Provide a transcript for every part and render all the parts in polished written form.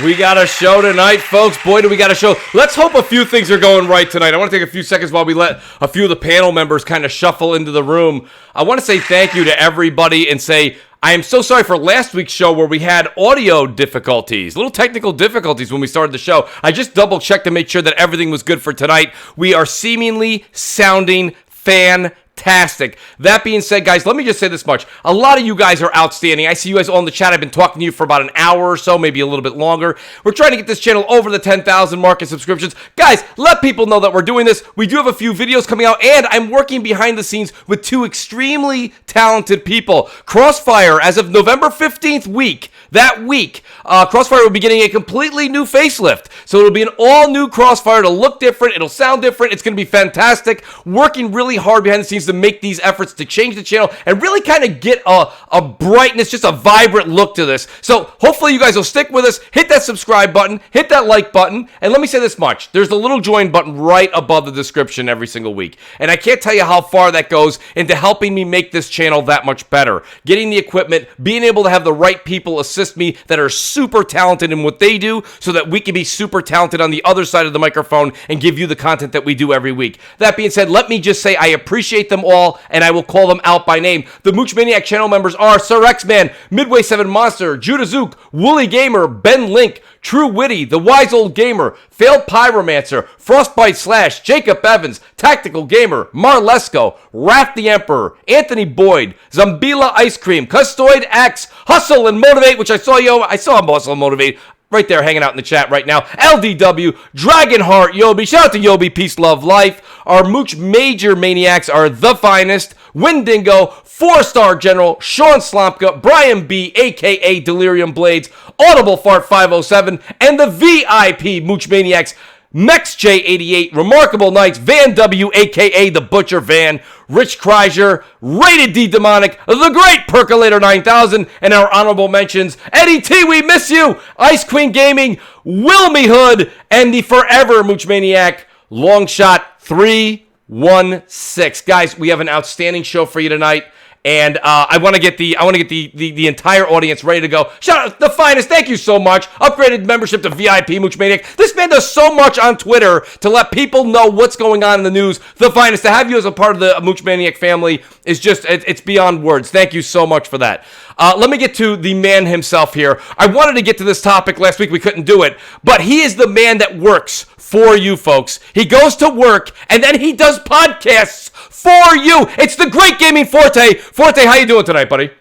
We got a show tonight, folks. Boy, do we got a show. Let's hope a few things are going right tonight. I want to take a few seconds while we let a few of the panel members kind of shuffle into the room. I want to say thank you to everybody and say I am so sorry for last week's show where we had audio difficulties, little technical difficulties when we started the show. I just double-checked to make sure that everything was good for tonight. We are seemingly sounding fantastic. That being said, guys, let me just say this much. A lot of you guys are outstanding. I see you guys all in the chat. I've been talking to you for about an hour or so, maybe a little bit longer. We're trying to get this channel over the 10,000 mark in subscriptions. Guys, let people know that we're doing this. We do have a few videos coming out, and I'm working behind the scenes with two extremely talented people. CrossFire, as of November 15th that week, CrossFire will be getting a completely new facelift. So it'll be an all-new CrossFire. It'll look different. It'll sound different. It's going to be fantastic. Working really hard behind the scenes to make these efforts to change the channel and really kind of get a brightness, just a vibrant look to this. So hopefully you guys will stick with us. Hit that subscribe button. Hit that like button. And let me say this much. There's a little join button right above the description every single week. And I can't tell you how far that goes into helping me make this channel that much better. Getting the equipment, being able to have the right people assist me that are super talented in what they do so that we can be super talented on the other side of the microphone and give you the content that we do every week. That being said, let me just say I appreciate them all and I will call them out by name. The Mooch Maniac channel members are Sir X-Man, Midway 7 Monster, JudaZuk, WoolleyGamer, Ben Link, TrueWiddy, The Wise Old Gamer, Failed Pyromancer, Frostbite Slash, Jacob Evans, Tactical Gamer, Marlesco, Wraith The Emperor, Anthony Boyd, Zombilla Ice Cream, CustodsX, Hustle and Motivate, which I saw him Hustle and Motivate right there hanging out in the chat right now, L.D.W, DragonHeartYoby, shout out to Yobi, peace, love, life. Our Mooch major maniacs are THAFINEST, Windingo, 4-star General, Sean Slompka, Brian B, a.k.a. Delirium Blades, Audible Fart 507, and the VIP Mooch Maniacs, Mex J88, Remarkable Knights, Van W, a.k.a. The Butcher Van, Rich Kreiser, Rated D Demonic, The Great Percolator 9000, and our honorable mentions, Eddie T, we miss you, Ice Queen Gaming, Wilmy Hood, and the forever Mooch Maniac, Longshot 316. Guys, we have an outstanding show for you tonight. And I want to get the entire audience ready to go. Shout out THAFINEST, thank you so much. Upgraded membership to VIP Mooch Maniac. This man does so much on Twitter to let people know what's going on in the news. THAFINEST, to have you as a part of the Mooch Maniac family is just, it's beyond words. Thank you so much for that. Let me get to the man himself here. I wanted to get to this topic last week. We couldn't do it. But he is the man that works for you folks. He goes to work and then he does podcasts for you. It's the great gaming Forte. Forte, how you doing tonight, buddy?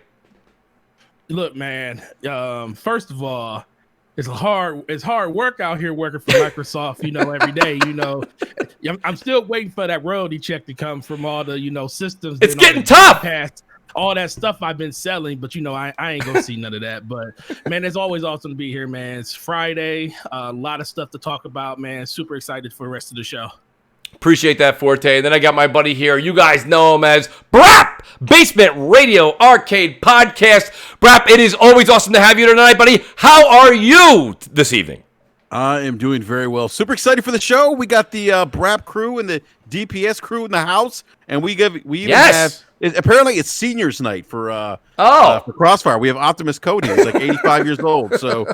Look, man, first of all, it's hard work out here working for Microsoft, every day, I'm still waiting for that royalty check to come from all the, systems. It's getting tough. All that stuff I've been selling, but I ain't gonna see none of that. But man, it's always awesome to be here, man. It's Friday, a lot of stuff to talk about, man. Super excited for the rest of the show. Appreciate that, Forte. And then I got my buddy here. You guys know him as Brap, Basement Radio Arcade Podcast. Brap, it is always awesome to have you tonight, buddy. How are you this evening? I am doing very well. Super excited for the show. We got the Brap crew and the DPS crew in the house, and we even have. Apparently, it's seniors night for Crossfire. We have Optimus Cody. He's like 85 years old. So,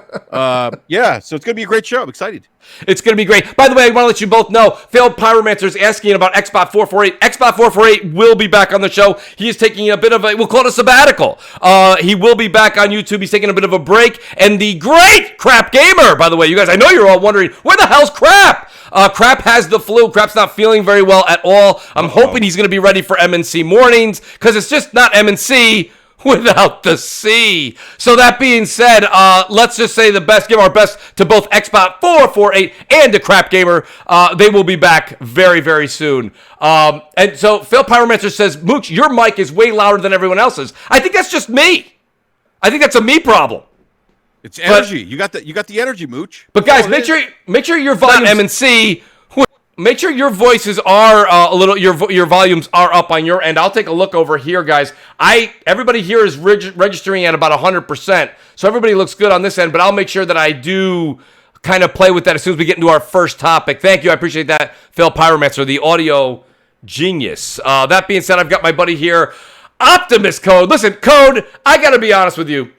yeah. So it's gonna be a great show. I'm excited. It's gonna be great. By the way, I want to let you both know, Failed Pyromancer is asking about Xbot 448. Xbot 448 will be back on the show. He is taking a bit of we'll call it a sabbatical. He will be back on YouTube. He's taking a bit of a break. And the great Crap Gamer, by the way, you guys, I know you're all wondering, where the hell's Crap? Crap has the flu. Crap's not feeling very well at all. I'm hoping he's going to be ready for MNC mornings because it's just not MNC without the C. So that being said, let's just say give our best to both Xbot 448 and to Crap Gamer. They will be back very, very soon. And so Phil Pyromancer says, Mooch, your mic is way louder than everyone else's. I think that's just me. I think that's a me problem. It's energy. You got the energy, Mooch. But guys, make sure your volume M&C. Make sure your voices are your volumes are up on your end. I'll take a look over here, guys. Everybody here is registering at about 100%, so everybody looks good on this end. But I'll make sure that I do kind of play with that as soon as we get into our first topic. Thank you, I appreciate that, Phil Pyromancer, the audio genius. That being said, I've got my buddy here, Optimus Code. Listen, Code, I gotta be honest with you.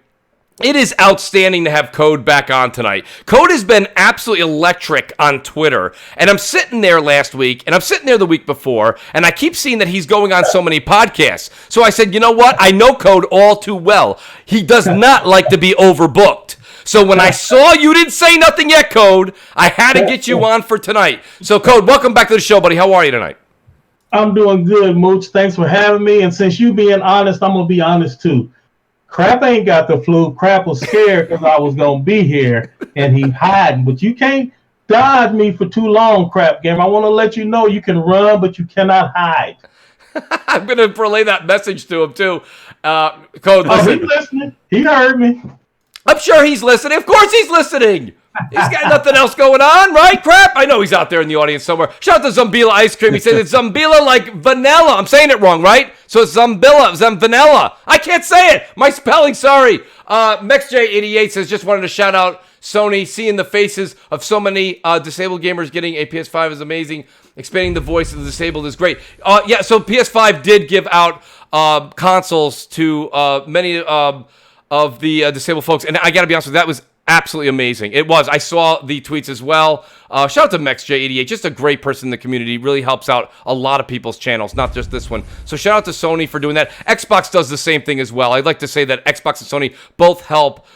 It is outstanding to have Code back on tonight. Code has been absolutely electric on Twitter. And I'm sitting there last week, and I'm sitting there the week before, and I keep seeing that he's going on so many podcasts. So I said, you know what? I know Code all too well. He does not like to be overbooked. So when I saw you didn't say nothing yet, Code, I had to get you on for tonight. So, Code, welcome back to the show, buddy. How are you tonight? I'm doing good, Mooch. Thanks for having me. And since you being honest, I'm going to be honest, too. Crap ain't got the flu. Crap was scared because I was going to be here, and he hiding. But you can't dodge me for too long, Crap Game. I want to let you know you can run, but you cannot hide. I'm going to relay that message to him, too. Code, listen. He's listening. He heard me. I'm sure he's listening. Of course he's listening. He's got nothing else going on, right? Crap. I know he's out there in the audience somewhere. Shout out to Zombilla Ice Cream. He says it's Zombilla like vanilla. I'm saying it wrong, right? So it's Vanilla. I can't say it. My spelling, sorry. MexJ88 says, just wanted to shout out Sony. Seeing the faces of so many disabled gamers getting a PS5 is amazing. Expanding the voice of the disabled is great. Yeah, so PS5 did give out consoles to many of the disabled folks. And I got to be honest with you, that was absolutely amazing. It was. I saw the tweets as well. Shout out to MexJ88, just a great person in the community. Really helps out a lot of people's channels, not just this one. So shout out to Sony for doing that. Xbox does the same thing as well. I'd like to say that Xbox and Sony both help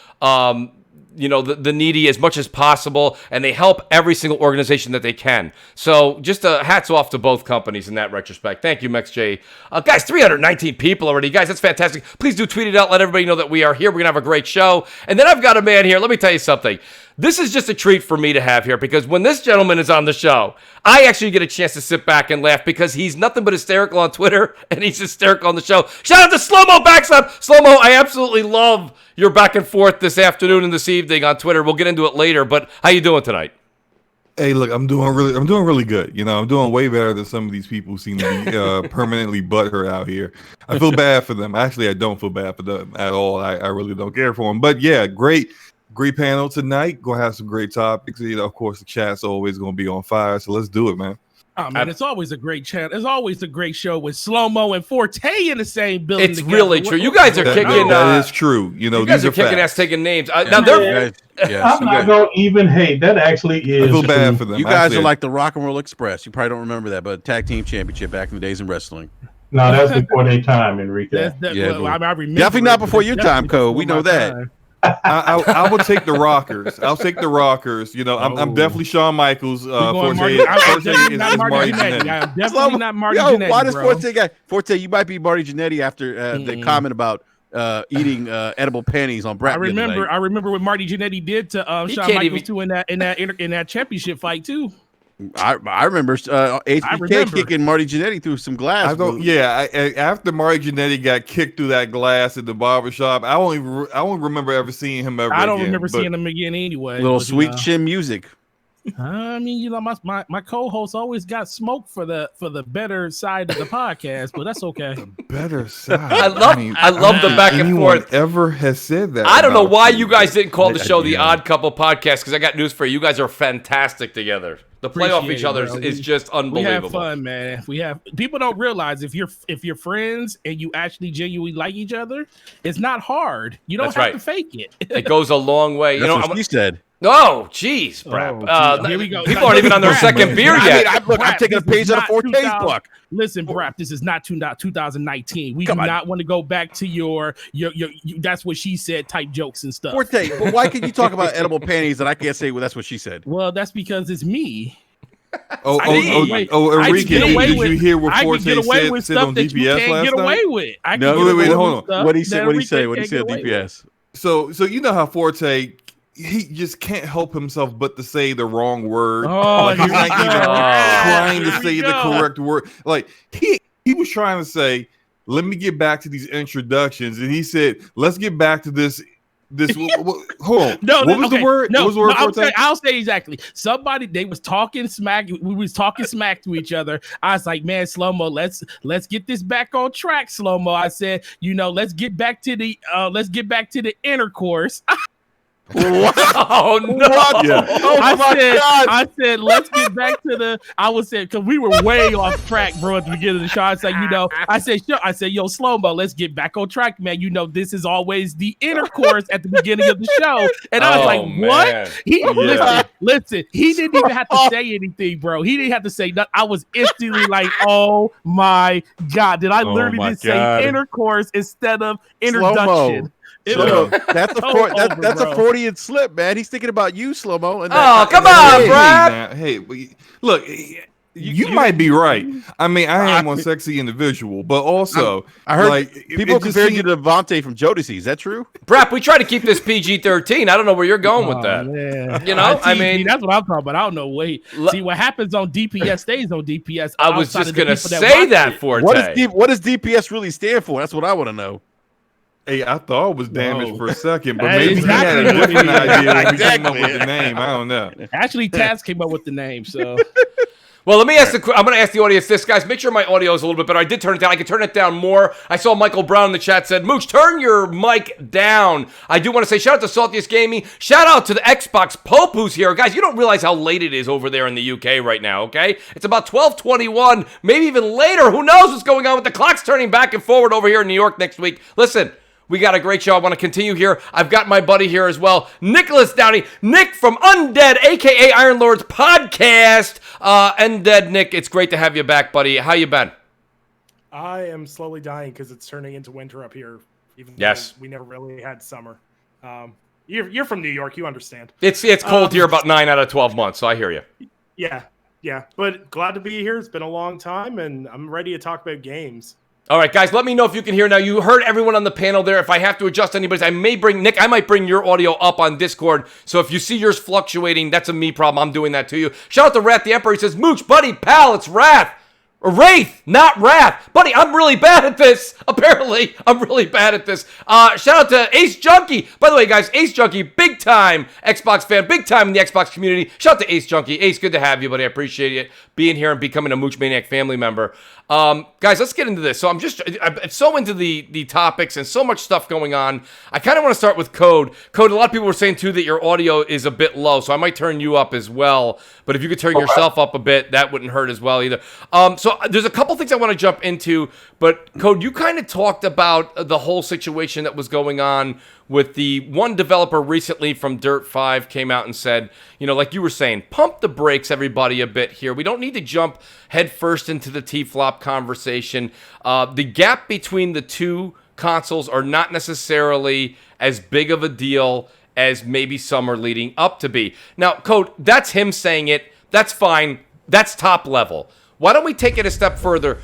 the needy as much as possible, and they help every single organization that they can. So just hats off to both companies in that retrospect. Thank you, MexJ. Guys, 319 people already. Guys, that's fantastic. Please do tweet it out. Let everybody know that we are here. We're going to have a great show. And then I've got a man here. Let me tell you something. This is just a treat for me to have here because when this gentleman is on the show, I actually get a chance to sit back and laugh because he's nothing but hysterical on Twitter and he's hysterical on the show. Shout out to Slow-Mo Backslap. Slow-Mo, I absolutely love your back and forth this afternoon and this evening on Twitter. We'll get into it later, but how you doing tonight? Hey, look, I'm doing really good. You know, I'm doing way better than some of these people who seem to be permanently butthurt out here. I feel bad for them. Actually, I don't feel bad for them at all. I really don't care for them. But yeah, great panel tonight. Gonna have some great topics. You know, of course, the chat's always gonna be on fire. So let's do it, man. Oh man, it's always a great chat. It's always a great show with Slow-Mo and Forte in the same building. It's together. Really true. You guys are kicking. That is true. You know, you guys are kicking ass, taking names. Now they're. I'm not gonna even hate. That actually is. I feel bad for them. You guys are like the Rock and Roll Express. You probably don't remember that, but tag team championship back in the days in wrestling. No, that's before their time, Enrique. I remember definitely not before your time, Code. We know that. Time. I will take the Rockers. I'll take the Rockers. You know, I'm definitely Shawn Michaels. Forte is Marty Jannetty. I'm definitely not Marty Jannetty. Why does Forte guy? Forte, you might be Marty Jannetty after the comment about eating edible panties on Brad. I remember what Marty Jannetty did to Shawn Michaels too in that championship fight too. I remember HBK kicking Marty Jannetty through some glass. After Marty Jannetty got kicked through that glass at the barbershop, I won't remember ever seeing him ever again. I don't remember seeing him again anyway. Little sweet chin music. I mean, you know, my co-host always got smoke for the better side of the podcast, but that's okay. The better side. I love the back and forth. Ever has said that? I don't know why you guys didn't call the show the Odd Couple Podcast because I got news for you. You guys are fantastic together. The play off each other is just unbelievable. We have fun, man. People don't realize if you're friends and you actually genuinely like each other, it's not hard. You don't have to fake it. It goes a long way. That's what he said. Oh, jeez, Brap. Here we go. People aren't even on their second beer yet. I'm taking a page out of Forte's book. Listen, Brap, this is not 2019. We do not want to go back to your that's what she said type jokes and stuff. Forte, but why can you talk about edible panties and I can't say, well, that's what she said? Well, that's because it's me. Enrique, did you hear what Forte said on DPS last night? Hold on. What did he say? What did he say on DPS? So you know how Forte, he just can't help himself but to say the wrong word. Like he's not even trying to say the correct word. Like he was trying to say, let me get back to these introductions. And he said, let's get back to this. Hold on. What was the word? No, what was the word I'll say exactly. They was talking smack. We was talking smack to each other. I was like, man, Slow-Mo, let's get this back on track, Slow-Mo. I said, let's get back to the intercourse. What? Oh no! What? Yeah. Oh my God! I said, let's get back to the. I was saying because we were way off track, bro, at the beginning of the show. I said, I said, yo, slow mo, let's get back on track, man. You know, this is always the intercourse at the beginning of the show, and I was like, what? Listen. He didn't even have to say anything, bro. He didn't have to say nothing. I was instantly like, oh my God, did I literally just say intercourse instead of introduction? So that's a Freudian slip, man. He's thinking about you, Slow-Mo. Come on, Brad. Hey, look, you might be right. I mean, I am one sexy individual, but also I heard people compared you to Devontae from JudaZuk. Is that true? Brad, we try to keep this PG-13. I don't know where you're going with that. Man. You know, I mean, that's what I'm talking about. I don't know. Wait, see what happens on DPS stays on DPS. I was just gonna say that for what does DPS really stand for? That's what I want to know. Hey, I thought it was damaged for a second, but maybe he had a different idea when he came up with the name. I don't know. Actually, Taz came up with the name, so. Well, let me ask I'm going to ask the audience this, guys. Make sure my audio is a little bit better. I did turn it down. I can turn it down more. I saw Michael Brown in the chat said, Mooch, turn your mic down. I do want to say shout out to Saltiest Gaming. Shout out to the Xbox Pope who's here. Guys, you don't realize how late it is over there in the UK right now, okay? It's about 12:21, maybe even later. Who knows what's going on with the clocks turning back and forward over here in New York next week. Listen. We got a great show. I want to continue here. I've got my buddy here as well, Nicholas Downey. Nick from Undead, a.k.a. Iron Lord's podcast. Undead Nick, it's great to have you back, buddy. How you been? I am slowly dying because it's turning into winter up here. Even though we never really had summer. You're from New York. You understand. It's cold here about 9 out of 12 months, so I hear you. Yeah. But glad to be here. It's been a long time, and I'm ready to talk about games. All right, guys, let me know if you can hear now. You heard everyone on the panel there. If I have to adjust anybody's, I might bring your audio up on Discord. So if you see yours fluctuating, that's a me problem. I'm doing that to you. Shout out to Wraith The Emperor. He says, Mooch, buddy, pal, it's Wrath. Or Wraith, not Wrath. Buddy, I'm really bad at this. Apparently, I'm really bad at this. Shout out to Ace Junkie. By the way, guys, Ace Junkie, big time Xbox fan, big time in the Xbox community. Shout out to Ace Junkie. Ace, good to have you, buddy. I appreciate you being here and becoming a Mooch Maniac family member. Guys, let's get into this. So I'm so into the topics and so much stuff going on. I kind of want to start with Code. Code, a lot of people were saying too that your audio is a bit low, so I might turn you up as well. But if you could turn yourself up a bit, that wouldn't hurt as well either. So there's a couple things I want to jump into, but Code, you kind of talked about the whole situation that was going on with the one developer recently from Dirt 5 came out and said, you know, like you were saying, pump the brakes, everybody, a bit here. We don't need to jump headfirst into the T-flop conversation. The gap between the two consoles are not necessarily as big of a deal as maybe some are leading up to be. Now, Code, that's him saying it. That's fine. That's top level. Why don't we take it a step further?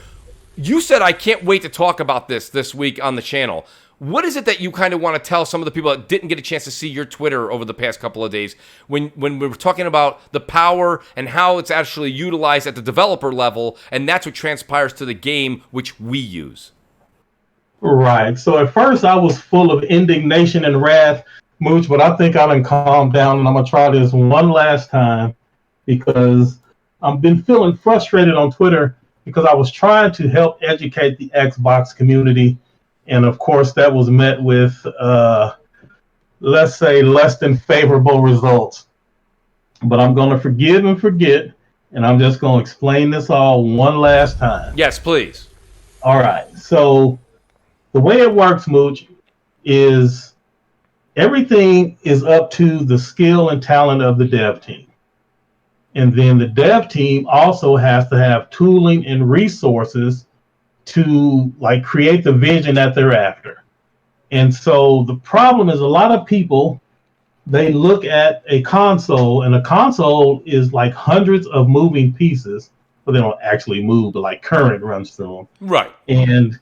You said, I can't wait to talk about this week on the channel. What is it that you kind of want to tell some of the people that didn't get a chance to see your Twitter over the past couple of days when we were talking about the power and how it's actually utilized at the developer level, and that's what transpires to the game, which we use? Right. So at first I was full of indignation and wrath, Mooch, but I think I done calmed down, and I'm going to try this one last time because I've been feeling frustrated on Twitter because I was trying to help educate the Xbox community. And of course, that was met with, let's say, less than favorable results. But I'm going to forgive and forget, and I'm just going to explain this all one last time. Yes, please. All right. So the way it works, Mooch, is everything is up to the skill and talent of the dev team. And then the dev team also has to have tooling and resources to like create the vision that they're after. And so the problem is a lot of people, they look at a console, and a console is like hundreds of moving pieces, but they don't actually move, but like current runs through them. Right. And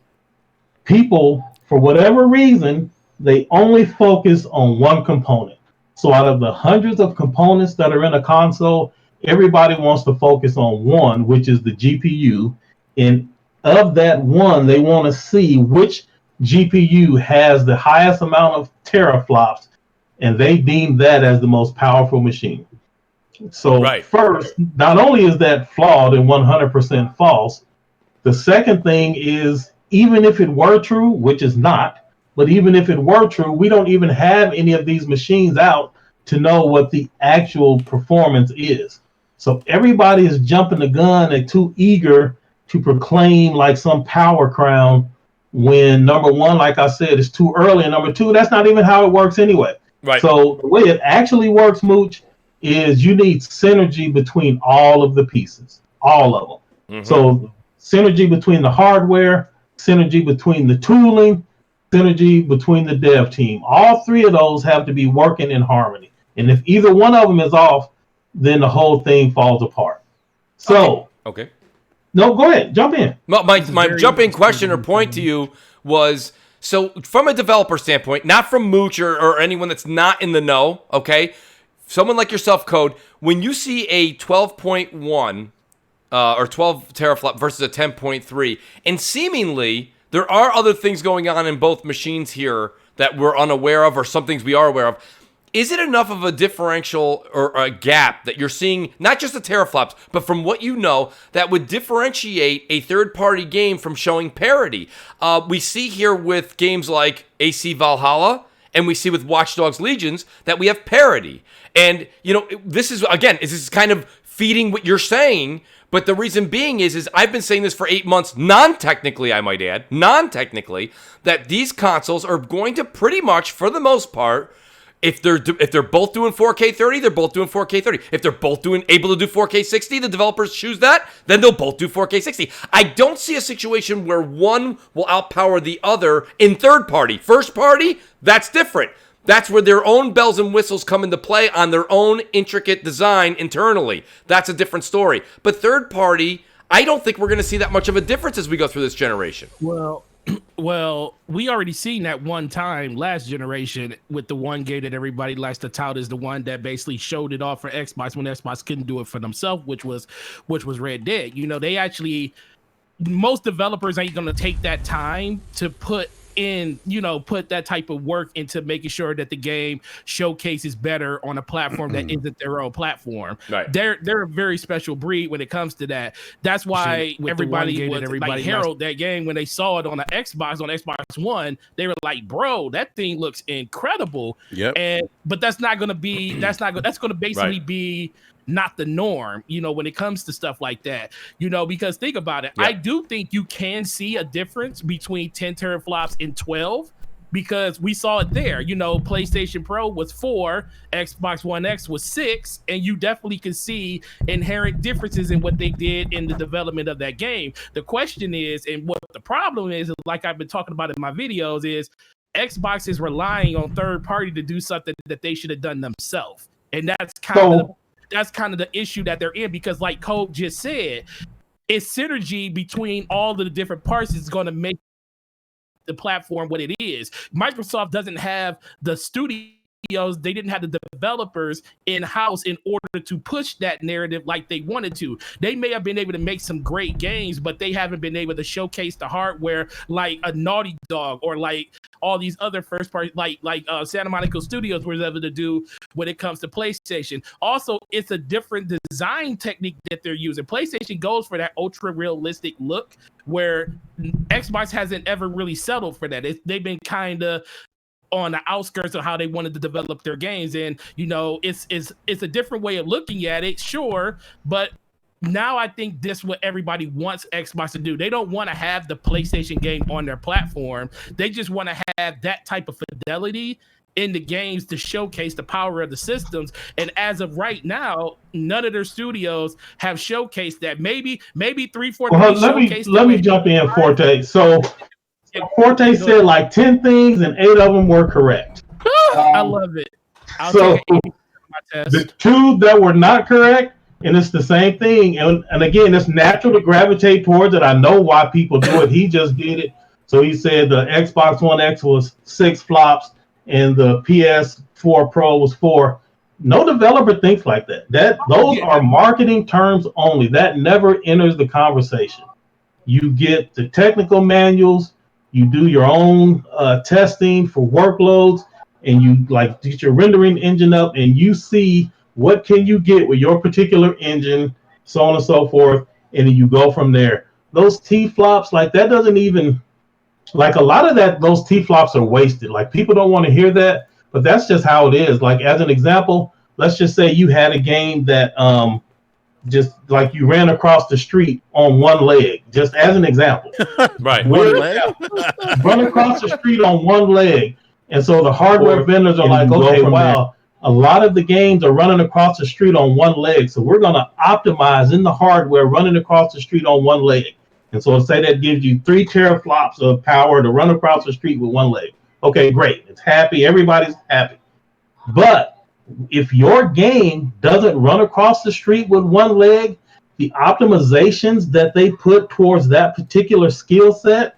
people, for whatever reason, they only focus on one component. So out of the hundreds of components that are in a console, everybody wants to focus on one, which is the GPU. And of that one, they want to see which GPU has the highest amount of teraflops, and they deem that as the most powerful machine. So first, not only is that flawed and 100% false, the second thing is, even if it were true, which is not, But even if it were true, we don't even have any of these machines out to know what the actual performance is. So everybody is jumping the gun and too eager to proclaim like some power crown when, number one, like I said, it's too early, and number two, that's not even how it works anyway. Right. So the way it actually works, Mooch, is you need synergy between all of the pieces, all of them. So synergy between the hardware, synergy between the tooling, synergy between the dev team. All three of those have to be working in harmony. And if either one of them is off, then the whole thing falls apart. So, okay. No, go ahead, jump in. Well, my jump-in question or point to you was, so from a developer standpoint, not from Mooch or anyone that's not in the know, okay? Someone like yourself, Code, when you see a 12.1 or 12 teraflop versus a 10.3, and seemingly there are other things going on in both machines here that we're unaware of or some things we are aware of, is it enough of a differential or a gap that you're seeing, not just the teraflops, but from what you know, that would differentiate a third-party game from showing parity? We see here with games like AC Valhalla, and we see with Watch Dogs Legions that we have parity. And, you know, this is kind of feeding what you're saying, but the reason being is I've been saying this for 8 months, non-technically, I might add, that these consoles are going to pretty much, for the most part, if they're both doing 4K 30, they're both doing 4K 30. If they're both able to do 4K 60, the developers choose that, then they'll both do 4K 60. I don't see a situation where one will outpower the other in third party. First party, that's different. That's where their own bells and whistles come into play on their own intricate design internally. That's a different story. But third party, I don't think we're going to see that much of a difference as we go through this generation. Well, we already seen that one time last generation with the one game that everybody likes to tout as the one that basically showed it off for Xbox when Xbox couldn't do it for themselves, which was Red Dead. You know, most developers ain't gonna take that time to put that type of work into making sure that the game showcases better on a platform that isn't their own platform. Right. They're a very special breed when it comes to that. That's why everybody heralded that game when they saw it on the Xbox, on Xbox One. They were like, "Bro, that thing looks incredible." Yep. But that's going to basically be not the norm, when it comes to stuff like that, because think about it. Yep. I do think you can see a difference between 10 teraflops and 12 because we saw it there. PlayStation Pro was 4, Xbox One X was 6, and you definitely can see inherent differences in what they did in the development of that game. The question is, and what the problem is, like I've been talking about in my videos, is Xbox is relying on third party to do something that they should have done themselves. And that's kind of the issue that they're in, because like Cole just said, it's synergy between all of the different parts is going to make the platform what it is. Microsoft doesn't have the studios, they didn't have the developers in-house in order to push that narrative like they wanted to. They may have been able to make some great games, but they haven't been able to showcase the hardware like a Naughty Dog or like all these other first party like Santa Monica Studios was able to do when it comes to PlayStation. Also, it's a different design technique that they're using. PlayStation goes for that ultra realistic look where Xbox hasn't ever really settled for that. They've been kind of on the outskirts of how they wanted to develop their games, and it's a different way of looking at it, sure, but now I think this is what everybody wants Xbox to do. They don't want to have the PlayStation game on their platform. They just want to have that type of fidelity in the games to showcase the power of the systems. And as of right now, none of their studios have showcased that. Maybe 343 let me jump in, Forte. So Forte said like 10 things and 8 of them were correct. I love it. The 2 that were not correct, and it's the same thing. And again, it's natural to gravitate towards it. I know why people do it. He just did it. So he said the Xbox One X was 6 flops and the PS4 Pro was 4. No developer thinks like that. Those are marketing terms only. That never enters the conversation. You get the technical manuals, you do your own testing for workloads, and you get your rendering engine up and you see what can you get with your particular engine, so on and so forth, and then you go from there. Those T-flops, that doesn't even like a lot of those T-flops are wasted. Like people don't want to hear that, but that's just how it is. Like as an example, let's just say you had a game that just like you ran across the street on one leg, just as an example. Right. Run across the street on one leg. And so the hardware vendors are like, okay, wow, a lot of the games are running across the street on one leg. So we're going to optimize in the hardware running across the street on one leg. And so say that gives you 3 teraflops of power to run across the street with one leg. Okay, great. It's happy. Everybody's happy. But if your game doesn't run across the street with one leg, the optimizations that they put towards that particular skill set,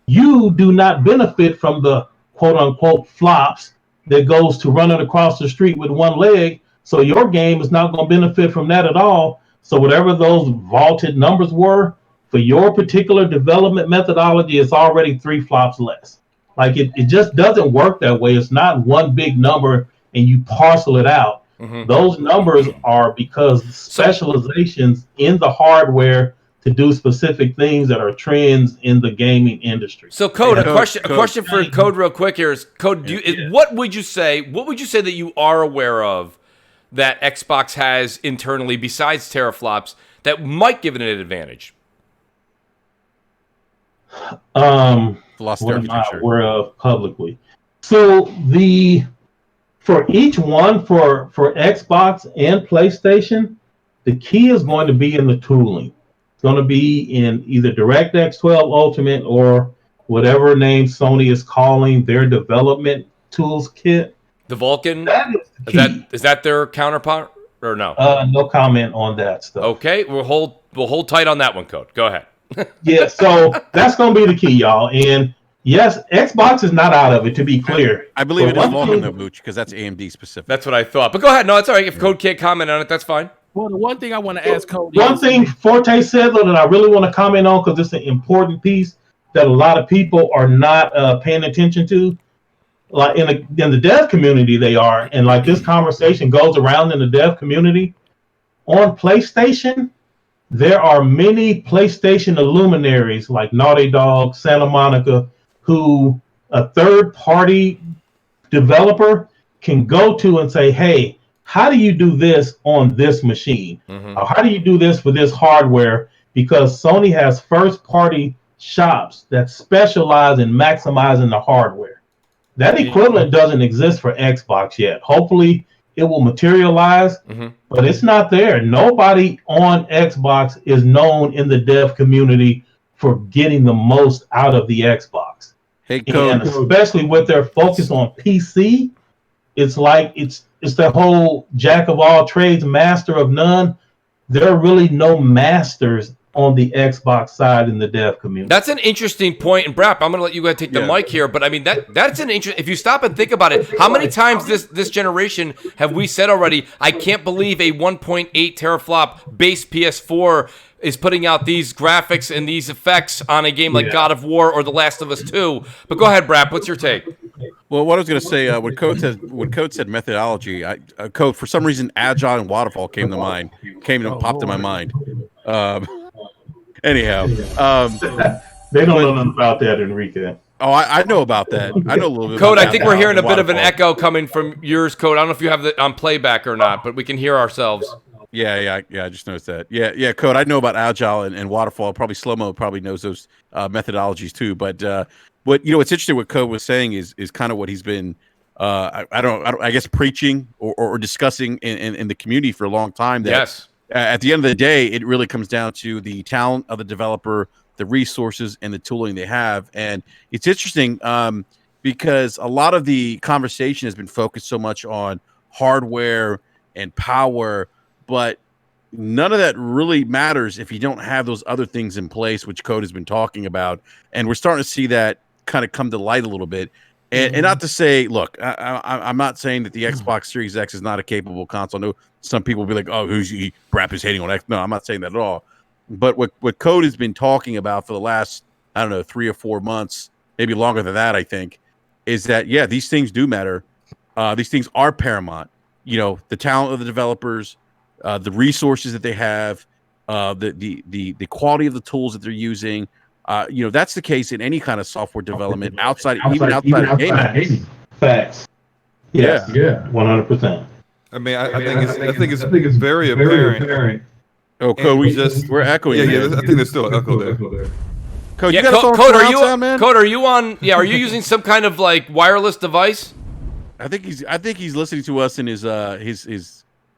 you do not benefit from the quote unquote flops that goes to running across the street with one leg. So your game is not going to benefit from that at all. So whatever those vaulted numbers were for your particular development methodology, it's already 3 flops less. Like it just doesn't work that way. It's not one big number and you parcel it out. Mm-hmm. Those numbers are because specializations in the hardware to do specific things that are trends in the gaming industry. So, Code, a question for Code real quick here is, Code, what would you say that you are aware of that Xbox has internally besides teraflops that might give it an advantage? What am I aware of publicly? So for each one, for Xbox and PlayStation, the key is going to be in the tooling. It's going to be in either DirectX 12 Ultimate or whatever name Sony is calling their development tools kit. The Vulkan? Is that their counterpart or no? No comment on that stuff. Okay, we'll hold tight on that one, Code. Go ahead. Yeah, so that's going to be the key, y'all. And yes, Xbox is not out of it, to be clear. I believe it is Vulkan, though, Mooch, because that's AMD specific. That's what I thought. But go ahead. No, it's all right. If Code can't comment on it, that's fine. Well, the one thing I want to ask Code. One thing Forte said, though, that I really want to comment on, because it's an important piece that a lot of people are not paying attention to. Like in the dev community, they are. And like this conversation goes around in the dev community. On PlayStation, there are many PlayStation luminaries like Naughty Dog, Santa Monica, who a third-party developer can go to and say, hey, how do you do this on this machine? Mm-hmm. Or how do you do this for this hardware? Because Sony has first-party shops that specialize in maximizing the hardware. That equivalent doesn't exist for Xbox yet. Hopefully, it will materialize, but it's not there. Nobody on Xbox is known in the dev community for getting the most out of the Xbox. Hey, Code. And especially with their focus on PC, it's like it's the whole jack of all trades, master of none. There are really no masters on the Xbox side in the dev community. That's an interesting point. And Brap, I'm going to let you take the mic here, but I mean that's an interesting. If you stop and think about it, how many times this generation have we said already? I can't believe a 1.8 teraflop base PS4 is putting out these graphics and these effects on a game like God of War or The Last of Us 2. But go ahead, Brap. What's your take? Well, what I was going to say, when Code said methodology, Code, for some reason, Agile and Waterfall popped in my mind. Anyhow, they don't know nothing about that, Enrique. Oh, I know about that. I know a little bit. Code, about I think we're hearing a bit of an echo coming from yours, Code. I don't know if you have it on playback or not, but we can hear ourselves. Yeah. I just noticed that. Yeah, Code. I know about Agile and Waterfall. Probably Slow-Mo probably knows those methodologies too. But what's interesting, what Code was saying is kind of what he's been, I guess, preaching or discussing in the community for a long time. That, yes. At the end of the day, it really comes down to the talent of the developer, the resources, and the tooling they have. And it's interesting because a lot of the conversation has been focused so much on hardware and power, but none of that really matters if you don't have those other things in place, which Code has been talking about. And we're starting to see that kind of come to light a little bit. And not to say, look, I'm not saying that the Xbox Series X is not a capable console. I know some people will be like, oh, Brap is hating on X. No, I'm not saying that at all. But what Code has been talking about for the last, 3 or 4 months, maybe longer than that, I think, is that, these things do matter. These things are paramount. The talent of the developers, the resources that they have, the quality of the tools that they're using, That's the case in any kind of software development outside of gaming. Facts. Yes. Yeah. 100%. I mean, I think it's very apparent. Oh, Code, we're echoing. Yeah, I think there's still an echo there. Code, yeah, you got Code, are you on? Yeah, are you using some kind of like wireless device? I think he's listening to us in his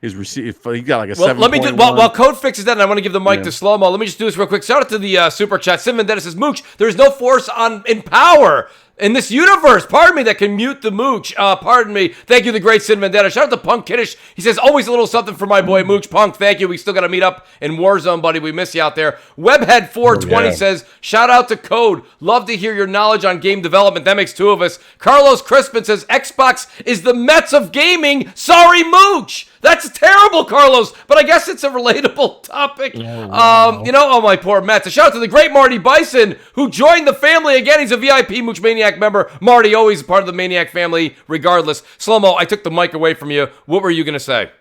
receive. He got like a well, 7. Let me do while Code fixes that, and I want to give the mic to Slow Mo. Let me just do this real quick. Shout out to the super chat. Sim Vendetta says, Mooch, there's no force in power in this universe, pardon me, that can mute the Mooch. Pardon me. Thank you, the great Sin Vendetta. Shout out to Punk Kiddish. He says, always a little something for my boy Mooch. Punk, thank you. We still got to meet up in Warzone, buddy. We miss you out there. Webhead420 says, shout out to Code. Love to hear your knowledge on game development. That makes 2 of us. Carlos Crispin says, Xbox is the Mets of gaming. Sorry, Mooch. That's terrible, Carlos, but I guess it's a relatable topic. Oh, my poor Mets. A shout out to the great Marty Bison, who joined the family again. He's a VIP Mooch Maniac member. Marty, always part of the Maniac family, regardless. Slow-Mo, I took the mic away from you. What were you going to say?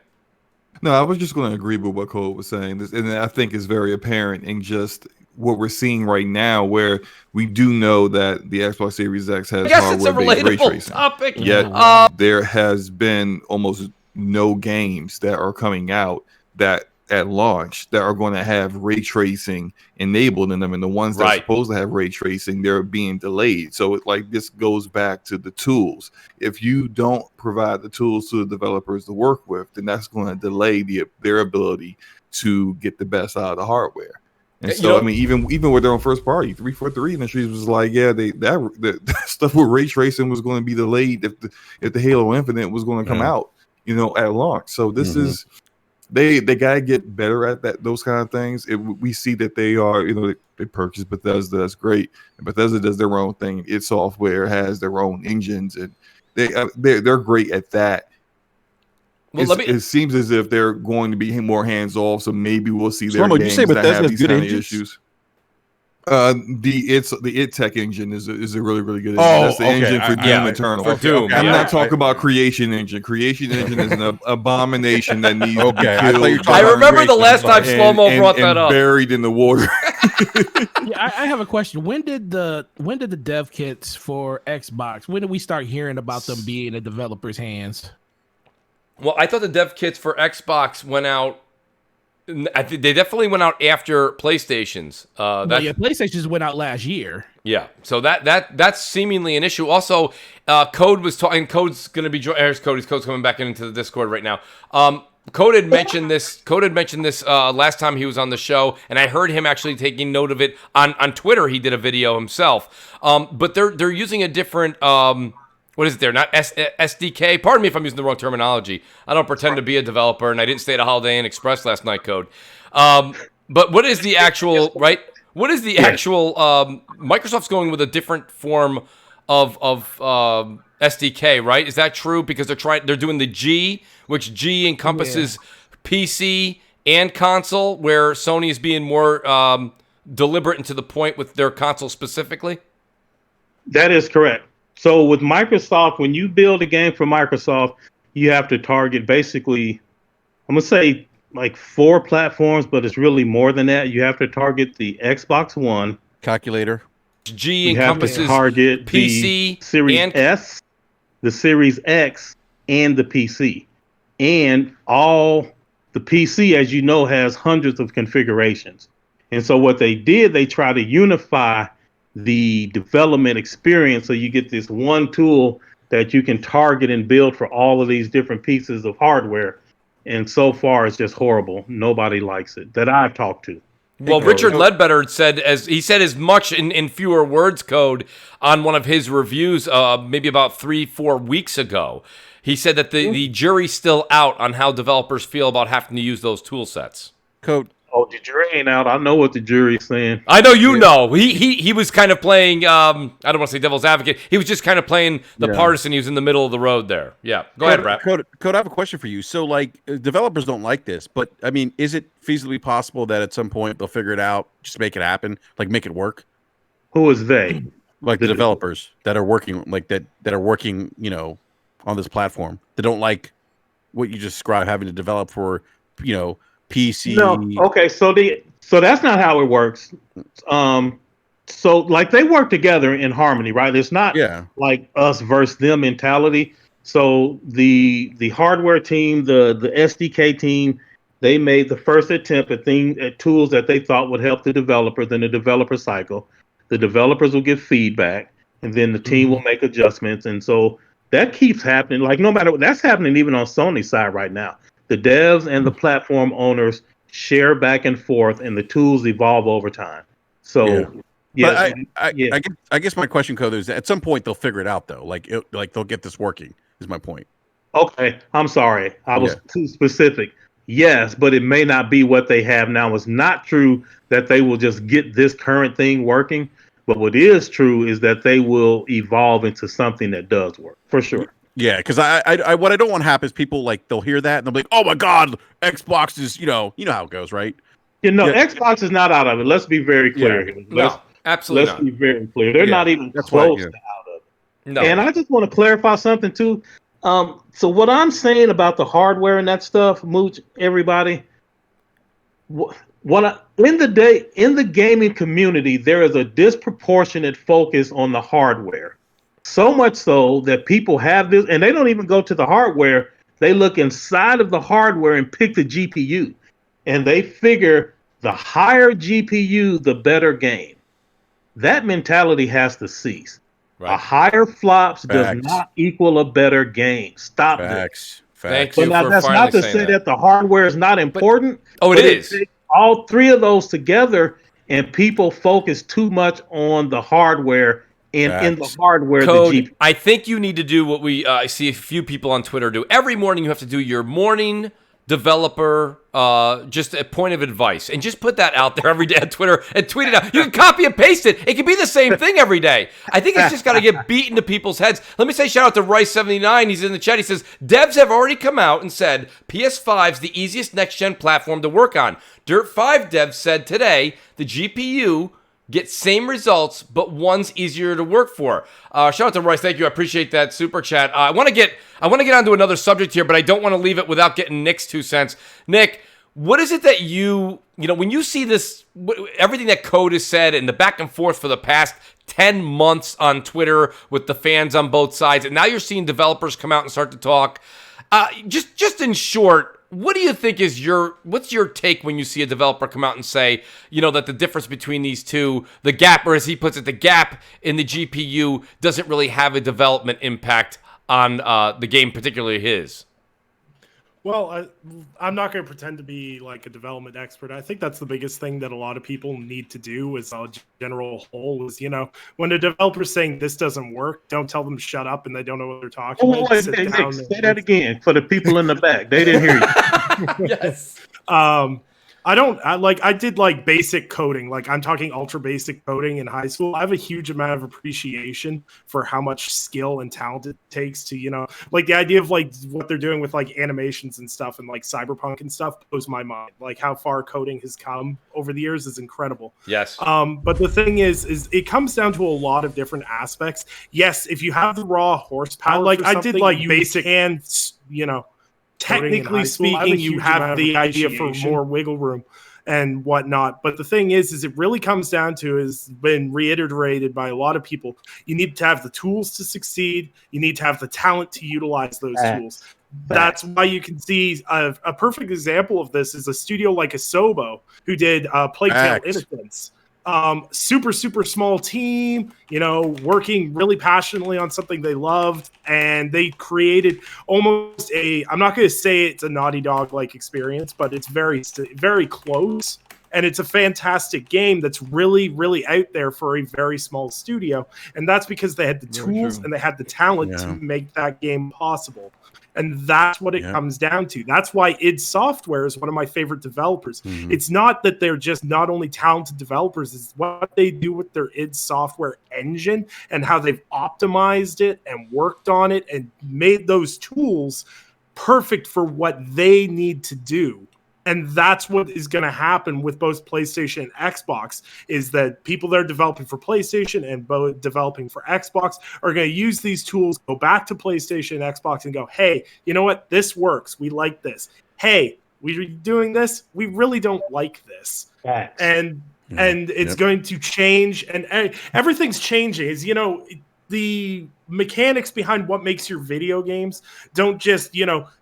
No, I was just going to agree with what Cole was saying. And I think it's very apparent in just what we're seeing right now, where we do know that the Xbox Series X has hardware-based ray tracing. Topic. Yet there has been almost no games that are coming out that at launch that are going to have ray tracing enabled in them, and the ones that are supposed to have ray tracing, they're being delayed. So this goes back to the tools. If you don't provide the tools to the developers to work with, then that's going to delay their ability to get the best out of the hardware. And so, I mean, even with their own first party, 343 Industries was like, yeah, that stuff with ray tracing was going to be delayed if the Halo Infinite was going to come out, at launch. So this is they gotta get better at those kind of things. We see that they are, they purchased Bethesda. That's great. And Bethesda does their own thing. Its software has their own engines, and they're great at that. Well, it seems as if they're going to be more hands off. So maybe we'll see their games that have these kind of issues. The id Tech engine is a really, really good engine. That's the engine for Doom Eternal. For Doom. I'm not talking about Creation Engine. Creation Engine is an abomination that needs to be killed. I remember the last time Slow-Mo brought that up. Buried in the water. I have a question. When did the dev kits for Xbox, when did we start hearing about them being in developers' hands? Well, I thought the dev kits for Xbox went out. I think they definitely went out after PlayStation's. PlayStation's went out last year. Yeah, so that's seemingly an issue. Also, Code was talking. Code's going to be Code's coming back into the Discord right now. Code had mentioned this. Last time he was on the show, and I heard him actually taking note of it on Twitter. He did a video himself. But they're using a different. What is it there? Not SDK. Pardon me if I'm using the wrong terminology. I don't pretend to be a developer, and I didn't stay at a Holiday Inn Express last night, Code. But what is the actual, right? What is the actual, Microsoft's going with a different form of SDK, right? Is that true? Because they're doing the G, which G encompasses PC and console, where Sony is being more deliberate and to the point with their console specifically? That is correct. So with Microsoft, when you build a game for Microsoft, you have to target basically, I'm going to say like 4 platforms, but it's really more than that. You have to target the Xbox One. Calculator. G encompasses target PC the Series and S, the Series X, and the PC. And all the PC, as you know, has hundreds of configurations. And so what they did, they try to unify the development experience so you get this one tool that you can target and build for all of these different pieces of hardware. And so far, it's just horrible. Nobody likes it that I've talked to. Well, Richard Ledbetter said as much in fewer words, Code, on one of his reviews maybe about 3-4 weeks ago. He said that the jury's still out on how developers feel about having to use those tool sets. Code. Oh, the jury ain't out. I know what the jury's saying. I know you know. He was kind of playing, I don't want to say devil's advocate. He was just kind of playing the partisan. He was in the middle of the road there. Yeah. Go ahead, Brad. Code, I have a question for you. So, developers don't like this, but, I mean, is it feasibly possible that at some point they'll figure it out, just make it happen, make it work? Who is they? Like the developers that are working, that are working, on this platform. They don't like what you just described, having to develop for, PC. No. Okay. So that's not how it works. So like they work together in harmony, right? It's not like us versus them mentality. So the hardware team, the SDK team, they made the first attempt at tools that they thought would help the developers in the developer cycle. The developers will give feedback, and then the team will make adjustments. And so that keeps happening. Like no matter what, that's happening even on Sony's side right now. The devs and the platform owners share back and forth, and the tools evolve over time. So. Yeah, I guess my question, Code, is at some point they'll figure it out, though. Like they'll get this working. Is my point. Okay, I'm sorry, I was too specific. Yes, but it may not be what they have now. It's not true that they will just get this current thing working. But what is true is that they will evolve into something that does work for sure. Yeah, because I what I don't want to happen is people like they'll hear that and they'll be like, oh my god, Xbox is you know how it goes, right? Xbox is not out of it. Let's be very clear here. No. Absolutely Let's be very clear. They're not even close to out of it. No. And I just want to clarify something too. So what I'm saying about the hardware and that stuff, Mooch, everybody, in the gaming community, there is a disproportionate focus on the hardware. So much so that people have this, and they don't even go to the hardware. They look inside of the hardware and pick the GPU, and they figure the higher GPU, the better game. That mentality has to cease. Right. A higher flops does not equal a better game. Stop this. Thank you. But that's not to say that the hardware is not important. It is. All three of those together, and people focus too much on the hardware. And in the hardware, Code, the GPU. I think you need to do what I see a few people on Twitter do. Every morning you have to do your morning developer just a point of advice and just put that out there every day on Twitter and tweet it out. You can copy and paste it. It can be the same thing every day. I think it's just got to get beaten to people's heads. Let me say shout out to Rice79. He's in the chat. He says, devs have already come out and said PS5's the easiest next-gen platform to work on. Dirt 5 devs said today the GPU get same results, but one's easier to work for. Shout out to Rice. Thank you. I appreciate that super chat. I want to get onto another subject here, but I don't want to leave it without getting Nick's 2 cents. Nick, what is it that when you see this, everything that Code has said and the back and forth for the past 10 months on Twitter with the fans on both sides, and now you're seeing developers come out and start to talk. Just in short, what do you think is what's your take when you see a developer come out and say, that the difference between these two, the gap, or as he puts it, the gap in the GPU doesn't really have a development impact on the game, particularly his? Well, I'm not going to pretend to be like a development expert. I think that's the biggest thing that a lot of people need to do as a general whole is, when a developer's saying this doesn't work, don't tell them shut up and they don't know what they're talking about. Say that again for the people in the back. They didn't hear you. Yes. I did like basic coding. Like I'm talking ultra basic coding in high school. I have a huge amount of appreciation for how much skill and talent it takes to, like the idea of like what they're doing with like animations and stuff and like cyberpunk and stuff blows my mind. Like how far coding has come over the years is incredible. Yes. But the thing is it comes down to a lot of different aspects. Yes, if you have the raw horsepower, like I did like basic and, technically speaking, you have the idea for more wiggle room and whatnot. But the thing is it really comes down to, has been reiterated by a lot of people, you need to have the tools to succeed. You need to have the talent to utilize those tools. That's why you can see a perfect example of this is a studio like Asobo, who did Plague Tale Innocence. Super small team, working really passionately on something they loved, and they created almost I'm not going to say it's a Naughty Dog like experience, but it's very, very close. And it's a fantastic game that's really, really out there for a very small studio. And that's because they had the tools and they had the talent to make that game possible. And that's what it comes down to. That's why id Software is one of my favorite developers. Mm-hmm. It's not that they're just not only talented developers, it's what they do with their id Software engine and how they've optimized it and worked on it and made those tools perfect for what they need to do. And that's what is going to happen with both PlayStation and Xbox, is that people that are developing for PlayStation and both developing for Xbox are going to use these tools, go back to PlayStation and Xbox and go, hey, you know what? This works. We like this. Hey, we're doing this. We really don't like this. Facts. And and it's going to change, and everything's changing. Is the mechanics behind what makes your video games don't just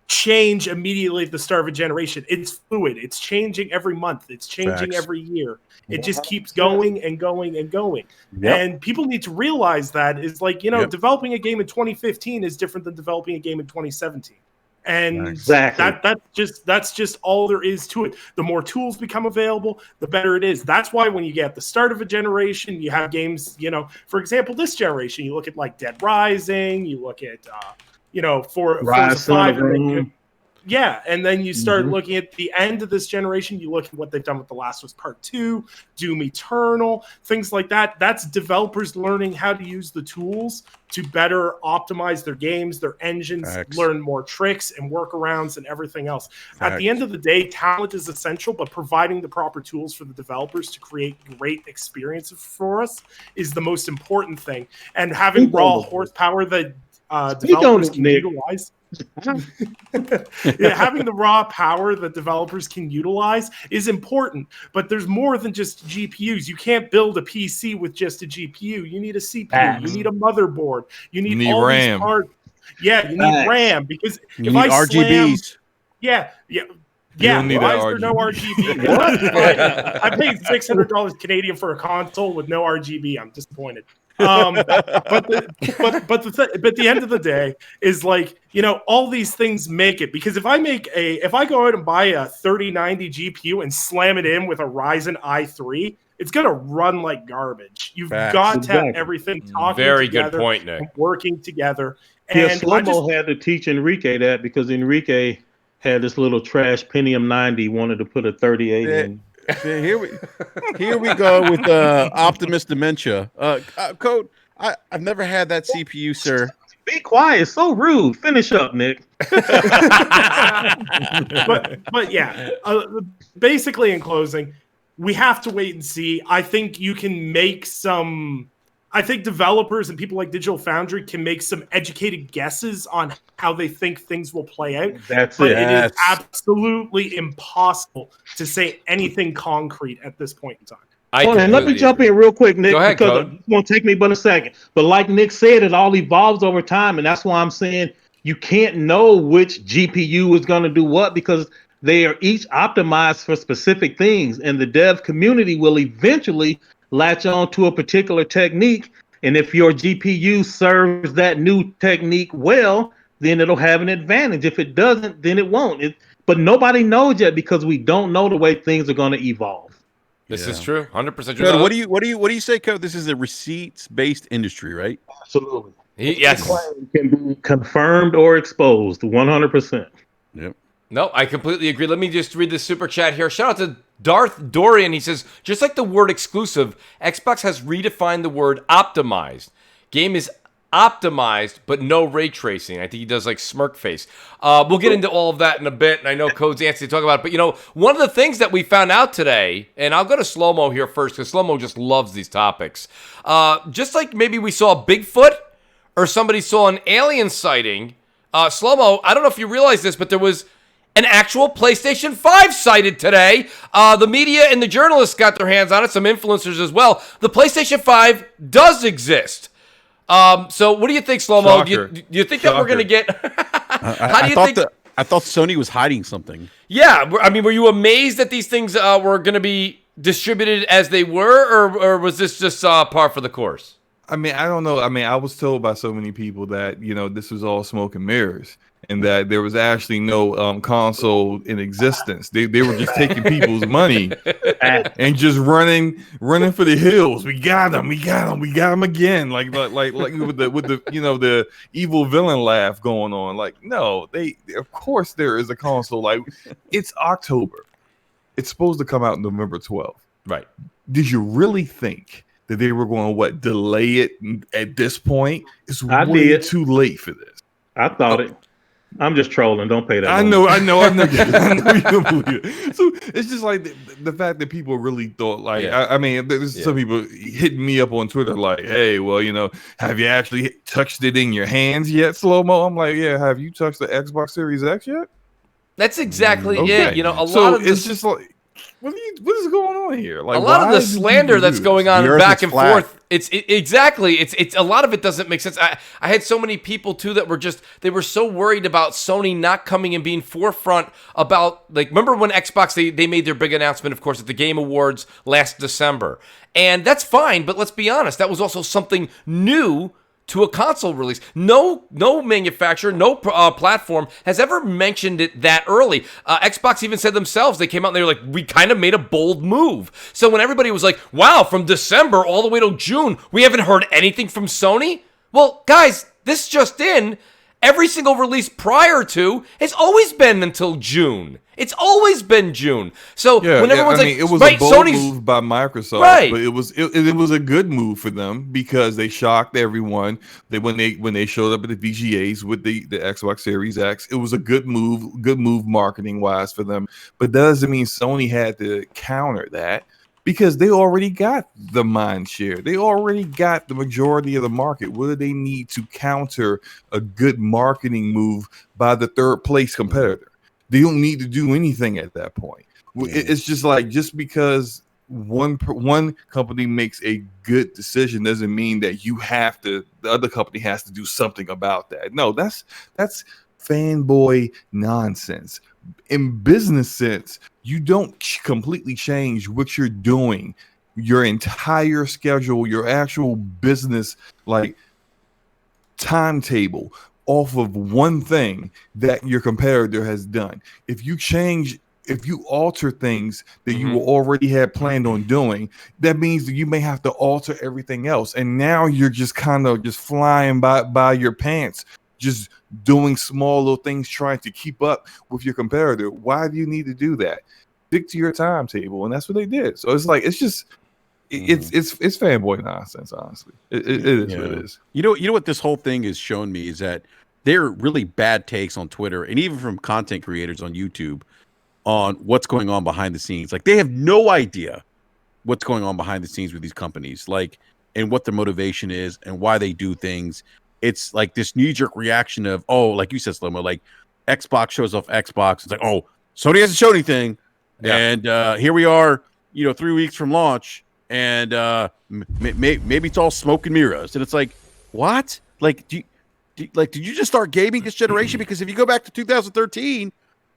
change immediately at the start of a generation. It's fluid. It's changing every month. It's changing every year. It just keeps going and going and going. And people need to realize that is developing a game in 2015 is different than developing a game in 2017. And that's just all there is to it. The more tools become available, the better it is. That's why when you get at the start of a generation, you have games, for example, this generation, you look at like Dead Rising, you look at Forza 5. And then you start looking at the end of this generation, you look at what they've done with The Last of Us Part 2, Doom Eternal, things like that. That's developers learning how to use the tools to better optimize their games, their engines, learn more tricks and workarounds and everything else. At the end of the day, talent is essential, but providing the proper tools for the developers to create great experiences for us is the most important thing. And having raw horsepower that developers can utilize. Having the raw power that developers can utilize is important, but there's more than just GPUs. You can't build a PC with just a GPU. You need a CPU. You need a motherboard. You need all RAM. These parts. Yeah, you need RAM because you need RGBs. Yeah. Why is there no RGB? I paid $600 Canadian for a console with no RGB. I'm disappointed. But the end of the day is all these things make it, because if I go out and buy a 3090 GPU and slam it in with a Ryzen i3, it's gonna run like garbage. You've got to have everything talking Very together, good point, Nick. Working together. And Slow-Mo had to teach Enrique that, because Enrique had this little trash Pentium 90, wanted to put a 38 in. Here we go with Optimus Dementia. Code, I've never had that CPU, sir. Be quiet, so rude. Finish up, Nick. but yeah, basically in closing, we have to wait and see. I think you can make I think developers and people like Digital Foundry can make some educated guesses on how they think things will play out. But it is absolutely impossible to say anything concrete at this point in time. Let me jump in real quick, Nick, ahead, because it won't take me but a second. But like Nick said, it all evolves over time, and that's why I'm saying you can't know which GPU is going to do what, because they are each optimized for specific things, and the dev community will eventually latch on to a particular technique, and if your GPU serves that new technique well, then it'll have an advantage. If it doesn't, then it won't. But nobody knows yet, because we don't know the way things are going to evolve. This is true, 100% true. Code, what do you say, Code? This is a receipts-based industry, right? Absolutely. Yes. It can be confirmed or exposed, 100%. Yep. No, I completely agree. Let me just read this super chat here. Shout out to Darth Dorian. He says, just like the word exclusive, Xbox has redefined the word optimized. Game is optimized, but no ray tracing. I think he does like smirk face. We'll get into all of that in a bit, and I know Code's antsy to talk about it. But, one of the things that we found out today, and I'll go to Slow-Mo here first, because Slow-Mo just loves these topics. Just like maybe we saw Bigfoot or somebody saw an alien sighting, Slow-Mo, I don't know if you realize this, but there was an actual PlayStation 5 sighted today. The media and the journalists got their hands on it, some influencers as well. The PlayStation 5 does exist. So what do you think, Slow-Mo? Do you think that we're going to get... How do you think... I thought Sony was hiding something. Yeah, I mean, were you amazed that these things were going to be distributed as they were, or was this just par for the course? I mean, I don't know. I mean, I was told by so many people that, this was all smoke and mirrors, and that there was actually no console in existence. They were just taking people's money and just running for the hills. We got them again. Like with the the evil villain laugh going on. Like, no, of course there is a console. Like, it's October. It's supposed to come out November 12th. Right. Did you really think that they were going to delay it at this point? It's way too late for this. I thought it. I'm just trolling. Don't pay that. I know you don't believe it. So it's just like the fact that people really thought, like, I mean, there's some people hitting me up on Twitter like, hey, well, have you actually touched it in your hands yet, Slow-Mo? I'm like, yeah, have you touched the Xbox Series X yet? That's exactly it. A lot of it's just like, what is going on here? Like a lot of the slander that's going on back and forth. Exactly. It's a lot of it doesn't make sense. I had so many people too that were they were so worried about Sony not coming and being forefront about, like, remember when Xbox they made their big announcement, of course, at the Game Awards last December, and that's fine. But let's be honest, that was also something new to a console release. No manufacturer, no platform has ever mentioned it that early. Xbox even said themselves, they came out and they were like, we kind of made a bold move. So when everybody was like, wow, from December all the way till June, we haven't heard anything from Sony? Well, guys, this just in, every single release prior to has always been until June. It's always been June. So when everyone's like, it was a bold move by Microsoft, but it was a good move for them because they shocked everyone. When they showed up at the VGAs with the Xbox Series X, it was a good move marketing wise for them. But that doesn't mean Sony had to counter that because they already got the mind share. They already got the majority of the market. What do they need to counter a good marketing move by the third place competitor? They don't need to do anything at that point. It's just like, just because one company makes a good decision doesn't mean that the other company has to do something about that. No, that's fanboy nonsense. In business sense, you don't completely change what you're doing, your entire schedule, your actual business like timetable off of one thing that your competitor has done. If you alter things that you already had planned on doing, that means that you may have to alter everything else. And now you're just kind of just flying by your pants, just doing small little things, trying to keep up with your competitor. Why do you need to do that? Stick to your timetable. And that's what they did. So it's like, it's just, it's fanboy nonsense, honestly. It is what it is. You know what this whole thing has shown me is that there are really bad takes on Twitter and even from content creators on YouTube on what's going on behind the scenes. Like, they have no idea what's going on behind the scenes with these companies, like, and what their motivation is and why they do things. It's like this knee-jerk reaction of, oh, like you said, Slomo, like Xbox shows off Xbox. It's like, oh, Sony hasn't shown anything. Yeah. And here we are, 3 weeks from launch. And maybe it's all smoke and mirrors. And it's like, what? Like, did you just start gaming this generation? Because if you go back to 2013,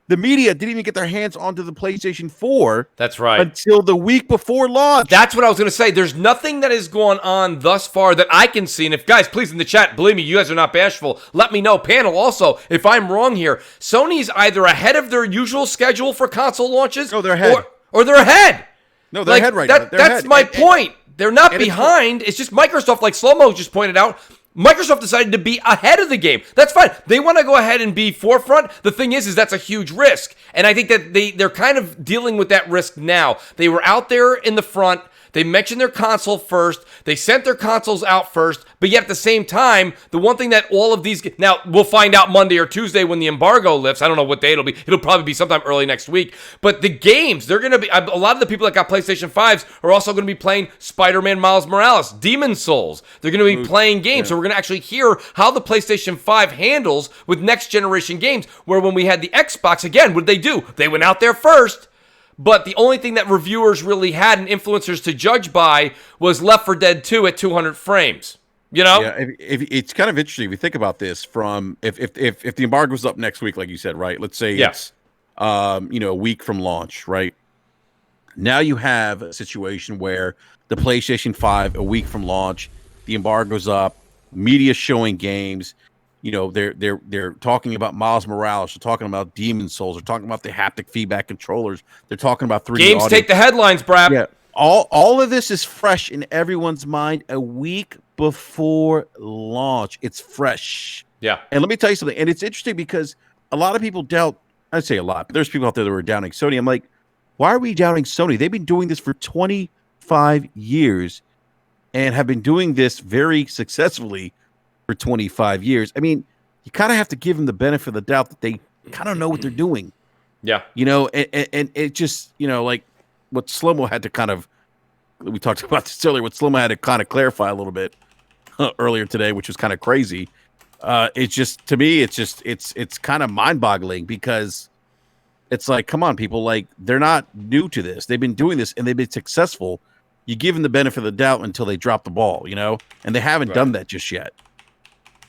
the media didn't even get their hands onto the PlayStation 4. That's right. Until the week before launch. That's what I was going to say. There's nothing that has gone on thus far that I can see. And if, guys, please, in the chat, believe me, you guys are not bashful. Let me know. Panel, also, if I'm wrong here, Sony's either ahead of their usual schedule for console launches. No, they're ahead. Or they're ahead. No, they're ahead right now. That's my point. They're not behind. It's just Microsoft, like Slow-Mo just pointed out, Microsoft decided to be ahead of the game. That's fine. They want to go ahead and be forefront. The thing is that's a huge risk. And I think that they're kind of dealing with that risk now. They were out there in the front. They mentioned their console first. They sent their consoles out first. But yet at the same time, the one thing that all of these... Now, we'll find out Monday or Tuesday when the embargo lifts. I don't know what day it'll be. It'll probably be sometime early next week. But the games, they're going to be... A lot of the people that got PlayStation 5s are also going to be playing Spider-Man Miles Morales, Demon's Souls. They're going to be playing games. Yeah. So we're going to actually hear how the PlayStation 5 handles with next-generation games. Where when we had the Xbox, again, what did they do? They went out there first. But the only thing that reviewers really had and influencers to judge by was Left 4 Dead 2 at 200 frames. Yeah, if it's kind of interesting if you think about this. From if the embargo goes up next week, like you said, right? Let's say it's a week from launch, right? Now you have a situation where the PlayStation 5 a week from launch, the embargo's up, media showing games. They're talking about Miles Morales. They're talking about Demon's Souls. They're talking about the haptic feedback controllers. They're talking about 3D games audio. Take the headlines, Brad. Yeah, all of this is fresh in everyone's mind a week before launch. It's fresh. Yeah. And let me tell you something. And it's interesting because a lot of people doubt. I'd say a lot, but there's people out there that were doubting Sony. I'm like, why are we doubting Sony? They've been doing this for 25 years and have been doing this very successfully for 25 years. I mean, you kind of have to give them the benefit of the doubt that they kind of know what they're doing. Yeah. And it just, like what Slow-Mo had to kind of, we talked about this earlier, what Slow-Mo had to kind of clarify a little bit earlier today, which was kind of crazy. It's just, to me, it's kind of mind boggling because It's like, come on, people. Like, they're not new to this. They've been doing this and they've been successful. You give them the benefit of the doubt until they drop the ball, and they haven't done that just yet.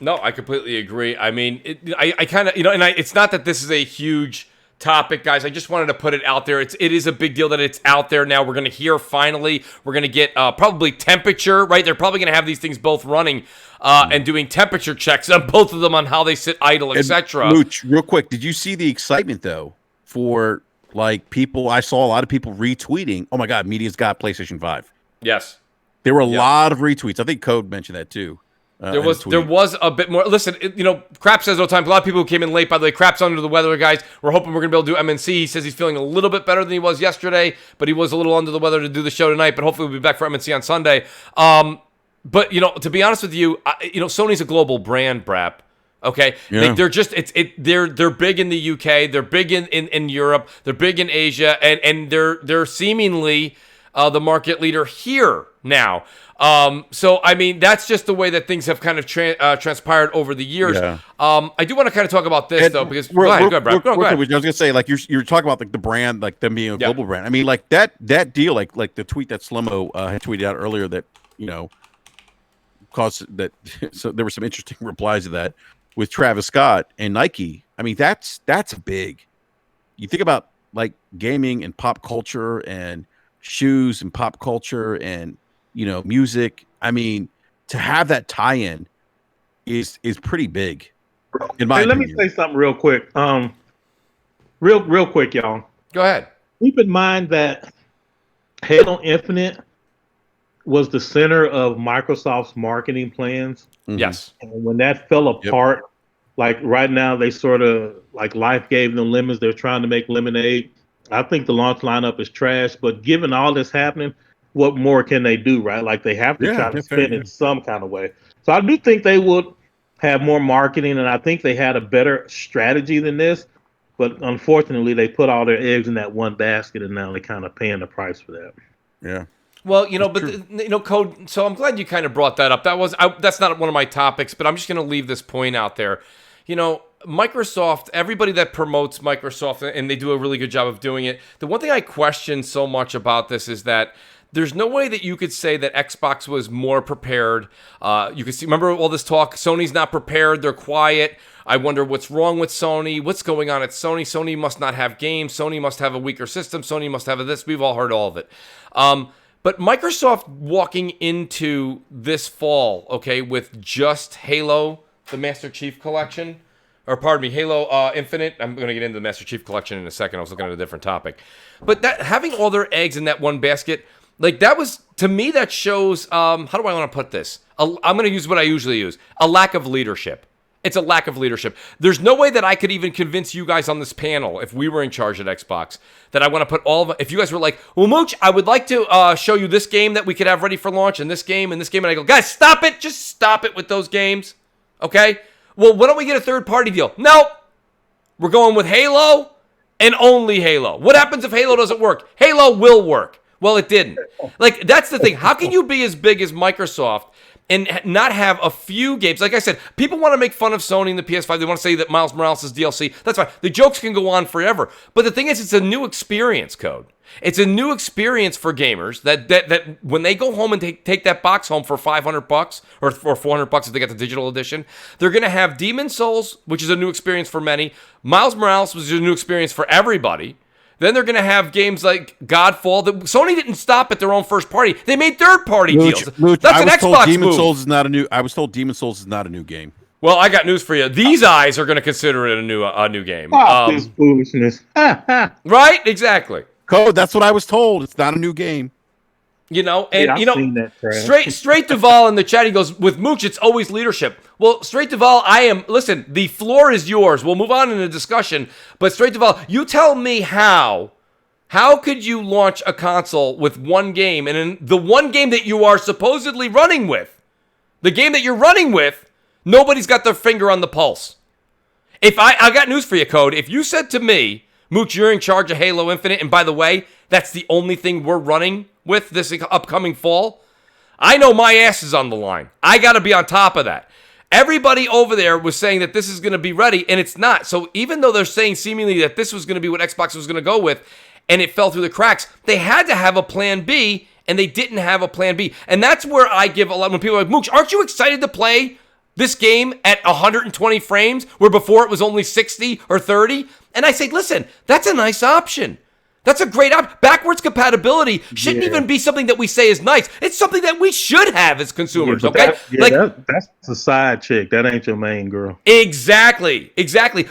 No, I completely agree. I mean, I kind of, it's not that this is a huge topic, guys. I just wanted to put it out there. It is a big deal that it's out there now. We're going to hear finally. We're going to get probably temperature, right? They're probably going to have these things both running and doing temperature checks on both of them on how they sit idle, etc. Mooch, real quick, did you see the excitement though for like people? I saw a lot of people retweeting. Oh my God, Media's got PlayStation 5. Yes, there were a lot of retweets. I think Code mentioned that too. There was a bit more. Listen, Crap says all the time. A lot of people who came in late, by the way. Crap's under the weather, guys. We're hoping we're going to be able to do MNC. He says he's feeling a little bit better than he was yesterday, but he was a little under the weather to do the show tonight, but hopefully we'll be back for MNC on Sunday. But, to be honest with you, Sony's a global brand, Brap. Okay? Yeah. They're just, they're big in the UK. They're big in Europe. They're big in Asia. And they're seemingly the market leader here now. So, I mean, that's just the way that things have kind of transpired over the years. Yeah. I do want to kind of talk about this, though, because go ahead, Brad. Go ahead. I was going to say, like, you're talking about like the brand, like them being a global brand. I mean, like that deal, like the tweet that Slomo had tweeted out earlier that, caused that. So there were some interesting replies to that with Travis Scott and Nike. I mean, that's big. You think about like gaming and pop culture and shoes and pop culture and music. I mean, to have that tie-in is pretty big. In my opinion. Let me say something real quick. Real quick, y'all. Go ahead. Keep in mind that Halo Infinite was the center of Microsoft's marketing plans. Mm-hmm. Yes. And when that fell apart, like right now, they sort of like life gave them lemons. They're trying to make lemonade. I think the launch lineup is trash, but given all this happening, what more can they do, right? Like they have to try to spin in some kind of way. So I do think they would have more marketing, and I think they had a better strategy than this. But unfortunately, they put all their eggs in that one basket, and now they're kind of paying the price for that. Yeah. Well, Code. So I'm glad you kind of brought that up. That's not one of my topics, but I'm just going to leave this point out there. Microsoft, everybody that promotes Microsoft, and they do a really good job of doing it. The one thing I question so much about this is that there's no way that you could say that Xbox was more prepared. You can see, remember all this talk, Sony's not prepared, they're quiet. I wonder what's wrong with Sony, what's going on at Sony. Sony must not have games, Sony must have a weaker system, Sony must have this. We've all heard all of it. But Microsoft walking into this fall, okay, with just Halo, the Master Chief Collection, or pardon me, Halo Infinite. I'm going to get into the Master Chief Collection in a second. I was looking at a different topic. But that having all their eggs in that one basket, like that was, to me, that shows, how do I want to put this? I'm going to use what I usually use, a lack of leadership. It's a lack of leadership. There's no way that I could even convince you guys on this panel, if we were in charge at Xbox, that I want to put all of, if you guys were like, well, Mooch, I would like to show you this game that we could have ready for launch, and this game, and I go, guys, stop it. Just stop it with those games. Okay? Well, why don't we get a third-party deal? No. We're going with Halo and only Halo. What happens if Halo doesn't work? Halo will work. Well, it didn't. Like, that's the thing. How can you be as big as Microsoft and not have a few games? Like I said, people want to make fun of Sony and the PS5. They want to say that Miles Morales is DLC. That's fine. The jokes can go on forever. But the thing is, it's a new experience, Code. It's a new experience for gamers that when they go home and take that box home for $500 or $400 if they get the digital edition, they're going to have Demon's Souls, which is a new experience for many. Miles Morales was a new experience for everybody. Then they're going to have games like Godfall. Sony didn't stop at their own first party. They made third-party deals. That's an Xbox move. I was told Demon's Souls is not a new game. Well, I got news for you. These eyes are going to consider it a new game. This foolishness. Right? Exactly. Code, that's what I was told. It's not a new game. Straight Duval in the chat, he goes, with Mooch, it's always leadership. Well, Straight Duval, listen, the floor is yours. We'll move on in the discussion. But Straight Duval, you tell me how could you launch a console with one game, and in the one game that you are supposedly running with, the game that you're running with, nobody's got their finger on the pulse. If I got news for you, Code. If you said to me, Mooch, you're in charge of Halo Infinite, and by the way, that's the only thing we're running with this upcoming fall, I know my ass is on the line. I got to be on top of that. Everybody over there was saying that this is going to be ready, and it's not. So even though they're saying seemingly that this was going to be what Xbox was going to go with, and it fell through the cracks, they had to have a plan B, and they didn't have a plan B. And that's where I give a lot, when people are like, Mooch, aren't you excited to play this game at 120 frames, where before it was only 60 or 30? And I say, listen, that's a nice option. That's a great option. Backwards compatibility shouldn't even be something that we say is nice. It's something that we should have as consumers, okay? That's the side chick. That ain't your main girl. Exactly.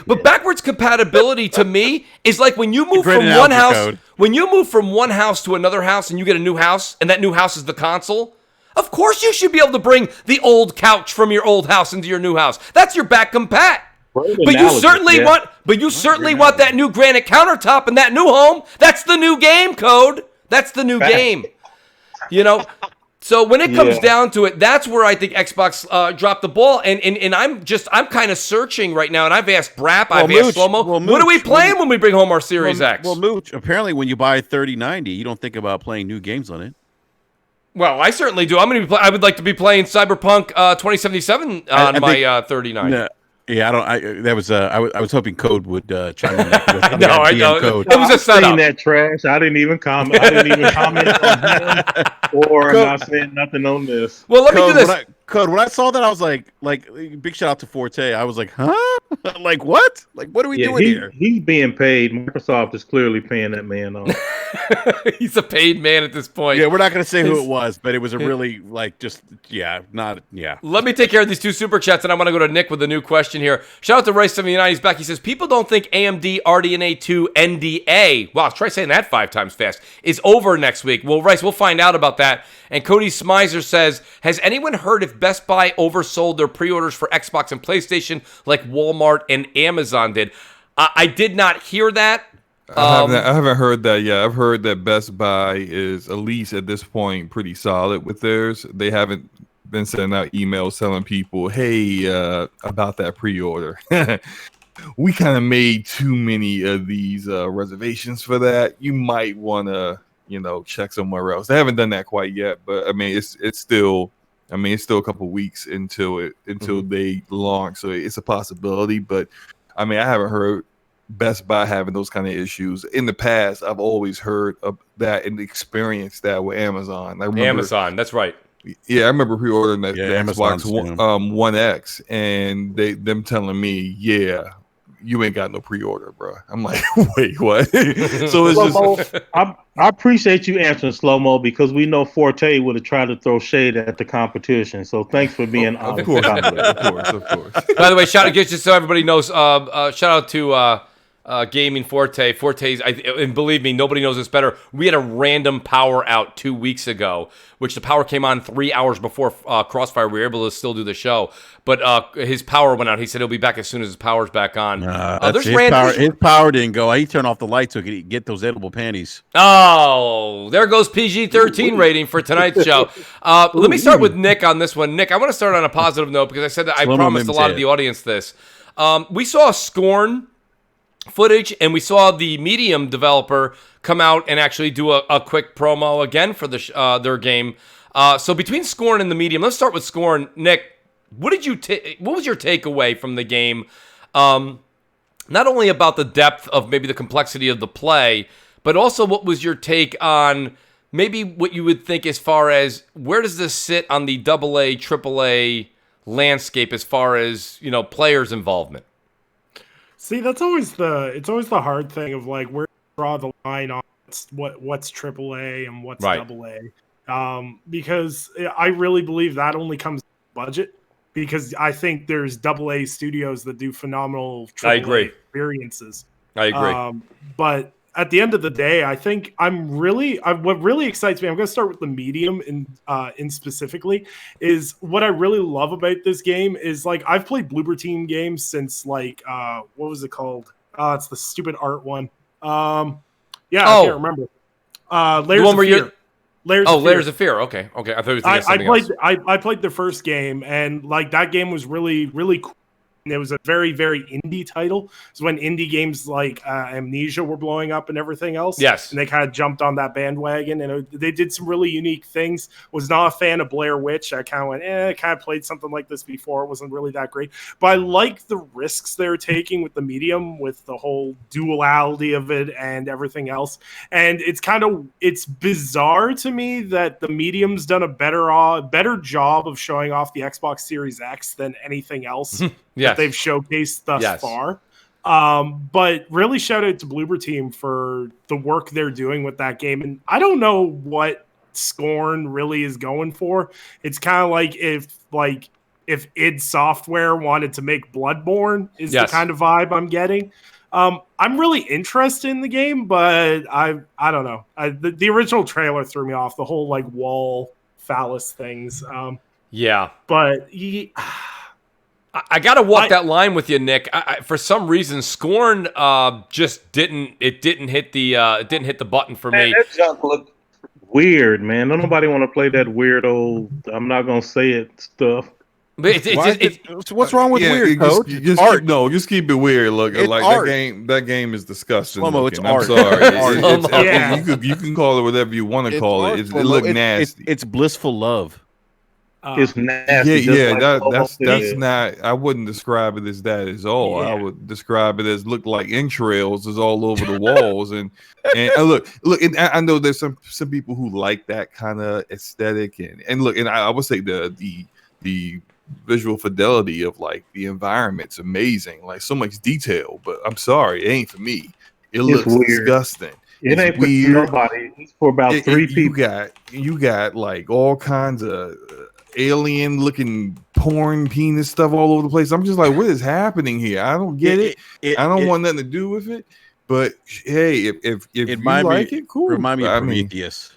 But backwards compatibility to me is like when you move from one house, when you move from one house to another house and you get a new house, and that new house is the console. Of course you should be able to bring the old couch from your old house into your new house. That's your back compat. But you certainly want that new granite countertop in that new home. That's the new game code. That's the new game. You know? So when it comes down to it, that's where I think Xbox dropped the ball. And I'm kind of searching right now, and I've asked Brap, I've asked Slow-Mo, what are we playing when we bring home our Series X? Well, Mooch, apparently when you buy 3090, you don't think about playing new games on it. Well, I certainly do. I would like to be playing Cyberpunk 2077 on my 3090. No. Yeah, I was hoping Code would chime in. No, I know. Code. It was a setup. That trash. I didn't even comment. on him, or I'm not saying nothing on this. Well, let me do this. When I saw that, I was like, big shout out to Forte. I was like, huh? Like what? Like what are we doing here? He's being paid. Microsoft is clearly paying that man off. He's a paid man at this point. Yeah, we're not going to say who it was, but it was a really Let me take care of these two super chats, and I'm going to go to Nick with a new question here. Shout out to Rice79. He's back. He says, people don't think AMD RDNA 2 NDA, wow, try saying that 5 times fast, is over next week. Well, Rice, we'll find out about that. And Cody Smizer says, has anyone heard if Best Buy oversold their pre-orders for Xbox and PlayStation like Walmart and Amazon did? I did not hear that. I haven't heard that yet. I've heard that Best Buy is, at least at this point, pretty solid with theirs. They haven't been sending out emails telling people, hey, about that pre-order. We kind of made too many of these reservations for that. You might want to, check somewhere else. They haven't done that quite yet, but I mean, it's still a couple weeks until they launch, so it's a possibility. But I mean, I haven't heard Best Buy having those kind of issues in the past. I've always heard of that and experienced that with Amazon. Amazon, that's right. Yeah, I remember pre-ordering that Amazon's Xbox One X, and them telling me, yeah, you ain't got no pre-order, bro. I'm like, wait, what? So it's just. I appreciate you answering, Slow-Mo, because we know Forte would have tried to throw shade at the competition. So thanks for being honest. Of course. By the way, shout out, just so everybody knows, shout out to Gaming Forte. Forte's, and believe me, nobody knows this better. We had a random power out 2 weeks ago, which the power came on 3 hours before CrossFire. We were able to still do the show, but his power went out. He said he'll be back as soon as his power's back on. His power didn't go. He turned off the light so he could get those edible panties. Oh, there goes PG-13 rating for tonight's show. Let me start with Nick on this one. Nick, I want to start on a positive note because I said that I promised a lot of the audience this. We saw Scorn footage, and we saw the Medium developer come out and actually do a quick promo again for their game. So between Scorn and the Medium, let's start with Scorn. Nick, what was your takeaway from the game? Not only about the depth of maybe the complexity of the play, but also what was your take on maybe what you would think as far as where does this sit on the AA, AAA landscape as far as, players' involvement? See, it's always the hard thing of like where to draw the line on what's AAA and what's AA. Because I really believe that only comes budget. Because I think there's AA studios that do phenomenal AAA experiences. I agree. But at the end of the day, I think what really excites me, I'm going to start with the Medium in specifically, is what I really love about this game is like I've played Bloober Team games since like what was it called? It's the stupid art one. I can't remember. Layers of Fear. Layers of Fear. Okay. I thought it was something else. I played the first game, and like that game was really, really cool it was a very, very indie title. So when indie games like Amnesia were blowing up and everything else, yes, and they kind of jumped on that bandwagon, and they did some really unique things. Was not a fan of Blair Witch. I kind of went, I kind of played something like this before. It wasn't really that great, but I like the risks they're taking with the medium, with the whole duality of it and everything else. And it's bizarre to me that the medium's done a better job of showing off the Xbox Series X than anything else that they've showcased thus far. But really shout out to Bloober Team for the work they're doing with that game. And I don't know what Scorn really is going for. It's kind of like if id Software wanted to make Bloodborne is the kind of vibe I'm getting. I'm really interested in the game, but I don't know. The original trailer threw me off. The whole like wall phallus things. But I got to walk that line with you, Nick. For some reason, Scorn just didn't hit the button for me. That junk looked weird, man. Don't nobody want to play that weird old, I'm not gonna say it stuff. But what's wrong with weird, Code? Just keep it weird. Look, it's like art. that game is disgusting. It's I'm art. sorry. You can call it whatever you want to call it. It look nasty. It's blissful love. It's nasty. That's not. I wouldn't describe it as that at all. I would describe it as look like entrails is all over the walls and look. And I know there's some people who like that kind of aesthetic and look. And I would say the visual fidelity of like the environment's amazing, like so much detail. But I'm sorry, it ain't for me. It looks disgusting. It ain't weird. For nobody. It's for about three people. You got like all kinds of alien looking porn penis stuff all over the place. I'm just like, what is happening here? I don't get it. I don't want nothing to do with it. But hey, if you like it, cool. Remind me of Prometheus.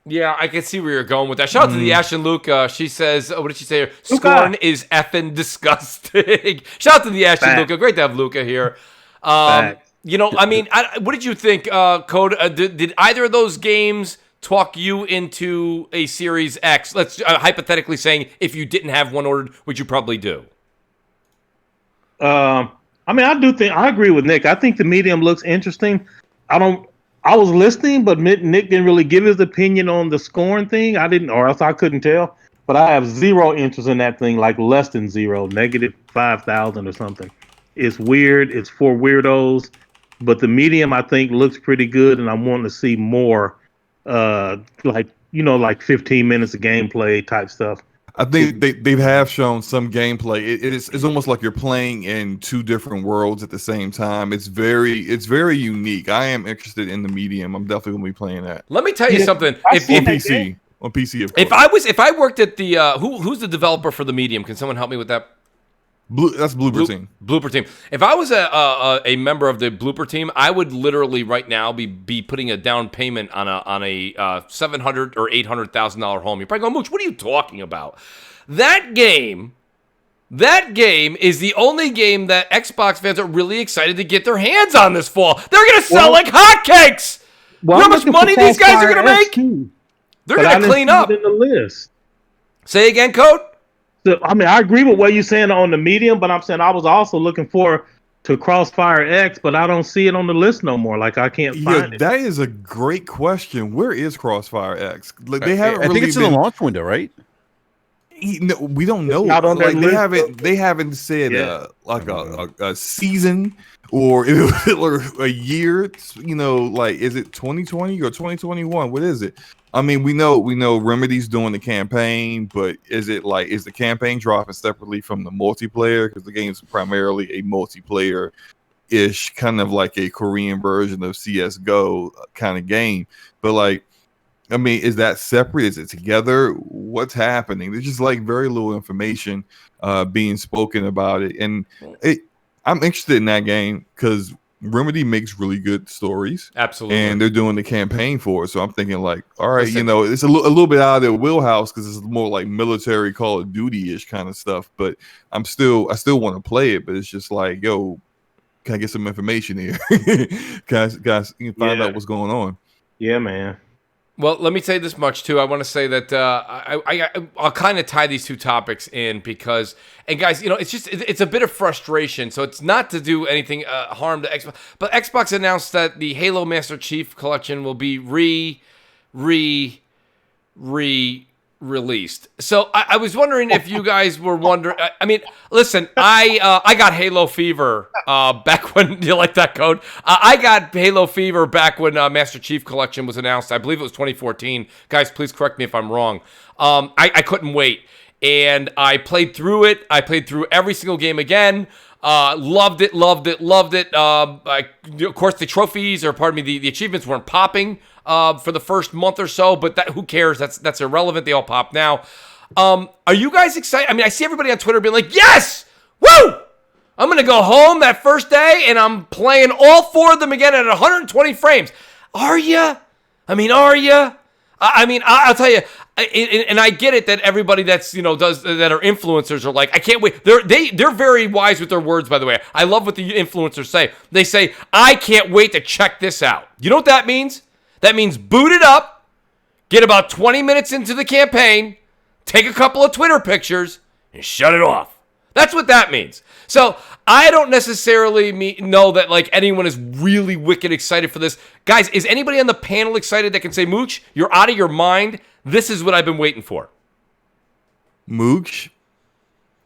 Yeah, I can see where you're going with that. Shout out to the Ashen Luca. She says, what did she say? Scorn is effing disgusting. Shout out to the Ashen Luca. Great to have Luca here. You know, I mean, what did you think, Code? Did either of those games talk you into a Series X? Let's hypothetically saying if you didn't have one ordered, which you probably do. I mean, I agree with Nick. I think the medium looks interesting. I was listening, but Nick didn't really give his opinion on the Scorn thing. I didn't, or else I couldn't tell. But I have zero interest in that thing, like less than zero, negative 5,000 or something. It's weird. It's for weirdos. But the medium, I think, looks pretty good, and I'm wanting to see more, like 15 minutes of gameplay type stuff. I think they have shown some gameplay. It's almost like you're playing in two different worlds at the same time. It's very unique. I am interested in the medium. I'm definitely gonna be playing that. Let me tell you something. On PC, of If course. I worked at the who's the developer for the medium? Can someone help me with that? That's Blooper Team. Blooper Team. If I was a member of the Blooper Team, I would literally right now be putting a down payment on a $700,000 or $800,000 home. You're probably going, Mooch, what are you talking about? That game is the only game that Xbox fans are really excited to get their hands on this fall. They're going to sell like hotcakes. You know how much money these guys are going to make? They're going to clean up. In the list. Say again, Code? So, I mean, I agree with what you're saying on the medium, but I'm saying I was also looking forward to Crossfire X, but I don't see it on the list no more. Like I can't find it. That is a great question. Where is Crossfire X? Like they haven't. I think it's in the launch window, right? We don't know. Like they haven't said a season or a year. You know, like is it 2020 or 2021? What is it? I mean, we know Remedy's doing the campaign, but is the campaign dropping separately from the multiplayer? Because the game is primarily a multiplayer-ish, kind of like a Korean version of CS:GO kind of game. But like, I mean, is that separate? Is it together? What's happening? There's just like very little information being spoken about it, and I'm interested in that game because Remedy makes really good stories. Absolutely. And they're doing the campaign for it. So I'm thinking like, all right, you know, it's a little bit out of their wheelhouse because it's more like military Call of Duty-ish kind of stuff. But I still want to play it. But it's just like, yo, can I get some information here? Guys, you can find out what's going on. Yeah, man. Well, let me say this much too. I want to say that I'll kind of tie these two topics in because, and guys, it's a bit of frustration. So it's not to do anything harm to Xbox, but Xbox announced that the Halo Master Chief Collection will be released. So I was wondering if you guys were wondering. I mean, listen, I got Halo fever back when you like that code. I got Halo fever back when Master Chief Collection was announced. I believe it was 2014. Guys, please correct me if I'm wrong. I couldn't wait, and I played through it. I played through every single game again. Loved it. Of course, the trophies, or pardon me, the achievements weren't popping for the first month or so, but who cares? That's irrelevant. They all pop now. Are you guys excited? I mean, I see everybody on Twitter being like, yes! Woo! I'm going to go home that first day, and I'm playing all 4 of them again at 120 frames. Are you? I mean, are you? I mean, I'll tell you, and I get it that everybody that's that are influencers are like, I can't wait. They're very wise with their words, by the way. I love what the influencers say. They say, I can't wait to check this out. You know what that means? That means boot it up, get about 20 minutes into the campaign, take a couple of Twitter pictures, and shut it off. That's what that means. So I don't necessarily know that like anyone is really wicked excited for this. Guys, is anybody on the panel excited that can say, Mooch, you're out of your mind? This is what I've been waiting for. Mooch,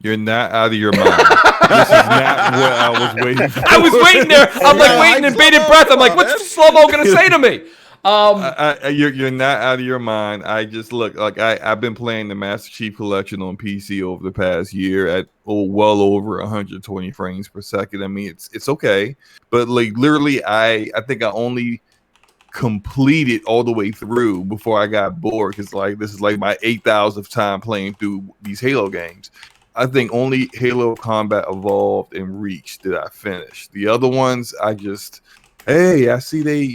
you're not out of your mind. This is not what I was waiting for. I was waiting there. I'm like waiting in bated breath. I'm like, what's Slow-Mo going to say to me? You're not out of your mind. I just look like I've been playing the Master Chief Collection on PC over the past year at well over 120 frames per second. I mean, it's okay, but like literally, I think I only completed all the way through before I got bored because like this is like my 8,000th time playing through these Halo games. I think only Halo Combat Evolved and Reach did I finish. The other ones, I just. Hey, I see they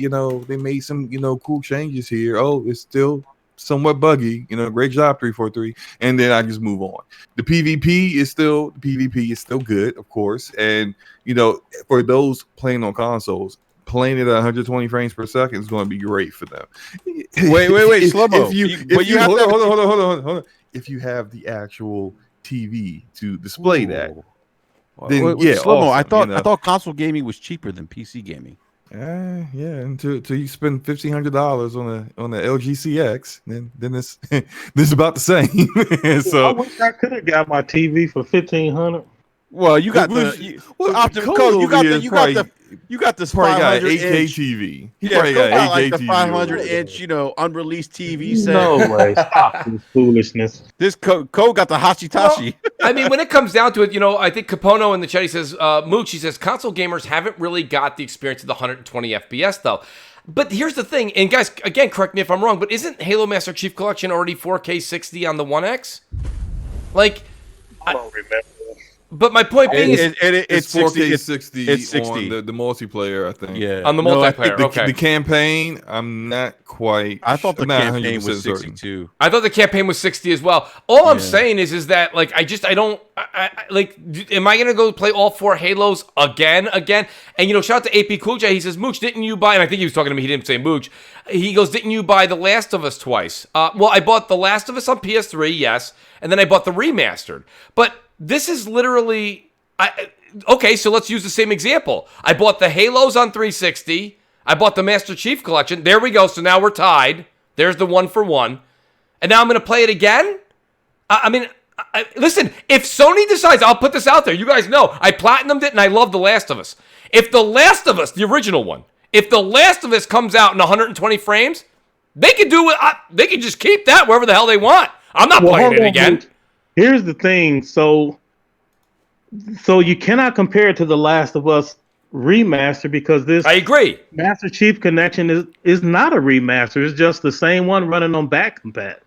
made some, cool changes here. Oh, it's still somewhat buggy. Great job, 343. And then I just move on. The PvP is still good, of course. And, for those playing on consoles, playing it at 120 frames per second is going to be great for them. Wait, Slow-Mo. Hold on. If you have the actual TV to display that, then Slow-Mo, awesome, I thought console gaming was cheaper than PC gaming. Yeah, until you spend $1,500 on the LG CX, then this is about the same. So I wish I could have got my TV for $1,500. Well, you got the you got this probably got 500 8K inch TV. He probably got 8K like the TV 500 inch, unreleased TV set. No way! Stop this foolishness. This code got the Hashitashi. Well, I mean, when it comes down to it, I think Capono in the chat, he says, Mooch, he says, console gamers haven't really got the experience of the 120 FPS though. But here's the thing, and guys, again, correct me if I'm wrong, but isn't Halo Master Chief Collection already 4K 60 on the One X? Like, I don't remember. But my point being is it's 4K 60 it's 60 on the multiplayer, I think. Yeah. On the multiplayer, okay. The campaign, I'm not quite. I thought the campaign was 100% 62. I thought the campaign was 60 as well. All I'm saying is that like I am I gonna go play all 4 Halos again? And shout out to AP Cool J. He says, Mooch, didn't you buy? And I think he was talking to me. He didn't say Mooch. He goes, didn't you buy The Last of Us twice? Well, I bought The Last of Us on PS3, yes, and then I bought the remastered. But this is literally, okay, so let's use the same example. I bought the Halos on 360. I bought the Master Chief Collection. There we go. So now we're tied. There's the 1-for-1. And now I'm going to play it again? Listen, if Sony decides, I'll put this out there. You guys know, I platinumed it and I love The Last of Us. If The Last of Us, the original one, if The Last of Us comes out in 120 frames, they can do it. They can just keep that wherever the hell they want. I'm not playing it again. Here's the thing. So you cannot compare it to The Last of Us remaster because this I agree. Master Chief Connection is not a remaster. It's just the same one running on back compat.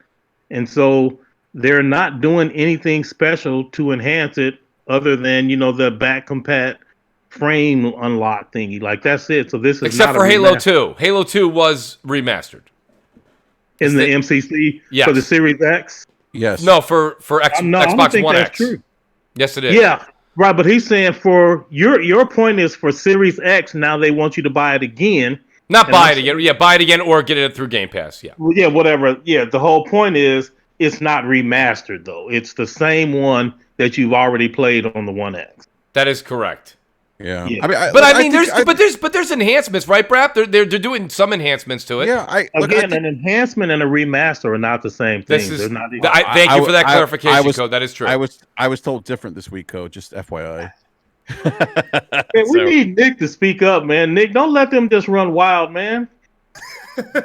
And so they're not doing anything special to enhance it other than, the back compat frame unlock thingy. Like that's it. So this is except not for a Halo remaster. 2. Halo 2 was remastered. In the MCC for the Series X? Yes. No, for No, I don't Xbox think One that's X. true. Yes, it is. Yeah, right. But he's saying for your point is for Series X. Now they want you to buy it again, Not buy it again. Yeah, buy it again or get it through Game Pass. Yeah. Well, yeah, whatever. Yeah, the whole point is it's not remastered though. It's the same one that you've already played on the One X. That is correct. Yeah. I mean, there's enhancements, right, Brap? They're doing some enhancements to it. Yeah. An enhancement and a remaster are not the same thing. Thank you for that clarification, Code. That is true. I was told different this week, Code. Just FYI. We need Nick to speak up, man. Nick, don't let them just run wild, man.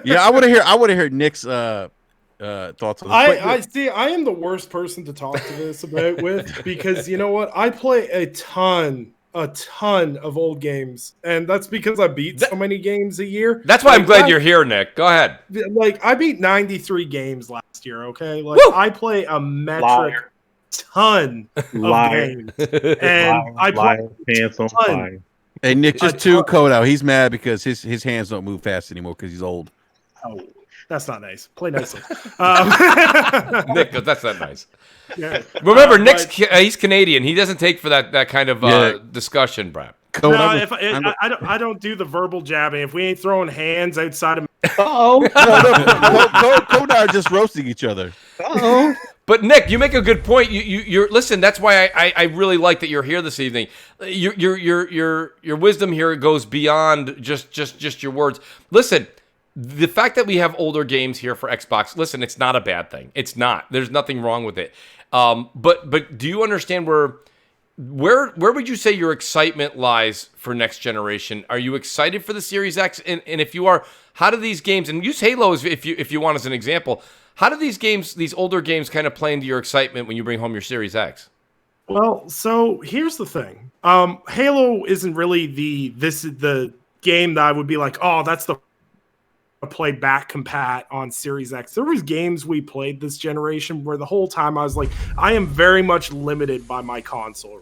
Yeah, I want to hear Nick's thoughts on this. I am the worst person to talk to this about with because you know what? I play a ton of old games, and that's because I beat so many games a year. That's why I'm glad you're here, Nick. Go ahead. Like I beat 93 games last year. Okay, like I play a metric ton of games, and I play pants on fire. Hey Nick, just tune Code out. He's mad because his hands don't move fast anymore because he's old. Oh, that's not nice. Play nicely. Nick, that's not nice. Yeah. Remember, he's Canadian. He doesn't take for that kind of discussion, Brad. No, I don't do the verbal jabbing. If we ain't throwing hands outside of Code and I are just roasting each other. But Nick, you make a good point. You're listen. That's why I really like that you're here this evening. Your wisdom here goes beyond just your words. Listen, the fact that we have older games here for Xbox, listen, it's not a bad thing. It's not. There's nothing wrong with it. But do you understand where would you say your excitement lies for next generation? Are you excited for the Series X? And if you are, how do these games, and use Halo if you want as an example, how do these older games kind of play into your excitement when you bring home your Series X? Well, so here's the thing. Halo isn't really the game that I would be like, oh, that's the play back compat on Series X. There was games we played this generation where the whole time I was like, I am very much limited by my console.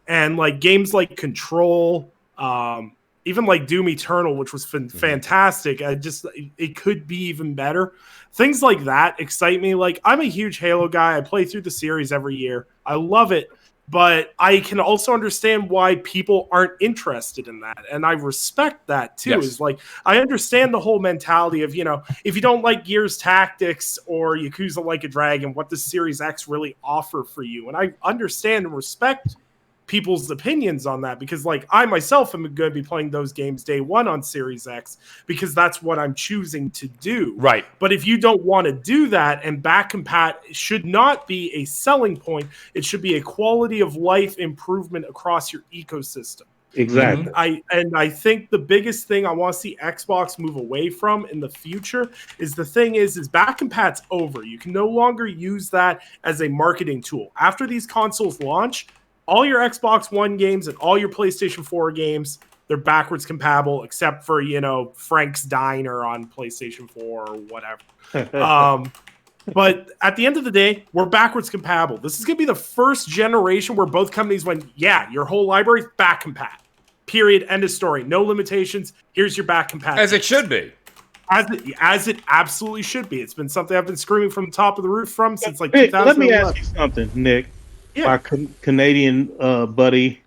And like games like Control, even like Doom Eternal, which was fantastic. It could be even better. Things like that excite me. Like I'm a huge Halo guy. I play through the series every year. I love it. But I can also understand why people aren't interested in that. And I respect that too. Yes. Is like, I understand the whole mentality of, if you don't like Gears Tactics or Yakuza Like a Dragon, what does Series X really offer for you? And I understand and respect people's opinions on that because like I myself am going to be playing those games day one on Series X because that's what I'm choosing to do. Right. But if you don't want to do that, and back compat should not be a selling point, it should be a quality of life improvement across your ecosystem. Exactly. I think the biggest thing I want to see Xbox move away from in the future is back compat's over. You can no longer use that as a marketing tool. After these consoles launch, all your Xbox One games and all your PlayStation 4 games, they're backwards compatible, except for, Frank's Diner on PlayStation 4 or whatever. But at the end of the day, we're backwards compatible. This is going to be the first generation where both companies went, yeah, your whole library, back compat. Period. End of story. No limitations. Here's your back compat. As it should be. As it absolutely should be. It's been something I've been screaming from the top of the roof since like 2011. Let me ask you something, Nick. Yeah. My Canadian buddy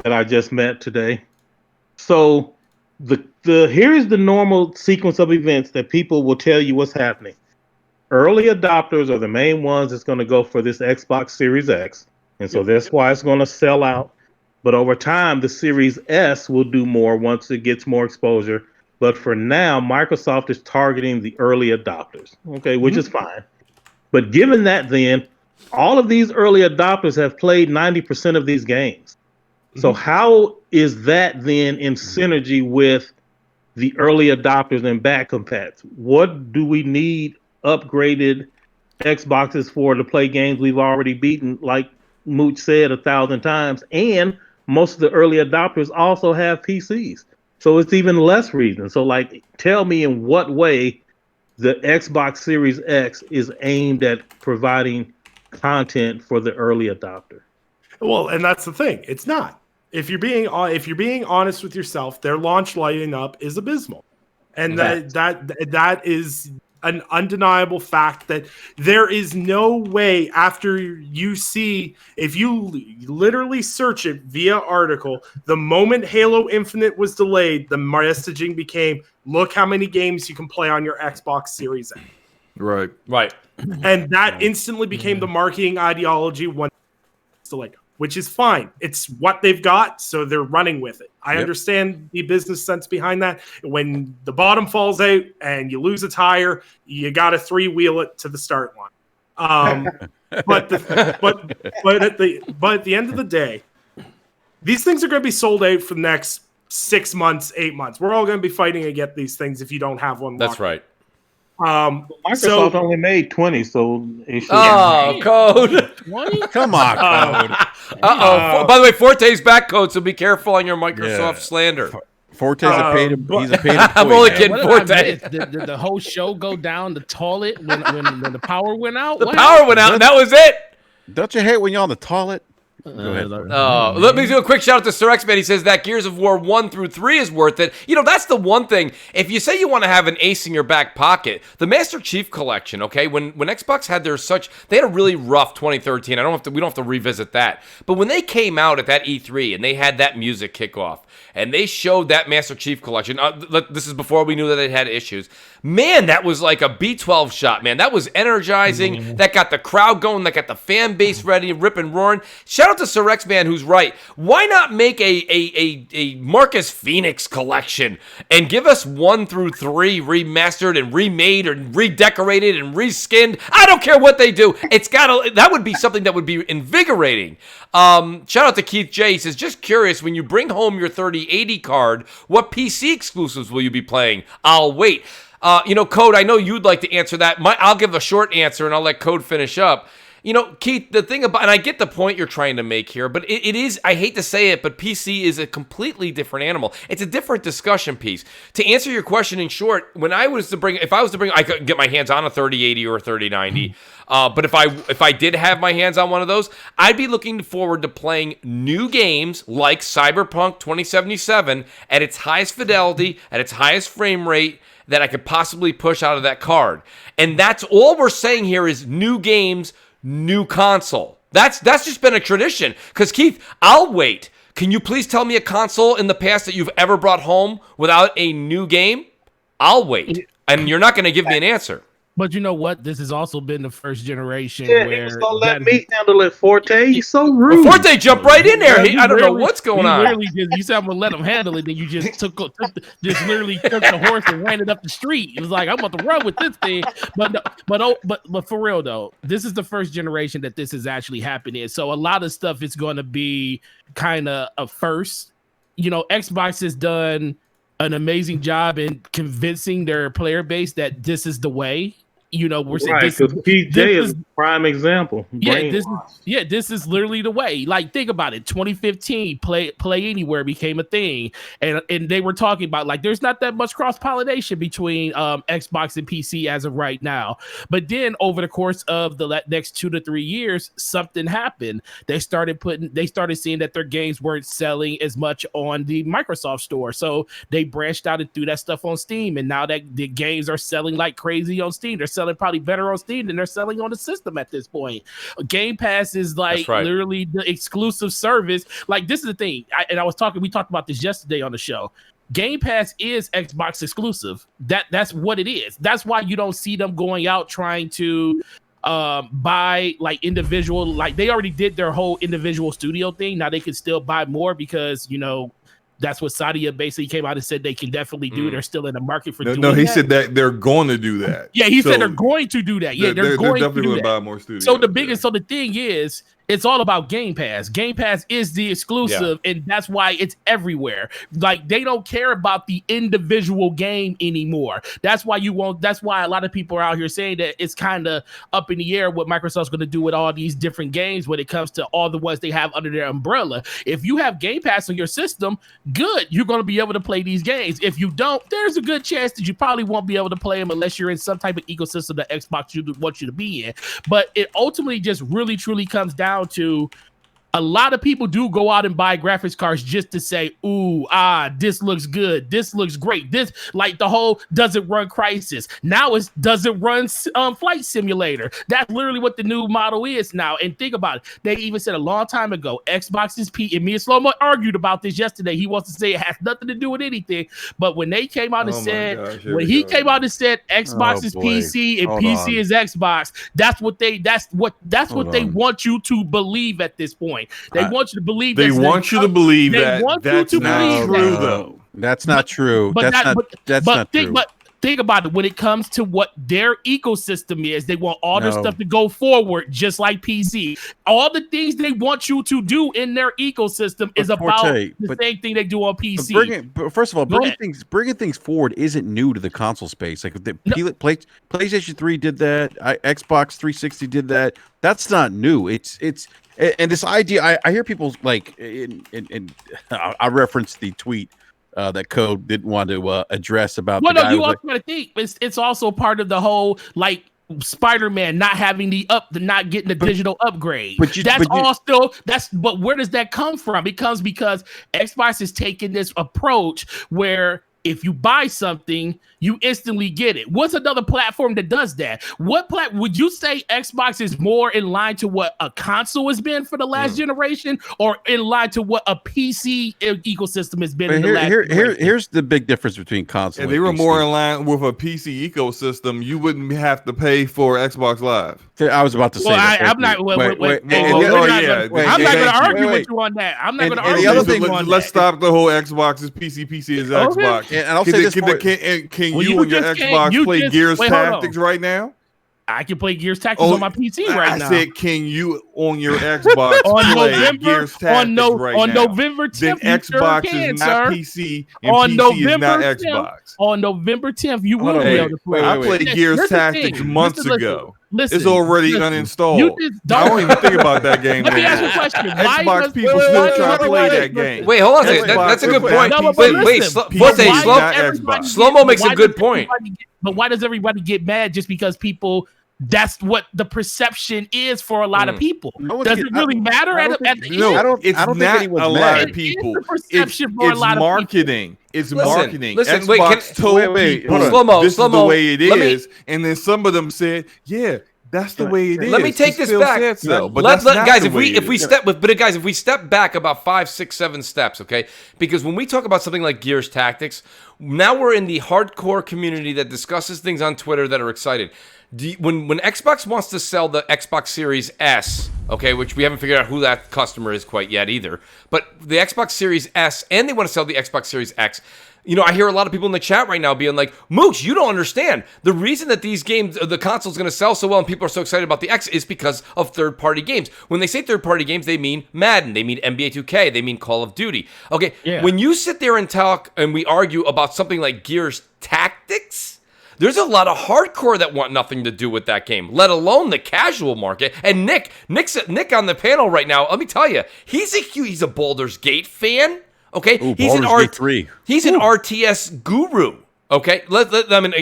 that I just met today. So here's the normal sequence of events that people will tell you what's happening. Early adopters are the main ones that's going to go for this Xbox Series X. And so that's why it's going to sell out. But over time, the Series S will do more once it gets more exposure. But for now, Microsoft is targeting the early adopters, okay, which is fine. But given that then, all of these early adopters have played 90% of these games. So how is that then in synergy with the early adopters and back compats? What do we need upgraded Xboxes for to play games we've already beaten, like Mooch said 1,000 times? And most of the early adopters also have PCs. So it's even less reason. So like, tell me in what way the Xbox Series X is aimed at providing content for the early adopter. Well, and that's the thing. It's not. If you're being honest with yourself, their launch lineup is abysmal, and that is an undeniable fact that there is no way after you see, if you literally search it via article, the moment Halo Infinite was delayed, the messaging became, look how many games you can play on your Xbox Series X. Right. And that instantly became the marketing ideology when it's delayed, which is fine. It's what they've got, so they're running with it. I understand the business sense behind that. When the bottom falls out and you lose a tire, you got to 3-wheel it to the start line. But at the end of the day, these things are going to be sold out for the next 6 months, 8 months. We're all going to be fighting to get these things if you don't have one. That's right. Microsoft only made 20, so it should. Code. 20? Come on, Code. By the way, Forte's back, Code, so be careful on your Microsoft slander. Forte's a paid employee. I'm only kidding, Forte. Did the whole show go down the toilet when the power went out? The power went out, and that was it. Don't you hate when you're on the toilet? Go ahead. Let me do a quick shout out to Sir X-Man. He says that Gears of War 1 through 3 is worth it. You know, that's the one thing. If you say you want to have an ace in your back pocket, the Master Chief Collection, okay, when Xbox had they had a really rough 2013. We don't have to revisit that. But when they came out at that E3 and they had that music kickoff and they showed that Master Chief Collection, this is before we knew that they had issues. Man, that was like a B12 shot, man. That was energizing. That got the crowd going. That got the fan base ready, ripping, roaring. Shout out to Sir X-Man, who's right. Why not make a Marcus Phoenix collection and give us 1 through 3 remastered and remade and redecorated and reskinned? I don't care what they do. That would be something that would be invigorating. Shout out to Keith J. He says, just curious, when you bring home your 3080 card, what PC exclusives will you be playing? I'll wait. Code, I know you'd like to answer that. I'll give a short answer and I'll let Code finish up. You know, Keith, the thing about, and I get the point you're trying to make here, but it is, I hate to say it, but PC is a completely different animal. It's a different discussion piece. To answer your question in short, if I was to bring, I could get my hands on a 3080 or a 3090. But if I did have my hands on one of those, I'd be looking forward to playing new games like Cyberpunk 2077 at its highest fidelity, at its highest frame rate that I could possibly push out of that card. And that's all we're saying here is new games, new console. That's just been a tradition. Because Keith, I'll wait. Can you please tell me a console in the past that you've ever brought home without a new game? I'll wait. And you're not going to give me an answer. But you know what? This has also been the first generation where he gonna let me handle it, Forte. He's so rude. Forte jumped right in there. I don't know what's going on. You said I'm gonna let him handle it, then you just literally took the horse and ran it up the street. It was like, I'm about to run with this thing. But for real though, this is the first generation that this is actually happening. So a lot of stuff is going to be kind of a first. You know, Xbox has done an amazing job in convincing their player base that this is the way. You know, we're saying this is prime example. This is literally the way. Like, think about it. 2015, play anywhere became a thing, and they were talking about like there's not that much cross pollination between Xbox and PC as of right now. But then over the course of the next 2 to 3 years, something happened. They started seeing that their games weren't selling as much on the Microsoft store, so they branched out and threw that stuff on Steam, and now that the games are selling like crazy on Steam. They're selling probably better on Steam than they're selling on the system at this point. Game Pass is like literally the exclusive service. Like, this is the thing. We talked about this yesterday on the show. Game Pass is Xbox exclusive. That's what it is. That's why you don't see them going out trying to buy like individual, like they already did their whole individual studio thing. Now they can still buy more because, you know, that's what Sadia basically came out and said they can definitely do. They're still in the market for doing that. No, he said that they're going to do that. Yeah, he said they're going to do that. Yeah, they're going definitely to do going to buy that. more studios. So the thing is, it's all about Game Pass. Game Pass is the exclusive, and that's why it's everywhere. Like, they don't care about the individual game anymore. That's why a lot of people are out here saying that it's kind of up in the air what Microsoft's going to do with all these different games when it comes to all the ones they have under their umbrella. If you have Game Pass on your system, good, you're going to be able to play these games. If you don't, there's a good chance that you probably won't be able to play them unless you're in some type of ecosystem that Xbox wants you to be in. But it ultimately just really truly comes down to a lot of people do go out and buy graphics cards just to say, ooh, this looks good. This looks great. This, like the whole, does it run Crysis? Now it's, does it run Flight Simulator? That's literally what the new model is now. And think about it. They even said a long time ago, Xbox's and me and Slow-Mo argued about this yesterday. He wants to say it has nothing to do with anything. But when they came out and said, Xbox is PC and PC is Xbox, that's what they want you to believe at this point. They want you to believe that's not true, though. That's not true. That's not true. But think about it. When it comes to what their ecosystem is, they want all their stuff to go forward, just like PC. All the things they want you to do in their ecosystem is about the same thing they do on PC. First of all, bringing things forward isn't new to the console space. Like PlayStation 3 did that. Xbox 360 did that. That's not new. It's and this idea. I hear people like I reference the tweet that Code didn't want to address about. Well, no, you also got to think it's also part of the whole like Spider-Man not having not getting the digital upgrade. But where does that come from? It comes because Xbox is taking this approach where if you buy something, you instantly get it. What's another platform that does that? Would you say Xbox is more in line to what a console has been for the last generation, or in line to what a PC ecosystem has been in the last generation? Here's the big difference between console and they were PC. more in line with a PC ecosystem. You wouldn't have to pay for Xbox Live. I was about to say that. I'm not going to argue with you on that. I'm not going to argue with you on that. Let's stop the whole Xbox is PC, PC is Xbox. And I'll say this can you on your Xbox play Gears Tactics right now? I can play Gears Tactics on my PC right now. I said, can you on your Xbox play Gears Tactics right now? On November 10th, then Xbox is not PC and on PC is not Xbox. On November 10th, you will be able to play. I played Gears Tactics months ago. It's already uninstalled. I don't even think about that game. Let me ask you a question. Xbox people still try to play that game. Wait, hold on a second. That's a good point. Slow-Mo makes a good point. But why does everybody get mad just because people? That's what the perception is for a lot of people. Does it really matter at the end? It's not a lot of people. It's marketing. It's marketing. Xbox told people this is the way it is, and then some of them said, "Yeah, that's the way it is." Let me take this back, guys. If we step back about 5, 6, 7 steps, okay? Because when we talk about something like Gears Tactics, now we're in the hardcore community that discusses things on Twitter that are excited. When Xbox wants to sell the Xbox Series S, okay, which we haven't figured out who that customer is quite yet either, but the Xbox Series S, and they want to sell the Xbox Series X, I hear a lot of people in the chat right now being like, Mooch, you don't understand. The reason that these games, the console's going to sell so well and people are so excited about the X is because of third-party games. When they say third-party games, they mean Madden, they mean NBA 2K, they mean Call of Duty. Okay, when you sit there and talk and we argue about something like Gears Tactics, there's a lot of hardcore that want nothing to do with that game, let alone the casual market. And Nick on the panel right now, let me tell you, he's a Baldur's Gate fan. Okay, he's an RTS guru. Okay,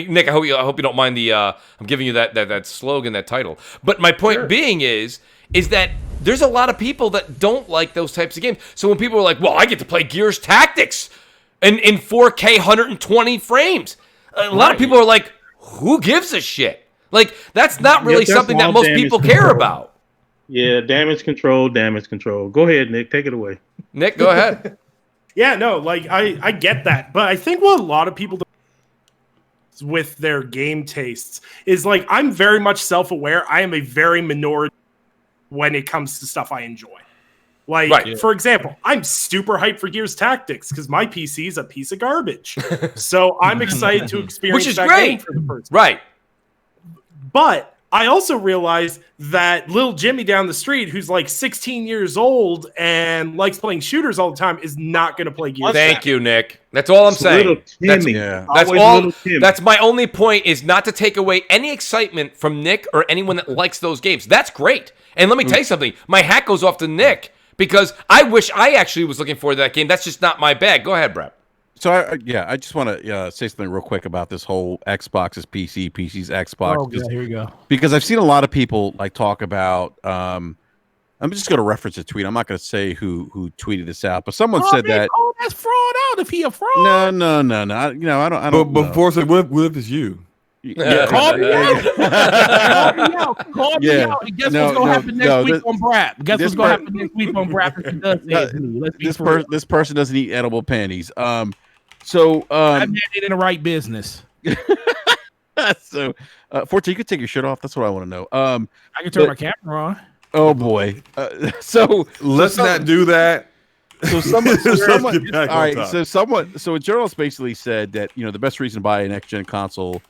Nick, I hope you don't mind the I'm giving you that slogan, that title. But my point being is that there's a lot of people that don't like those types of games. So when people are like, "Well, I get to play Gears Tactics in 4K 120 frames," a lot of people are like, "Who gives a shit?" Like that's not really something that most people care about. Yeah, damage control. Go ahead, Nick. Take it away. Nick, go ahead. Yeah, no, like I get that, but I think what a lot of people do with their game tastes is like I'm very much self-aware. I am a very minority when it comes to stuff I enjoy. Like, for example, I'm super hyped for Gears Tactics because my PC is a piece of garbage. So I'm excited to experience Which is that great. Game for the first time. Right. But I also realized that little Jimmy down the street, who's like 16 years old and likes playing shooters all the time, is not going to play Gears. Thank you, Nick. That's all I'm saying. That's my only point, is not to take away any excitement from Nick or anyone that likes those games. That's great. And let me tell you something. My hat goes off to Nick because I wish I actually was looking forward to that game. That's just not my bag. Go ahead, Brett. So, I just want to say something real quick about this whole Xbox is PC, PC's Xbox. Oh, yeah, here we go. Because I've seen a lot of people like talk about I'm just going to reference a tweet. I'm not going to say who tweeted this out, but someone said that. Oh, that's fraud out. If he a fraud, No. I don't. But before say, what if it's you? Yeah, call me out. Call me out. And guess what's gonna happen next week on Brap? Guess what's gonna happen next week on Brap if he does say me? This person doesn't eat edible panties. I'm in the right business. So, Forte, you could take your shirt off. That's what I want to know. I can turn my camera on. Oh boy. Let's not do that. So a journalist basically said that the best reason to buy a next gen console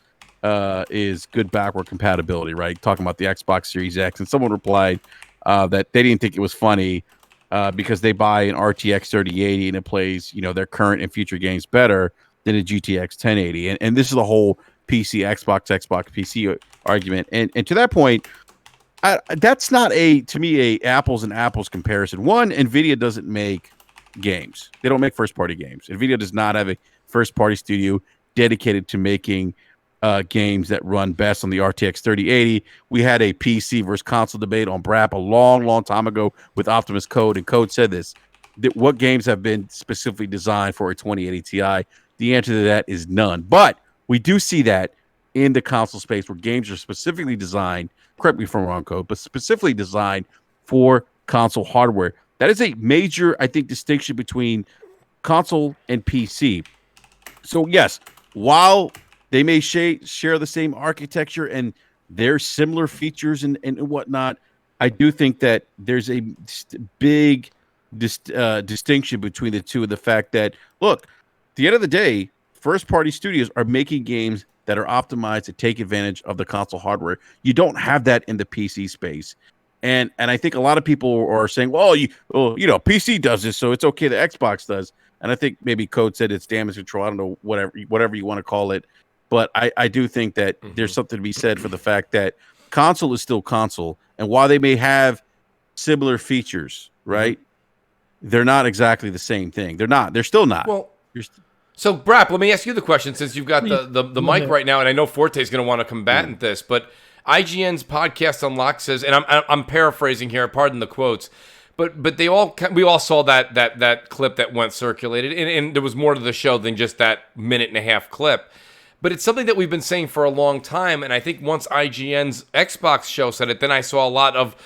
is good backward compatibility, right? Talking about the Xbox Series X, and someone replied that they didn't think it was funny because they buy an RTX 3080 and it plays their current and future games better than a GTX 1080, and this is the whole PC Xbox PC argument, and to that point. That's not to me a apples and apples comparison. One, Nvidia doesn't make games. They don't make first party games. Nvidia does not have a first party studio dedicated to making games that run best on the RTX 3080. We had a PC versus console debate on Brap a long time ago with Optimus Code, and Code said this, that what games have been specifically designed for a 2080 Ti? The answer to that is none. But we do see that in the console space where games are specifically designed, correct me if I'm wrong, Code, but specifically designed for console hardware. That is a major, I think, distinction between console and PC. So, yes, while they may share the same architecture and their similar features and whatnot, I do think that there's a big distinction between the two, and the fact that, look, at the end of the day, first-party studios are making games that are optimized to take advantage of the console hardware. You don't have that in the PC space. And I think a lot of people are saying, well, PC does this, so it's okay the Xbox does. And I think maybe Code said it's damage control. I don't know, whatever you want to call it. But I do think that there's something to be said for the fact that console is still console. And while they may have similar features, right, they're not exactly the same thing. They're not. They're still not. Well, so, Brap, let me ask you the question, since you've got the mic right now, and I know Forte's going to want to combatant this, but IGN's Podcast Unlocked says, and I'm paraphrasing here, pardon the quotes, but we all saw that clip that went circulated, and there was more to the show than just that minute and a half clip. But it's something that we've been saying for a long time, and I think once IGN's Xbox show said it, then I saw a lot of,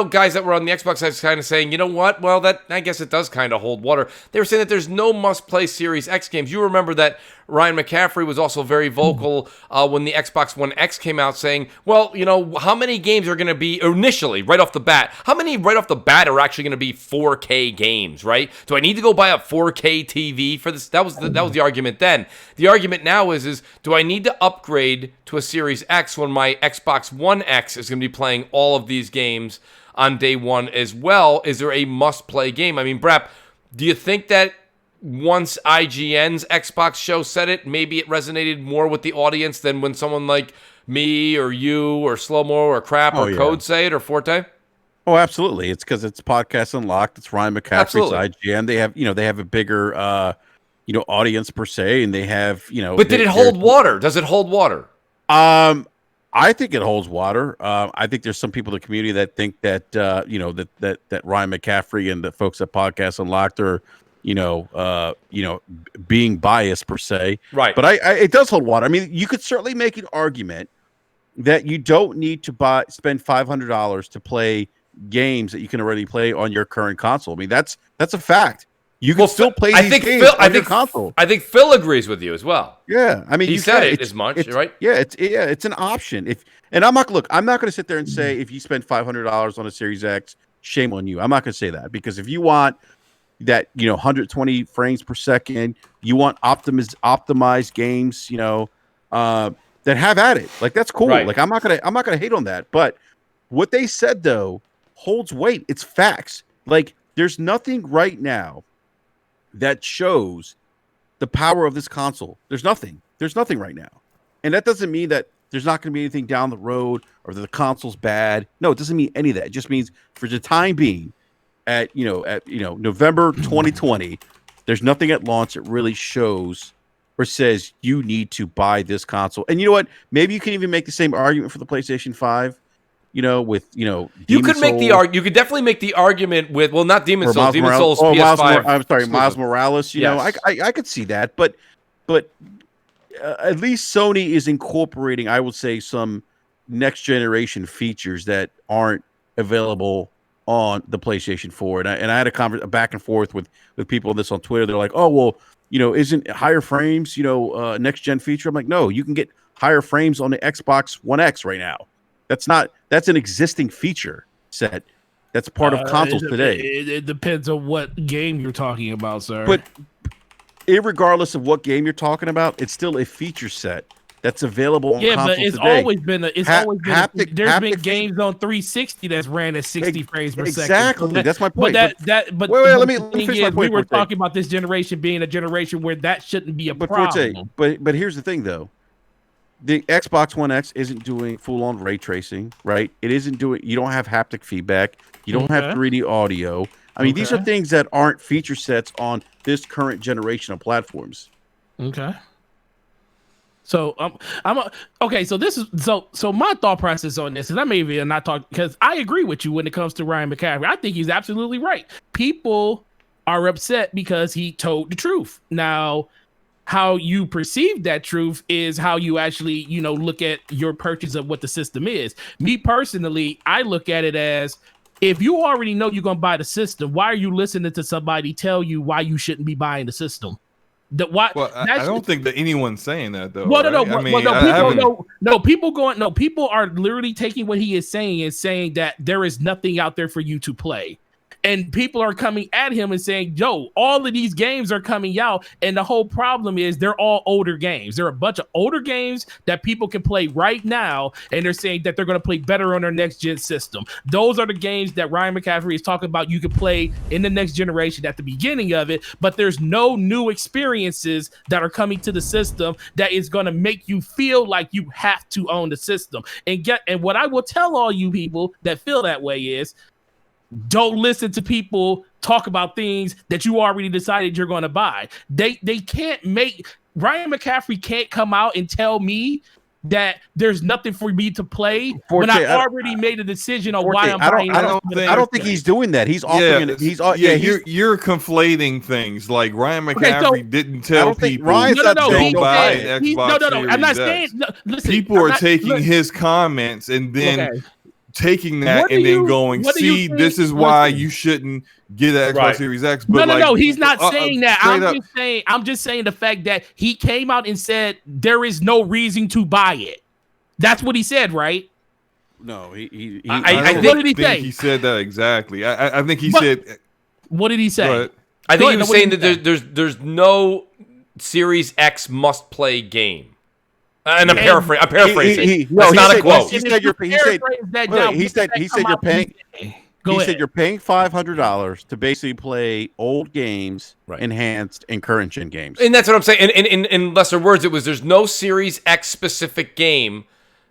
guys that were on the Xbox side kind of saying, you know what, well, that I guess it does kind of hold water. They were saying that there's no must-play Series X games. You remember that Ryan McCaffrey was also very vocal when the Xbox One X came out saying, well, how many games are going to be, initially, right off the bat, how many right off the bat are actually going to be 4K games, right? Do I need to go buy a 4K TV for this? That was the argument then. The argument now is do I need to upgrade to a Series X when my Xbox One X is going to be playing all of these games on day one as well? Is there a must-play game? I mean, Brap, do you think that once IGN's Xbox show said it, maybe it resonated more with the audience than when someone like me or you or Slow-Mo or Crap or Code say it, or Forte? Oh, absolutely. It's because it's Podcast Unlocked. It's Ryan McCaffrey's IGN. They have a bigger audience per se, and they have But did it hold water? Does it hold water? I think it holds water. I think there's some people in the community that think that that Ryan McCaffrey and the folks at Podcast Unlocked are being biased per se. Right. But it does hold water. I mean, you could certainly make an argument that you don't need to spend $500 to play games that you can already play on your current console. I mean, that's a fact. You can still play these games on your console. I think Phil agrees with you as well. Yeah, I mean, he said it as much, right? Yeah, it's an option. I'm not going to sit there and say if you spend $500 on a Series X, shame on you. I'm not going to say that, because if you want that 120 frames per second, you want optimized games, that have at it. Like, that's cool. Right. Like, I'm not gonna hate on that. But what they said though holds weight. It's facts. Like, there's nothing right now that shows the power of this console. There's nothing right now. And that doesn't mean that there's not going to be anything down the road or that the console's bad. No, it doesn't mean any of that. It just means for the time being, at November 2020, there's nothing at launch that really shows or says you need to buy this console. And you know what? Maybe you can even make the same argument for the PlayStation 5. with you Demon could make the Souls, you could definitely make the argument with not Demon or Souls. Miles Demon Morales. Souls PS5. I'm sorry, exclusive. Miles Morales. Yes. I could see that, but at least Sony is incorporating, I would say, some next generation features that aren't available on the PlayStation 4. And I had a back and forth with people on this on Twitter. They're like, oh, well, isn't higher frames, next gen feature? I'm like, no, you can get higher frames on the Xbox One X right now. That's an existing feature set. That's part of consoles today. It depends on what game you're talking about, sir. But irregardless of what game you're talking about, it's still a feature set that's available on consoles but it's today. always been there's been games on 360 that's ran at 60 frames per second. Exactly, that's my point. But wait, let me finish my point. We were talking about this generation being a generation where that shouldn't be a problem. But here's the thing, though. The Xbox One X isn't doing full-on ray tracing, right? It isn't doing. You don't have haptic feedback. You don't have 3D audio. I mean, these are things that aren't feature sets on this current generation of platforms. Okay. So okay. So this is so my thought process on this, and I may even not talk because I agree with you when it comes to Ryan McCaffrey. I think he's absolutely right. People are upset because he told the truth. Now, how you perceive that truth is how you actually, look at your purchase of what the system is. Me personally, I look at it as, if you already know you're going to buy the system, why are you listening to somebody tell you why you shouldn't be buying the system? I don't think that anyone's saying that, though. Well, right? People are literally taking what he is saying and saying that there is nothing out there for you to play. And people are coming at him and saying, yo, all of these games are coming out. And the whole problem is they're all older games. There are a bunch of older games that people can play right now. And they're saying that they're going to play better on their next gen system. Those are the games that Ryan McCaffrey is talking about. You can play in the next generation at the beginning of it, but there's no new experiences that are coming to the system that is going to make you feel like you have to own the system. And what I will tell all you people that feel that way is, don't listen to people talk about things that you already decided you're going to buy. They can't make Ryan McCaffrey can't come out and tell me that there's nothing for me to play when I already made a decision on why I'm buying. I don't think he's doing that. He's offering it. You're conflating things. Like Ryan McCaffrey didn't tell people don't buy an Xbox Series I'm not X. saying. Listen, people are taking his comments and then taking that and then going, see, this is why you shouldn't get an Xbox Series X. But no, he's not saying that. I'm just saying the fact that he came out and said there is no reason to buy it. That's what he said, right? No, what did he say? He said that exactly. I think he said. What did he say? I think he was saying that there's no Series X must play game. And I'm paraphrasing. That's not a quote. He said you're paying $500 to basically play old games, enhanced and current gen games. And that's what I'm saying. In lesser words, there's no Series X specific game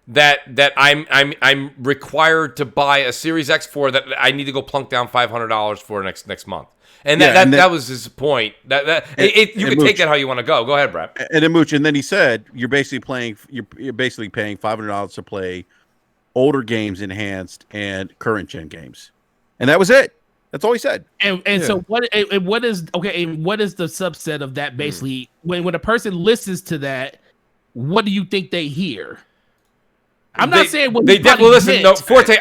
that I'm required to buy a Series X for, that I need to go plunk down $500 for next month. And that was his point. You can take that how you want to go. Go ahead, Brad. And then Mooch, and then he said you're basically paying $500 to play older games, enhanced and current gen games, and that was it. That's all he said. So what is the subset of that? Basically, when a person listens to that, what do you think they hear? I'm not saying what they did. Well, listen, no, Forte.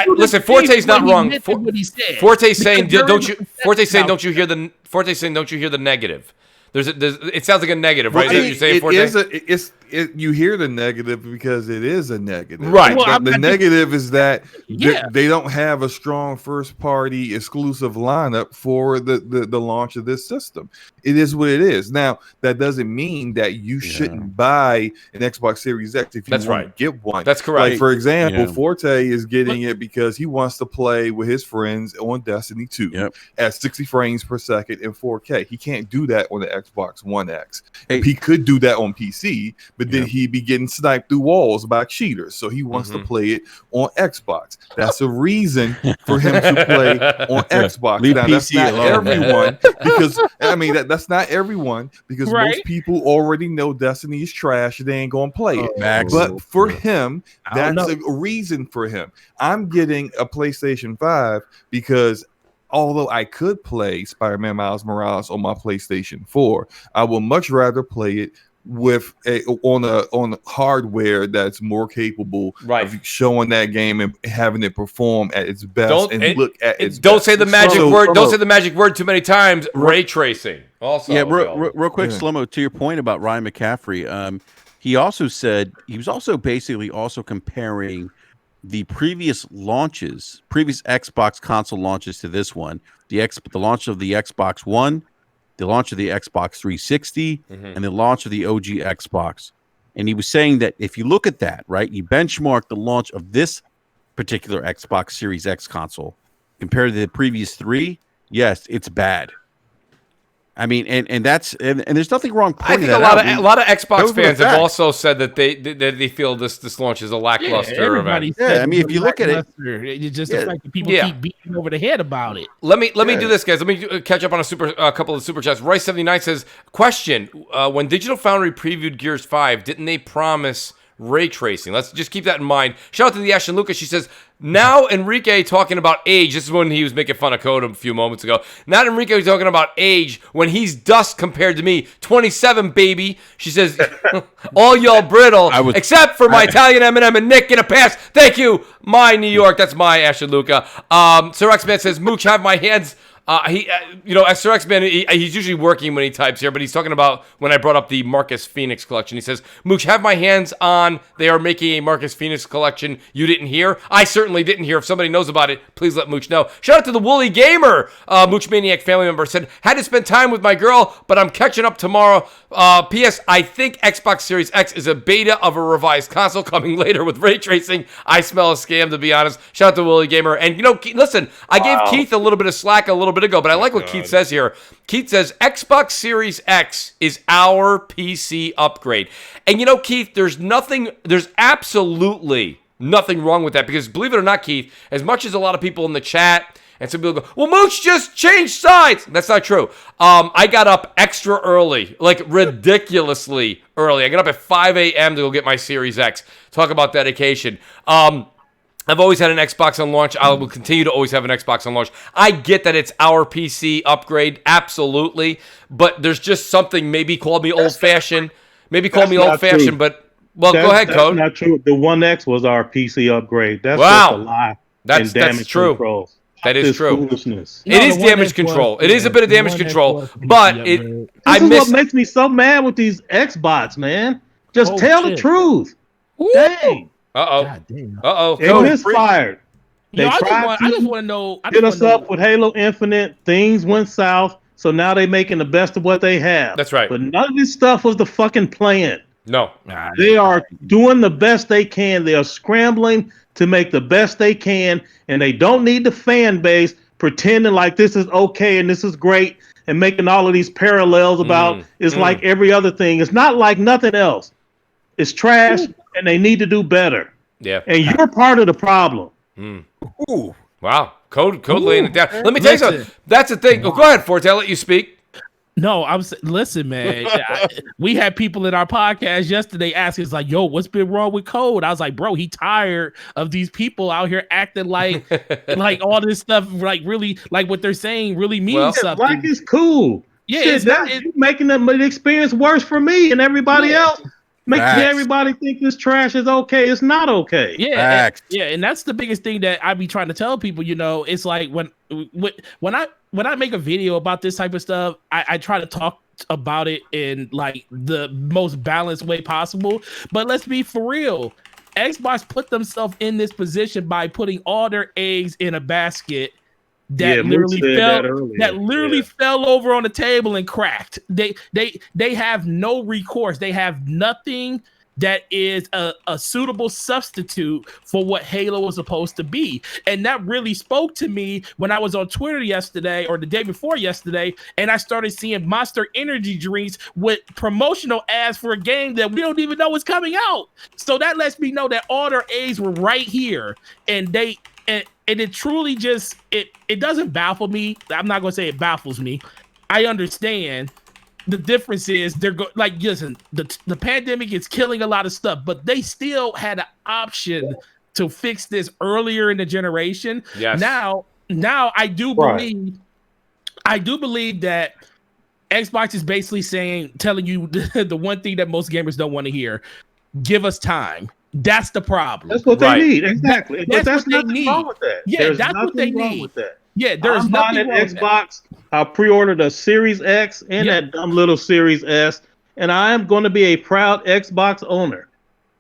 Listen, Forte's not wrong. Forte's saying, don't you hear the negative? It sounds like a negative, right? Well, you're saying, Forte? You hear the negative because it is a negative, right? Well, the negative is that they don't have a strong first-party exclusive lineup for the launch of this system. It is what it is. Now, that doesn't mean that you shouldn't buy an Xbox Series X if you want to get one. That's correct. Like, for example, Forte is getting it because he wants to play with his friends on Destiny 2 at 60 frames per second in 4K. He can't do that on the Xbox One X. He could do that on PC, but then he be getting sniped through walls by cheaters. So he wants to play it on Xbox. That's a reason for him to play on Xbox. Now, that's not everyone, because I mean that's not everyone, because most people already know Destiny is trash and they ain't gonna play it. But for him, that's a reason for him. I'm getting a PlayStation 5 because although I could play Spider-Man Miles Morales on my PlayStation 4, I would much rather play it with on hardware that's more capable of showing that game and having it perform at its best look at its don't best. say the magic word. Don't say the magic word too many times. Ray tracing. Also, real quick, Slow-Mo, to your point about Ryan McCaffrey, he also said he was also basically comparing the previous Xbox console launches to this one, the launch of the Xbox One, the launch of the Xbox 360, and the launch of the OG Xbox. And he was saying that if you look at that, right, you benchmark the launch of this particular Xbox Series X console compared to the previous three, yes, it's bad. I mean, and there's nothing wrong. I think a lot of Xbox fans have also said that they feel this launch is a lackluster event. Yeah, I mean, if you look at it, it's just the fact that people keep beating over the head about it. Let me do this, guys. Let me catch up on a couple of super chats. Rice79 says, question: when Digital Foundry previewed Gears 5, didn't they promise ray tracing? Let's just keep that in mind. Shout out to the Ashton Lucas. She says, now Enrique talking about age. This is when he was making fun of Code a few moments ago. Not Enrique talking about age when he's dust compared to me. 27, baby. She says, all y'all brittle, except for my Italian Eminem and Nick in a pass. Thank you, my New York. That's my Ashton Luca. Sir X-Man says, Mooch, have my hands. Sir X-Man, he's usually working when he types here, but he's talking about when I brought up the Marcus Phoenix collection. He says, Mooch, have my hands on. They are making a Marcus Phoenix collection. You didn't hear? I certainly didn't hear. If somebody knows about it, please let Mooch know. Shout out to the WoolleyGamer. Mooch Maniac family member said, had to spend time with my girl, but I'm catching up tomorrow. P.S. I think Xbox Series X is a beta of a revised console coming later with ray tracing. I smell a scam, to be honest. Shout out to WoolleyGamer. And, listen, I gave Keith a little bit of slack a little bit ago, but I like what Keith says here. Keith says Xbox Series X is our PC upgrade. And Keith, there's absolutely nothing wrong with that, because believe it or not, Keith, as much as a lot of people in the chat and some people go, well, Mooch just changed sides. That's not true. I got up extra early, like ridiculously early. I got up at 5 a.m. to go get my Series X. Talk about dedication. I've always had an Xbox on launch. I will continue to always have an Xbox on launch. I get that it's our PC upgrade, absolutely. But there's just something, maybe call me old-fashioned. But, go ahead, Code. That's not true. The One X was our PC upgrade. That's just a lie. That's true. Control. That is true. Foolishness. It is damage control. It is a bit of damage control. But this is what makes me so mad with these Xbox, man. Just tell the truth. Dang. They misfired. They tried to get us up with Halo Infinite. Things went south, so now they're making the best of what they have. That's right. But none of this stuff was the fucking plan. No. They are doing the best they can. They are scrambling to make the best they can, and they don't need the fan base pretending like this is okay and this is great and making all of these parallels about it's like every other thing. It's not like nothing else. It's trash, and they need to do better. Yeah. And you're part of the problem. Ooh. Wow. Code laying it down. Let me tell you something. That's the thing. Go ahead, Forte. I'll let you speak. No, listen, man. We had people in our podcast yesterday asking, it's like, yo, what's been wrong with Code? I was like, bro, he tired of these people out here acting like all this stuff, like really, like what they're saying really means something. Like it's cool. Yeah, shit, it's making the experience worse for me and everybody else. Making everybody think this trash is okay. It's not okay. Yeah, and that's the biggest thing that I be trying to tell people. It's like when I make a video about this type of stuff, I try to talk about it in like the most balanced way possible. But let's be for real. Xbox put themselves in this position by putting all their eggs in a basket that literally fell over on the table and cracked. They have no recourse. They have nothing that is a suitable substitute for what Halo was supposed to be. And that really spoke to me when I was on Twitter yesterday or the day before yesterday, and I started seeing Monster Energy drinks with promotional ads for a game that we don't even know is coming out. So that lets me know that all their A's were right here, and it truly just it doesn't baffle me. I'm not gonna say it baffles me. I understand. The difference is listen, the pandemic is killing a lot of stuff, but they still had an option to fix this earlier in the generation. Yes. Now I do believe that Xbox is basically telling you the one thing that most gamers don't want to hear: give us time. That's the problem. That's what they need. Exactly. That's That's what they nothing need. wrong with that. Yeah, There's that's what they nothing wrong need. with that. Yeah, there's I'm nothing buying wrong an with that. Xbox. I pre-ordered a Series X and that dumb little Series S, and I am going to be a proud Xbox owner.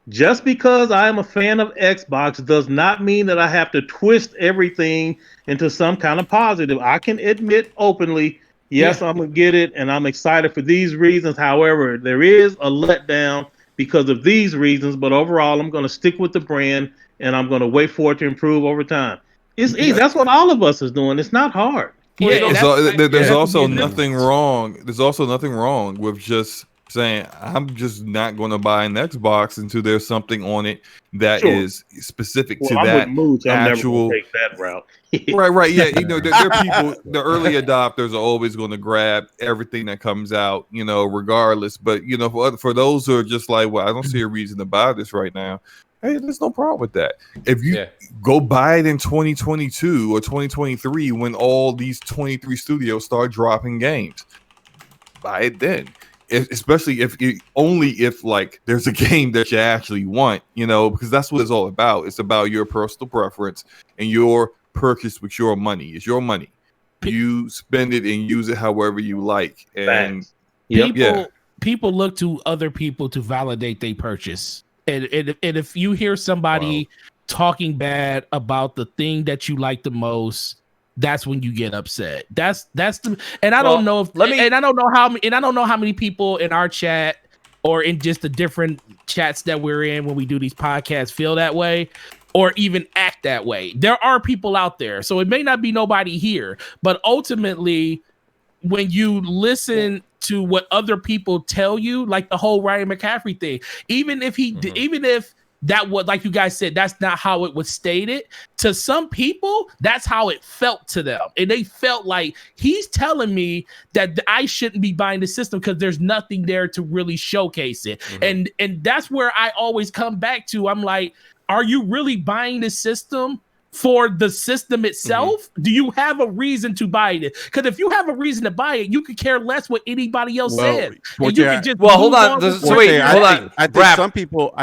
Just because I am a fan of Xbox does not mean that I have to twist everything into some kind of positive. I can admit openly, yes, I'm going to get it, and I'm excited for these reasons. However, there is a letdown because of these reasons, but overall, I'm going to stick with the brand, and I'm going to wait for it to improve over time. It's easy. That's what all of us is doing. It's not hard. There's also nothing wrong. There's also nothing wrong with just saying I'm just not going to buy an Xbox until there's something on it that is specific to that actual. Never take that route. right. Yeah, there are people. The early adopters are always going to grab everything that comes out, regardless. But for those who are just like, well, I don't see a reason to buy this right now. Hey, there's no problem with that. If you go buy it in 2022 or 2023 when all these 23 studios start dropping games, buy it then. Especially if there's a game that you actually want, because that's what it's all about. It's about your personal preference and your purchase with your money. It's your money. You spend it and use it however you like. And people look to other people to validate their purchase. And if you hear somebody talking bad about the thing that you like the most, that's when you get upset. I don't know how many people in our chat or in just the different chats that we're in when we do these podcasts feel that way or even act that way. There are people out there, so it may not be nobody here, but ultimately, when you listen to what other people tell you, like the whole Ryan McCaffrey thing, even if that was, like you guys said, that's not how it was stated, to some people, that's how it felt to them. And they felt like he's telling me that I shouldn't be buying the system because there's nothing there to really showcase it. And that's where I always come back to. I'm like, are you really buying the system for the system itself? Do you have a reason to buy it? Because if you have a reason to buy it, you could care less what anybody else said. Hold on. I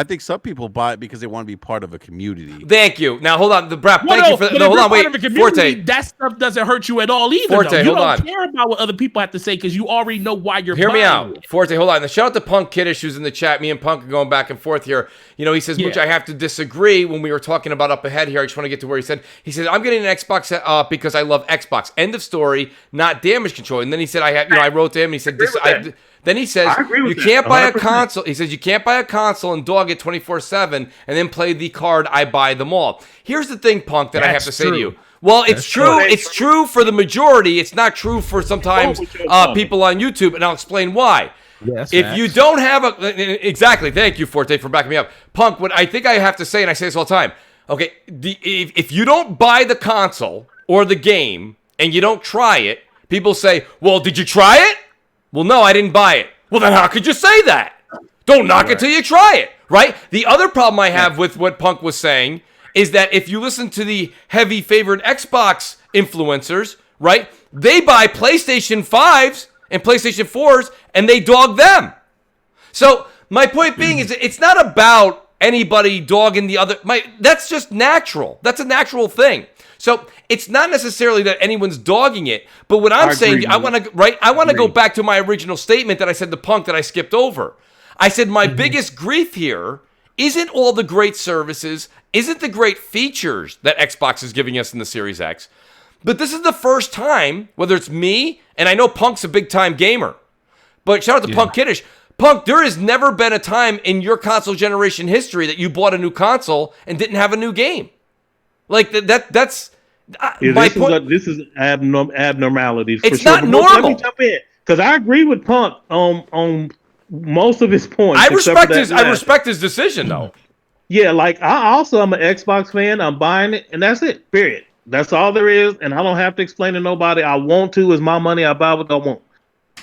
think some people buy it because they want to be part of a community. Thank you. Now hold on, thank you for that. No, hold on, wait. Forte, that stuff doesn't hurt you at all either. Forte, you don't care about what other people have to say because you already know why you're Hear buying me out. it. Forte, hold on. The shout out to Punk Kiddish who's in the chat. Me and Punk are going back and forth here. He says, Mooch, I have to disagree when we were talking about up ahead here. I just want to get to where he said, I'm getting an Xbox because I love Xbox. End of story, not damage control. And then he said, I wrote to him and he said, then he says, you can't buy a console. He says, you can't buy a console and dog it 24/7 and then play the card, I buy them all. Here's the thing, Punk, that I have to say to you. Well, it's true. It's true for the majority. It's not true for sometimes people on YouTube, and I'll explain why. Yes, if you don't have exactly, thank you, Forte, for backing me up. Punk, what I think I have to say, and I say this all the time, okay, if you don't buy the console or the game and you don't try it, people say, well, did you try it? Well, no, I didn't buy it. Well, then how could you say that? Don't knock it till you try it, right? The other problem I have with what Punk was saying is that if you listen to the heavy favored Xbox influencers, right, they buy PlayStation 5s and PlayStation 4s and they dog them. So my point being is it's not about anybody dogging the other. That's just natural. That's a natural thing. So it's not necessarily that anyone's dogging it, but what I'm saying, I want to go back to my original statement that I said to Punk that I skipped over. I said my biggest grief here isn't all the great services, isn't the great features that Xbox is giving us in the Series X, but this is the first time, whether it's me, and I know Punk's a big-time gamer, but shout out to Punk Kiddish, Punk, there has never been a time in your console generation history that you bought a new console and didn't have a new game. Like that's my point. This is abnormalities. It's for not sure. normal. Let me jump in because I agree with Punk on most of his points. I respect his decision though. Yeah, like I'm an Xbox fan. I'm buying it, and that's it. Period. That's all there is, and I don't have to explain to nobody. I want to. It's my money. I buy what I want.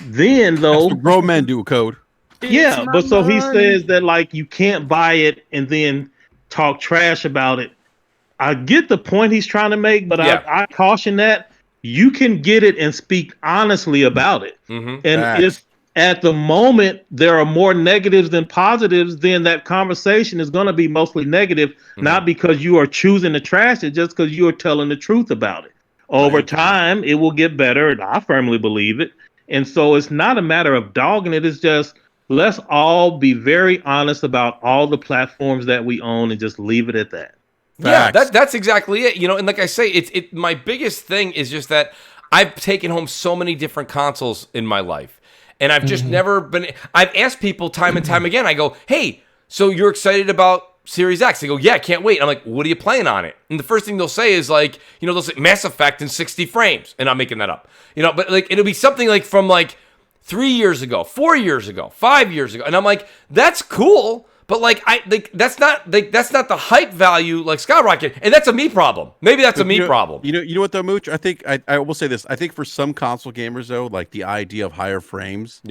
Then though, that's what grown men do, Code. Yeah, but so he says that like you can't buy it and then talk trash about it. I get the point he's trying to make, but I caution that you can get it and speak honestly about it. Mm-hmm. And if at the moment there are more negatives than positives, then that conversation is going to be mostly negative, not because you are choosing to trash it, just because you are telling the truth about it. Over time, it will get better, and I firmly believe it. And so it's not a matter of dogging it. It's just let's all be very honest about all the platforms that we own and just leave it at that. Yeah, that's exactly it. You know, and like I say, my biggest thing is just that I've taken home so many different consoles in my life. And I've just never been... I've asked people time and time again. I go, hey, so you're excited about Series X? They go, yeah, I can't wait. I'm like, what are you playing on it? And the first thing they'll say is like, you know, they'll say Mass Effect in 60 frames. And I'm making that up. You know, but like it'll be something like from like 3 years ago, 4 years ago, 5 years ago. And I'm like, that's cool. But like that's not the hype value like skyrocket, and that's a me problem. Maybe that's a me problem. You know what though, Mooch? I think I will say this. I think for some console gamers though, like the idea of higher frames,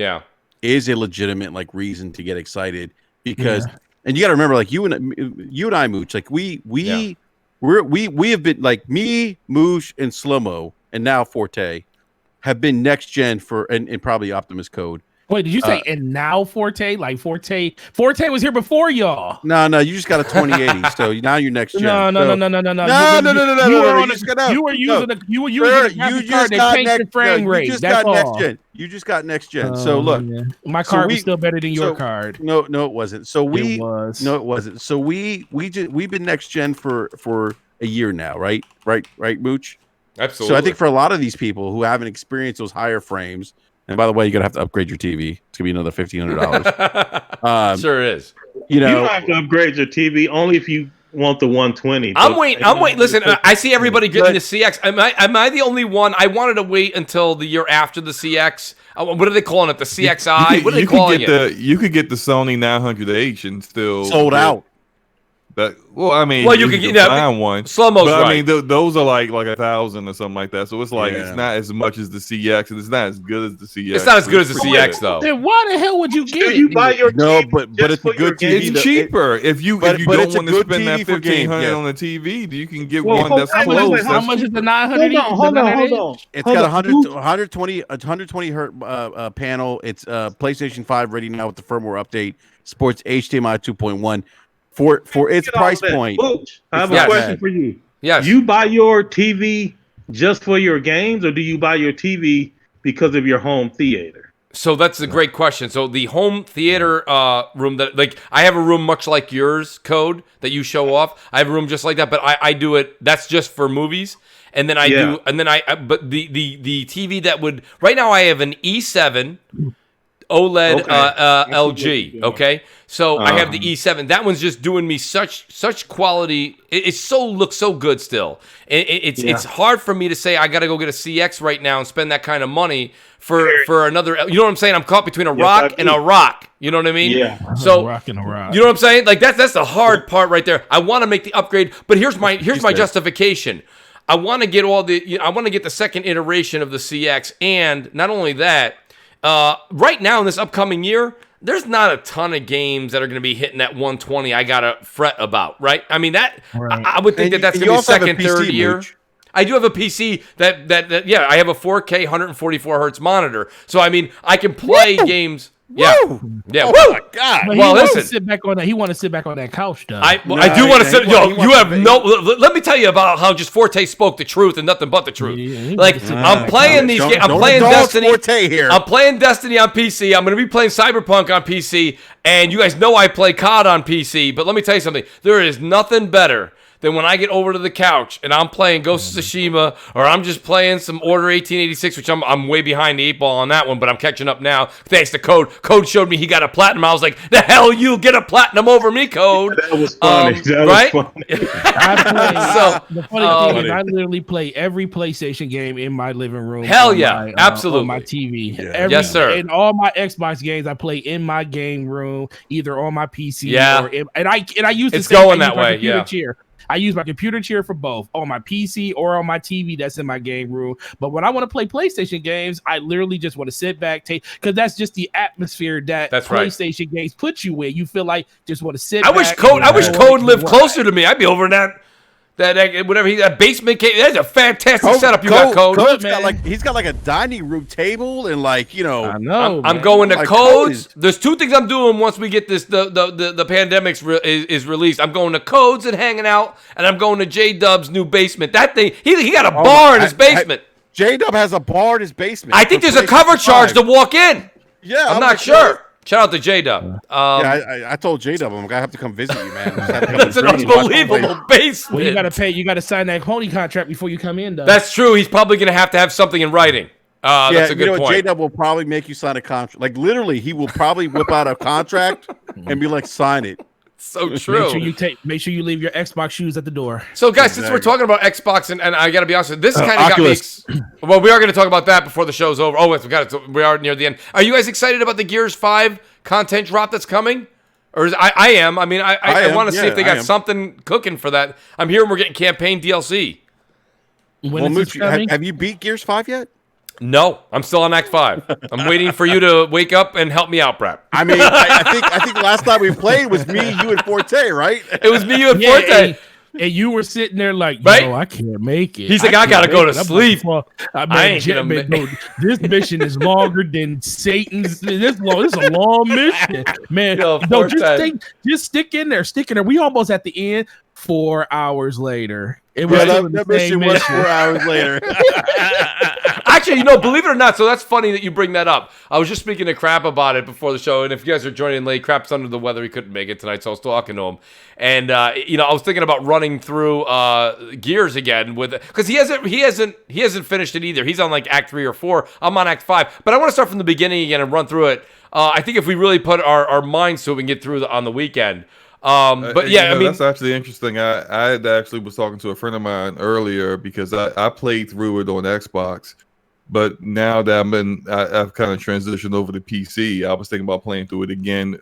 is a legitimate like reason to get excited because, and you got to remember, like you and I, Mooch, like we have been like me, Mooch, and Slow-Mo, and now Forte have been next gen for and probably Optimus Code. Wait, did you say and now Forte? Like Forte was here before y'all. No, you just got a 2080, so now you're next gen. No. You were using a card that changed the frame rate. That's all. You just got next gen. So look, my card was still better than your card. No, it wasn't. So it wasn't. So we've been next gen for a year now, right, Mooch? Absolutely. So I think for a lot of these people who haven't experienced those higher frames. And by the way, you're gonna have to upgrade your TV. It's gonna be another $1,500. Sure is. You don't have to upgrade your TV only if you want the 120. I'm waiting. Listen, I see everybody getting the CX. Am I the only one? I wanted to wait until the year after the CX. What are they calling it? The CXI? What are they calling it? You could get the Sony 900H and still sold out. You can find one. Slow-Mo's right. I mean, those are like 1,000 or something like that. So it's like it's not as much as the CX, and it's not as good as the CX. It's not as good as the CX though. Then why the hell would you get it? You buy your TV but it's a good TV. It's cheaper if you don't want to spend that $1,500 on the TV. You can get one that's close. How much is the 900? Hold on. It's got 120 hertz panel. It's PlayStation 5 ready now with the firmware update. Sports HDMI 2.1. For its price point. Mooch, I have a question for you. Yes. You buy your TV just for your games, or do you buy your TV because of your home theater? So that's a great question. So the home theater room that like I have a room much like yours, Code, that you show off. I have a room just like that, but I do it. That's just for movies. And then but the TV that would right now I have an E7 OLED LG. Okay, so I have the E7. That one's just doing me such quality. It looks so good still. It's hard for me to say I got to go get a CX right now and spend that kind of money for another. You know what I'm saying? I'm caught between a rock and a rock. You know what I mean? Yeah. So a rock and a rock. You know what I'm saying? Like that's the hard part right there. I want to make the upgrade, but here's my justification. I want to get I want to get the second iteration of the CX, and not only that. Right now in this upcoming year, there's not a ton of games that are going to be hitting that 120 I got to fret about, right? I mean, I would think that's going to be the second, third year. Mooch. I do have a PC that I have a 4K 144 hertz monitor. So, I mean, I can play games. Yeah. Woo! Yeah. Oh woo! my God. But well, listen. Sit back on that. He want to sit back on that couch, though. I do want to sit. You have no. Let me tell you about how just Forte spoke the truth and nothing but the truth. I'm playing these games. I'm playing Destiny. Forte here. I'm playing Destiny on PC. I'm going to be playing Cyberpunk on PC. And you guys know I play COD on PC. But let me tell you something. There is nothing better than when I get over to the couch and I'm playing Ghost of Tsushima, or I'm just playing some Order 1886, which I'm way behind the 8 ball on that one, but I'm catching up now thanks to Code. Code showed me he got a platinum. I was like, the hell you get a platinum over me, Code? That was funny. Right? The funny thing is, I literally play every PlayStation game in my living room. Hell yeah, absolutely. On my TV. Yeah. Yes, sir. And all my Xbox games I play in my game room, either on my PC or and I use it's going that way. Yeah. Chair. I use my computer chair for both on my PC or on my TV that's in my game room. But when I want to play PlayStation games, I literally just want to sit back, because that's just the atmosphere that PlayStation games put you in. You feel like just want to sit. I wish Code lived closer to me. I'd be over in that whatever that basement cave. That's a fantastic setup you got, Code. He's got like a dining room table and I know. I'm going to Codes. There's two things I'm doing once we get this the pandemic is released. I'm going to Codes and hanging out, and I'm going to J-Dub's new basement. That thing he got a bar in his basement. J-Dub has a bar in his basement. I think there's a cover charge to walk in. Yeah, I'm not sure. Shout out to J-Dub. I told J-Dub I'm gonna have to come visit you, man. That's an unbelievable basement. Well, you gotta pay. You gotta sign that pony contract before you come in, though. That's true. He's probably gonna have to have something in writing. That's a good point. J-Dub will probably make you sign a contract. Like literally, he will probably whip out a contract and be like, "Sign it." So true. Make sure you leave your Xbox shoes at the door. So, guys, since we're talking about Xbox, and I got to be honest with you, this kind of got me. Well, we are going to talk about that before the show's over. Oh, wait, we are near the end. Are you guys excited about the Gears 5 content drop that's coming? Or I am. I mean, I want to see if they got something cooking for that. I'm hearing we're getting campaign DLC. Mooch, have you beat Gears 5 yet? No, I'm still on Act 5. I'm waiting for you to wake up and help me out, Brap. I mean, I think last time we played was me, you, and Forte, right? It was me, you, and Forte. And you were sitting there like, yo, I can't make it. He's like, I gotta go to sleep. This mission is longer than Satan's. This is a long mission, man. Just stick in there. We almost at the end. 4 hours later, it was that mission was 4 hours later. Actually, believe it or not, so that's funny that you bring that up. I was just speaking to Crap about it before the show, and if you guys are joining late, Crap's under the weather. He couldn't make it tonight, so I was talking to him. And I was thinking about running through Gears again because he hasn't finished it either. He's on like Act 3 or 4. I'm on Act 5, but I want to start from the beginning again and run through it. I think if we really put our minds to it, we can get through on the weekend. But yeah, I mean, that's actually interesting. I actually was talking to a friend of mine earlier because I played through it on Xbox, but now that I've kind of transitioned over to PC. I was thinking about playing through it again,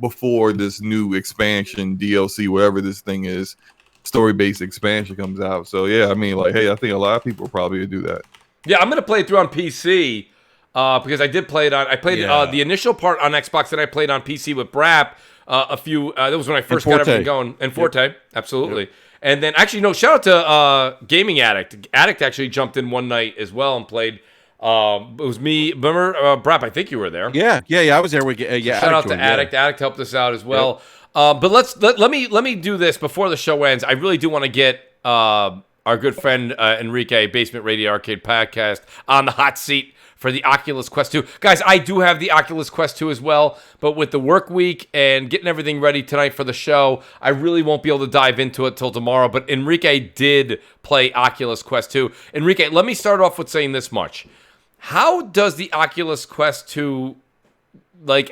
before this new expansion, DLC, whatever this thing is, story-based expansion comes out. So yeah, I mean, like, hey, I think a lot of people probably would do that. Yeah, I'm gonna play it through on PC because I did play it on. I played the initial part on Xbox, and I played on PC with Brap. That was when I first got everything going. And Forte, absolutely. Yep. And then, actually, shout out to Gaming Addict. Addict actually jumped in one night as well and played. It was me. Remember, Brap, I think you were there. Yeah, I was there. Shout out to Addict. Yeah. Addict helped us out as well. Yep. But let me do this before the show ends. I really do want to get our good friend Enrique, Basement Radio Arcade Podcast, on the hot seat for the Oculus Quest 2. Guys, I do have the Oculus Quest 2 as well, but with the work week and getting everything ready tonight for the show, I really won't be able to dive into it till tomorrow, but Enrique did play Oculus Quest 2. Enrique, let me start off with saying this much. How does the Oculus Quest 2,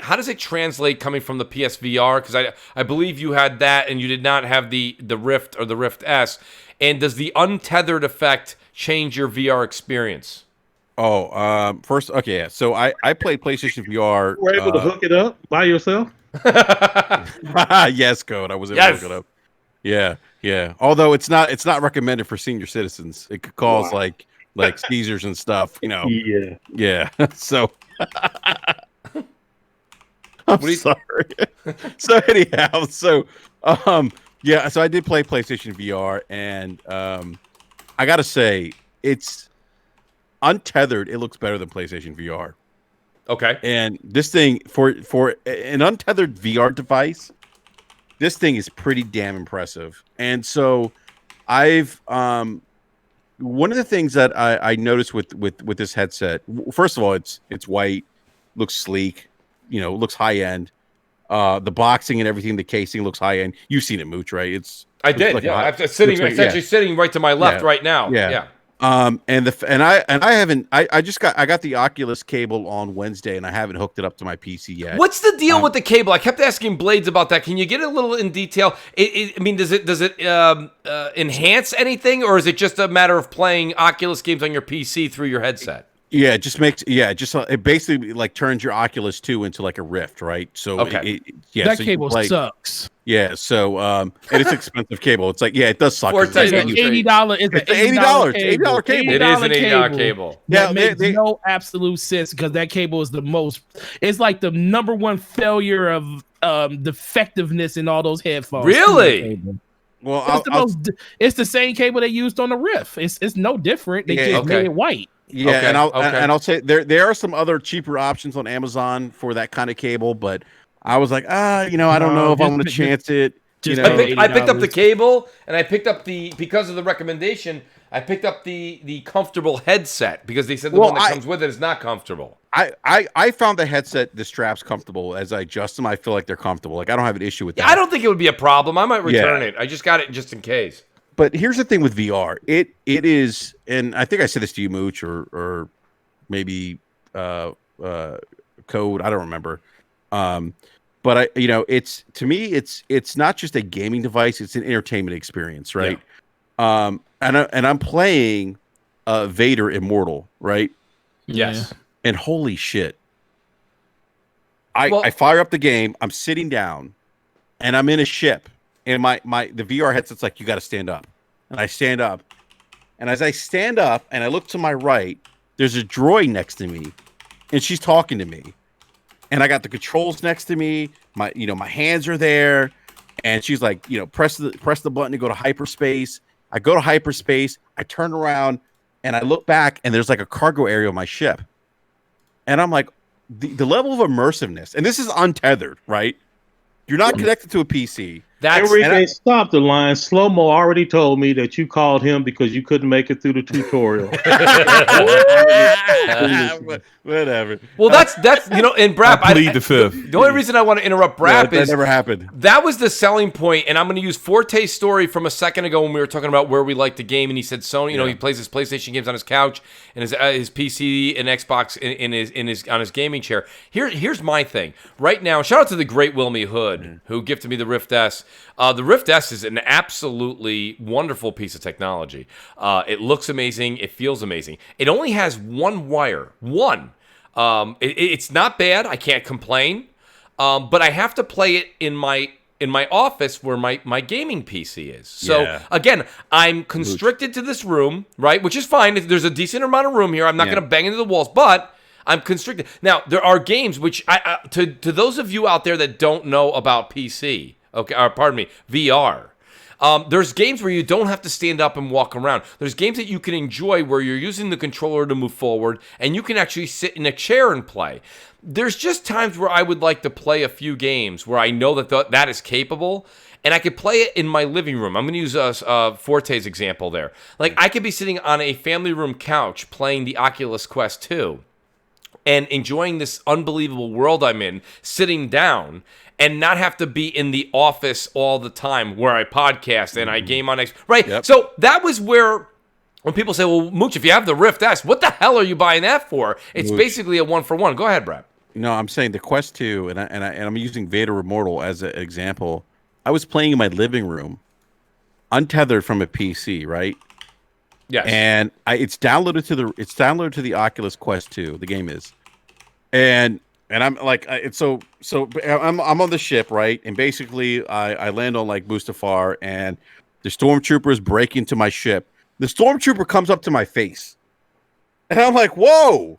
how does it translate coming from the PSVR? Because I believe you had that and you did not have the Rift or the Rift S. And does the untethered effect change your VR experience? First, okay, yeah. So I played PlayStation VR. Were able to hook it up by yourself? Yes, Code. I was able to hook it up. Yeah. Although it's not recommended for senior citizens. It could cause like seizures and stuff. Yeah. So I'm sorry. So anyhow, so I did play PlayStation VR, and I gotta say it's untethered. It looks better than PlayStation VR. Okay. And this thing for an untethered VR device, this thing is pretty damn impressive. And so I've one of the things that I noticed with this headset, first of all, it's white, looks sleek, looks high end. The boxing and everything, the casing looks high end. You've seen it, Mooch, right? I did. like I'm sitting. It's actually sitting right to my left right now. Yeah. I got the Oculus cable on Wednesday, and I haven't hooked it up to my PC yet. What's the deal with the cable? I kept asking Blades about that. Can you get a little in detail? I mean, does it enhance anything, or is it just a matter of playing Oculus games on your PC through your headset? Yeah, it basically like turns your Oculus 2 into like a Rift, right? So okay. That cable sucks. Yeah, so and it's expensive cable. It's like it does suck. It's $80. It's $80 cable. It is an $80 cable. Yeah, makes no absolute sense because that cable is it's like the number one failure of defectiveness in all those headphones. Really? Well, it's the same cable they used on the Rift. It's no different. They just made it white. Yeah, and I'll say there are some other cheaper options on Amazon for that kind of cable, but I was like, I don't know if I'm going to chance it. I picked up the cable, and I picked up because of the recommendation, I picked up the comfortable headset because they said the one that comes with it is not comfortable. I found the straps comfortable as I adjust them. I feel like they're comfortable. Like I don't have an issue with that. I don't think it would be a problem. I might return it. I just got it just in case. But here's the thing with VR. It is, and I think I said this to you, Mooch, or maybe Code. I don't remember. But it's to me, it's not just a gaming device; it's an entertainment experience, right? Yeah. And I'm playing Vader Immortal, right? Yes. And holy shit, I fire up the game. I'm sitting down, and I'm in a ship. And the VR headset's like, you got to stand up. And I stand up. And as I stand up and I look to my right, there's a droid next to me. And she's talking to me. And I got the controls next to me. My hands are there. And she's like, press the button to go to hyperspace. I go to hyperspace. I turn around and I look back and there's like a cargo area on my ship. And I'm like, the level of immersiveness. And this is untethered, right? You're not connected to a PC. Enrique, stop the line. Slow-mo already told me that you called him because you couldn't make it through the tutorial. Whatever. Well, that's and Brap, I plead the fifth. The only reason I want to interrupt Brap is that never happened. That was the selling point, and I'm going to use Forte's story from a second ago when we were talking about where we like the game, and he said Sony. He plays his PlayStation games on his couch and his PC and Xbox on his gaming chair. Here's my thing. Right now, shout out to the great Wilmy Hood who gifted me the Rift S. The Rift S is an absolutely wonderful piece of technology. It looks amazing. It feels amazing. It only has one wire. One. It's not bad. I can't complain. But I have to play it in my office where my gaming PC is. So again, I'm constricted to this room, right? Which is fine. There's a decent amount of room here. I'm not going to bang into the walls, but I'm constricted. Now, there are games which to those of you out there that don't know about PC, VR. There's games where you don't have to stand up and walk around. There's games that you can enjoy where you're using the controller to move forward, and you can actually sit in a chair and play. There's just times where I would like to play a few games where I know that is capable, and I could play it in my living room. I'm going to use Forte's example there. Like, I could be sitting on a family room couch playing the Oculus Quest 2 and enjoying this unbelievable world I'm in, sitting down, and not have to be in the office all the time where I podcast and I game on X. Right? Yep. So that was where, when people say, well, Mooch, if you have the Rift S, what the hell are you buying that for? It's basically a one-for-one. Go ahead, Brad. No, I'm saying the Quest 2, and I'm using Vader Immortal as an example. I was playing in my living room, untethered from a PC, right? Yes. And it's downloaded to the Oculus Quest 2. The game is, and I'm like, so I'm on the ship, right? And basically, I land on like Mustafar, and the stormtroopers break into my ship. The stormtrooper comes up to my face, and I'm like, whoa!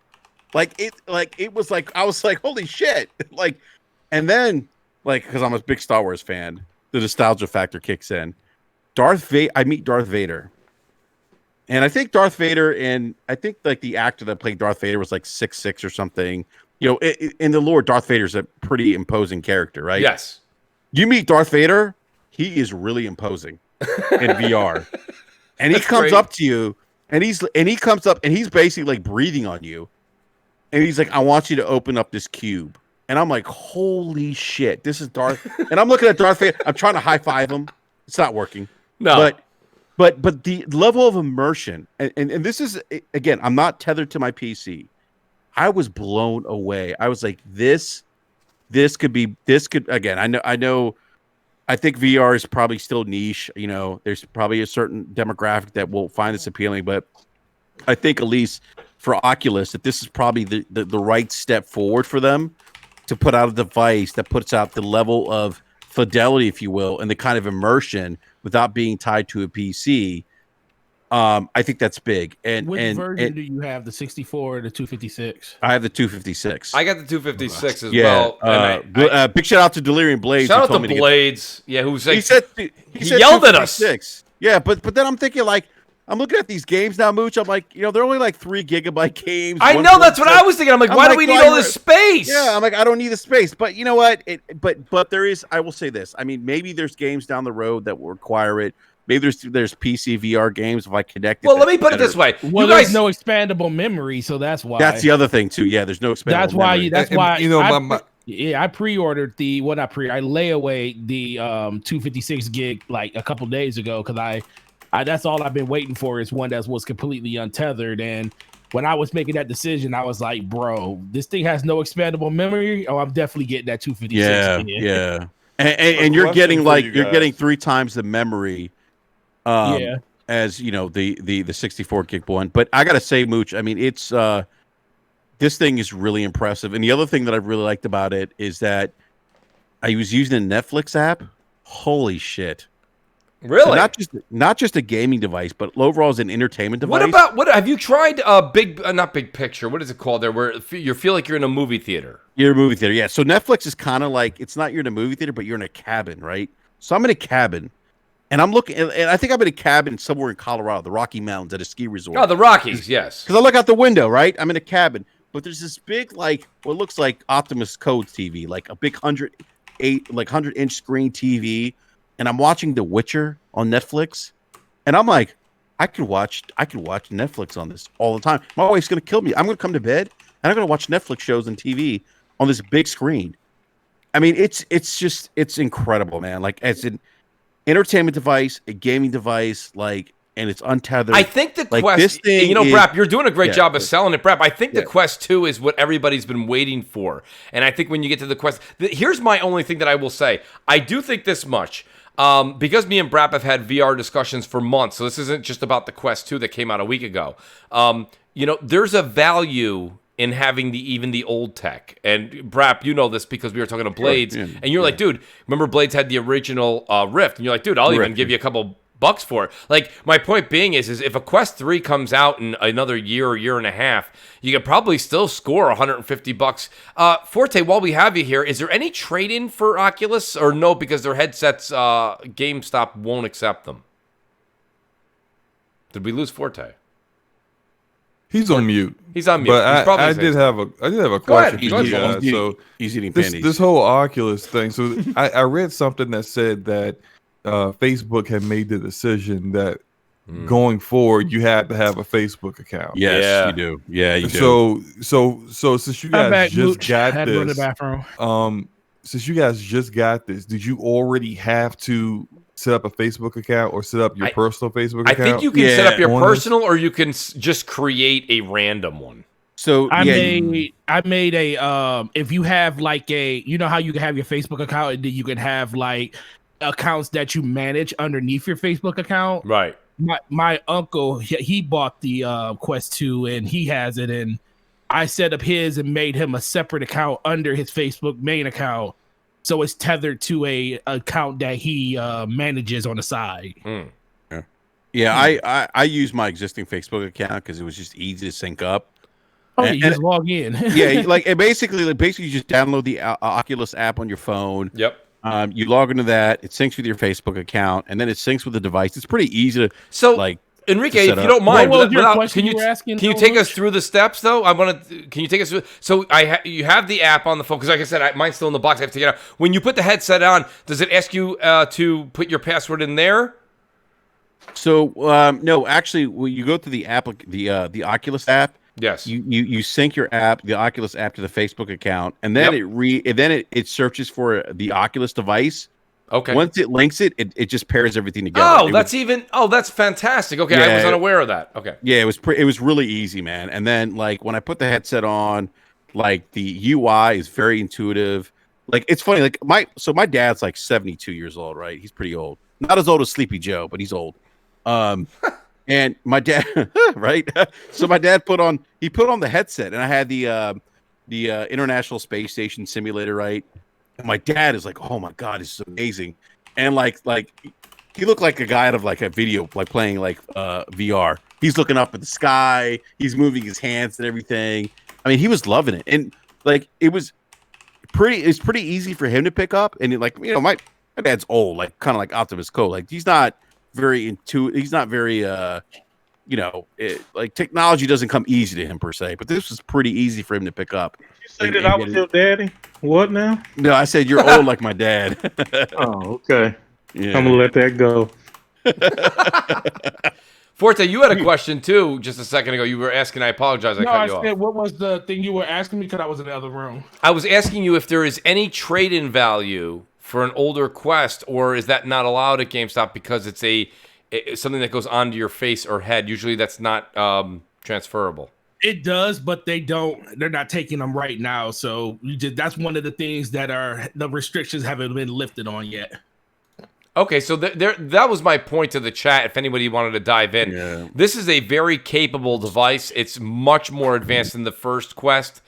It was like I was like, holy shit! And then because I'm a big Star Wars fan, the nostalgia factor kicks in. I meet Darth Vader. And I think Darth Vader, and I think like the actor that played Darth Vader was like 6'6" or something. In the lore, Darth Vader's a pretty imposing character, right? Yes. You meet Darth Vader, he is really imposing in VR. And he comes up to you, and he's basically like breathing on you. And he's like, I want you to open up this cube. And I'm like, holy shit, this is Darth. And I'm looking at Darth Vader. I'm trying to high five him. It's not working. No. But the level of immersion, and this is, again, I'm not tethered to my PC. I was blown away. I was like, this could, again, I think VR is probably still niche. You know, there's probably a certain demographic that will find this appealing, but I think at least for Oculus that this is probably the right step forward for them to put out a device that puts out the level of fidelity, if you will, and the kind of immersion without being tied to a PC. I think that's big. And which version do you have? The 64 or the 256? I have the 256. I got the 256 as well. Big shout out to Delirium Blades. Shout out to Blades. Who's like, he said yelled at us. Yeah, but then I'm thinking, like, I'm looking at these games now, Mooch. I'm like, they're only like 3 gigabyte games. I know, that's what I was thinking. I'm like, why do we need all this space? Yeah, I'm like, I don't need the space. But you know what? But there is, I will say this. I mean, maybe there's games down the road that will require it. Maybe there's PC VR games if I connect it. Well, let me put it this way. Well, there's no expandable memory, so that's why. That's the other thing too. Yeah, there's no expandable memory. That's why I pre-ordered I layaway the 256 gig like a couple days ago because I that's all I've been waiting for is one that was completely untethered. And when I was making that decision, I was like, bro, this thing has no expandable memory. Oh, I'm definitely getting that 256. Yeah. And you're getting you're getting 3 times the memory. As you know, the 64 gig one. But I gotta say, Mooch, I mean, it's this thing is really impressive. And the other thing that I really liked about it is that I was using a Netflix app. Holy shit. Really? So not just a gaming device, but overall as an entertainment device. What have you tried not big picture, what is it called there, where you feel like you're in a movie theater? You're in a movie theater, yeah. So Netflix is kind of like, it's not you're in a movie theater, but you're in a cabin, right? So I'm in a cabin, and I'm looking, and I think I'm in a cabin somewhere in Colorado, the Rocky Mountains at a ski resort. Oh, the Rockies, yes. Because I look out the window, right? I'm in a cabin, but there's this big, like, what looks like Optimus Codes TV, like a big 100-inch screen TV, and I'm watching The Witcher on Netflix, and I'm like, I could watch Netflix on this all the time. My wife's gonna kill me. I'm gonna come to bed and I'm gonna watch Netflix shows and TV on this big screen. I mean, it's incredible, man. Like, as an entertainment device, a gaming device, like, and it's untethered. I think the like, Quest, this thing Brap, you're doing a great job of selling it, Brap. I think the Quest 2 is what everybody's been waiting for. And I think when you get to the Quest, here's my only thing that I will say. I do think this much. Because me and Brap have had VR discussions for months, so this isn't just about the Quest 2 that came out a week ago. There's a value in having even the old tech. And Brap, you know this because we were talking to Blades, and you're like, dude, remember Blades had the original Rift? And you're like, dude, I'll even give you a couple bucks for it. Like, my point being is if a Quest 3 comes out in another year or year and a half, you could probably still score $150. Forte, while we have you here, is there any trade-in for Oculus or no, because their headsets, GameStop won't accept them? Did we lose Forte? He's on mute. He's on mute. But I did have a question for you guys. So he's eating pennies. This whole Oculus thing. So I read something that said that Facebook had made the decision that going forward you had to have a Facebook account. Yes, you do. Yeah, you do. So since you guys just got this, since you guys just got this, did you already have to set up a Facebook account or set up your personal Facebook account? I think you can set up your personal, or you can just create a random one. So I made a if you have like you know how you can have your Facebook account and then you can have like accounts that you manage underneath your Facebook account. Right. My uncle, he bought the Quest 2 and he has it, and I set up his and made him a separate account under his Facebook main account, so it's tethered to a account that he manages on the side. I use my existing Facebook account because it was just easy to sync up. You just log in. Basically you just download the Oculus app on your phone. Yep. You log into that, it syncs with your Facebook account, and then it syncs with the device. It's pretty easy to Enrique, if you don't mind, can you take us through the steps though? Can you take us through? So you have the app on the phone because, like I said, mine's still in the box. I have to take it out. When you put the headset on, does it ask you to put your password in there? So no, actually, when you go to the app, the Oculus app, Yes. You sync your app, the Oculus app, to the Facebook account, and then it searches for the Oculus device. Okay. Once it links it just pairs everything together. Oh, that's fantastic. Okay, I was unaware of that. Okay. Yeah, it was really easy, man. And then like when I put the headset on, like the UI is very intuitive. Like it's funny, like my dad's like 72 years old, right? He's pretty old. Not as old as Sleepy Joe, but he's old. And my dad, right? So my dad put on the headset, and I had the International Space Station simulator, right? And my dad is like, "Oh my god, this is amazing!" And like he looked like a guy out of like a video, like playing like VR. He's looking up at the sky. He's moving his hands and everything. I mean, he was loving it, and like it's pretty easy for him to pick up. And like my dad's old, like kind of like Optimus Cole. Like he's not very intuitive. He's not very like technology doesn't come easy to him per se, but this was pretty easy for him to pick up. Did you say that I was your daddy? What now? No, I said you're old like my dad. Oh, okay. Yeah. I'm gonna let that go. Forte, you had a question too just a second ago. You were asking, I apologize, I cut you off. What was the thing you were asking me because I was in the other room? I was asking you if there is any trade-in value for an older Quest, or is that not allowed at GameStop because it's something that goes onto your face or head? Usually that's not transferable. It does, but they're not taking them right now. So that's one of the things that the restrictions haven't been lifted on yet. Okay, so that was my point to the chat. If anybody wanted to dive in, This is a very capable device. It's much more advanced than the first Quest,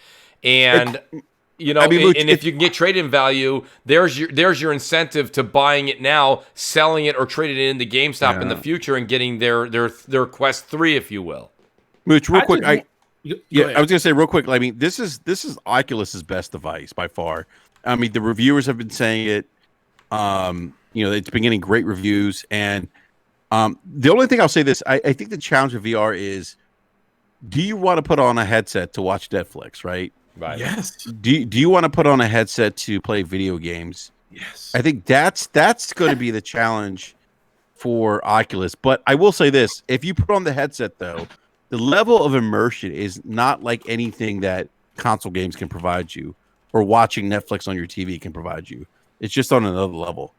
and if you can get trade-in value, there's your incentive to buying it now, selling it, or trading it into GameStop in the future and getting their Quest 3, if you will. Mooch, real quick, I was gonna say real quick. I mean, this is Oculus's best device by far. I mean, the reviewers have been saying it. It's been getting great reviews, and the only thing I'll say this: I think the challenge of VR is, do you want to put on a headset to watch Netflix, right? Right. Yes. Do you want to put on a headset to play video games? Yes. I think that's going to be the challenge for Oculus. But I will say this: if you put on the headset, though, the level of immersion is not like anything that console games can provide you, or watching Netflix on your TV can provide you. It's just on another level.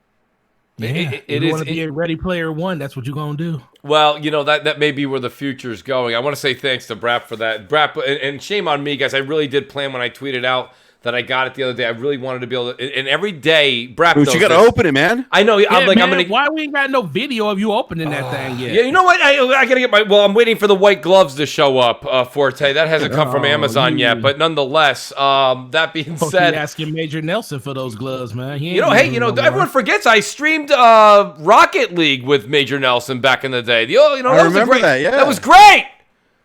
Yeah, if you want to be a Ready Player One, that's what you're going to do. Well, that may be where the future is going. I want to say thanks to Brap for that. Brap, and shame on me, guys. I really did plan when I tweeted out that I got it the other day. I really wanted to be able to, and every day, Brap knows you got to open it, man. I know. Yeah, I'm gonna. Why we ain't got no video of you opening that thing yet? Yeah, you know what? I gotta get I'm waiting for the white gloves to show up, Forte. That hasn't come from Amazon yet, but nonetheless, that being said, asking Major Nelson for those gloves, man. Everyone forgets I streamed Rocket League with Major Nelson back in the day. I remember that. Yeah, that was great.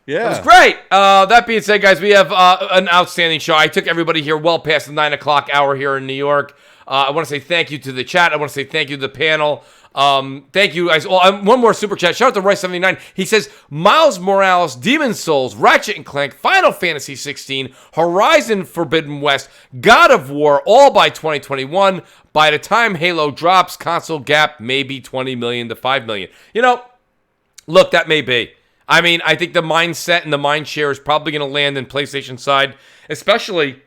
Yeah, it was great. That being said, guys, we have an outstanding show. I took everybody here well past the 9 o'clock hour here in New York. I want to say thank you to the chat. I want to say thank you to the panel. Thank you, guys. Well, one more super chat. Shout out to Royce79. He says, Miles Morales, Demon's Souls, Ratchet & Clank, Final Fantasy 16, Horizon Forbidden West, God of War, all by 2021. By the time Halo drops, console gap maybe 20 million to 5 million. Look, that may be. I mean, I think the mindset and the mind share is probably going to land in PlayStation side, especially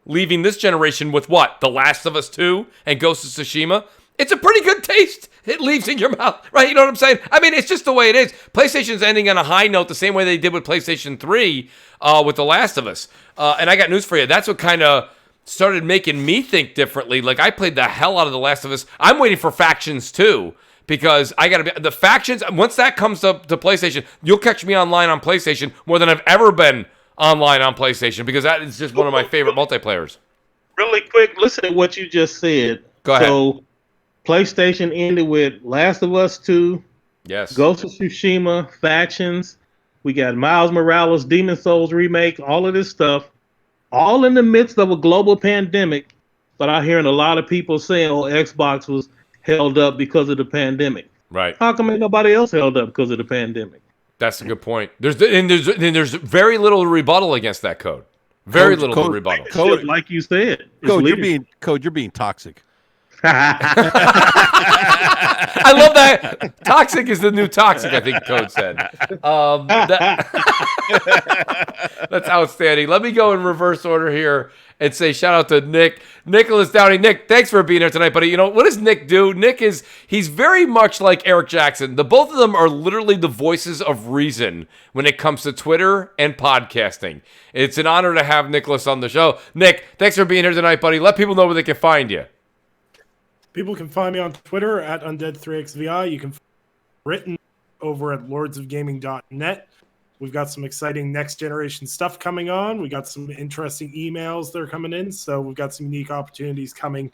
leaving this generation with what? The Last of Us 2 and Ghost of Tsushima. It's a pretty good taste. It leaves in your mouth, right? You know what I'm saying? I mean, it's just the way it is. PlayStation's ending on a high note the same way they did with PlayStation 3 with The Last of Us. And I got news for you. That's what kind of started making me think differently. Like, I played the hell out of The Last of Us. I'm waiting for Factions 2. Because I gotta be the Factions. Once that comes up to PlayStation, you'll catch me online on PlayStation more than I've ever been online on PlayStation, because that is just one of my favorite multiplayers. Really quick, listen to what you just said. Go ahead. So, PlayStation ended with Last of Us 2, yes, Ghost of Tsushima, Factions. We got Miles Morales, Demon's Souls remake, all of this stuff, all in the midst of a global pandemic. But I'm hearing a lot of people saying, "Oh, Xbox was held up because of the pandemic." Right. How come ain't nobody else held up because of the pandemic? That's a good point. There's very little rebuttal against that code. Very little rebuttal. Code, like you said. Code, you're being toxic. I love that. Toxic is the new toxic, I think Code said. That's outstanding. Let me go in reverse order here and say shout out to Nicholas Downey. Nick, thanks for being here tonight, buddy. You know, what does Nick do? He's very much like Eric Jackson. The both of them are literally the voices of reason when it comes to Twitter and podcasting. It's an honor to have Nicholas on the show. Nick, thanks for being here tonight, buddy. Let people know where they can find you. People can find me on Twitter at Undead3XVI. You can find me written over at lordsofgaming.net. We've got some exciting next generation stuff coming on. We got some interesting emails that are coming in. So we've got some unique opportunities coming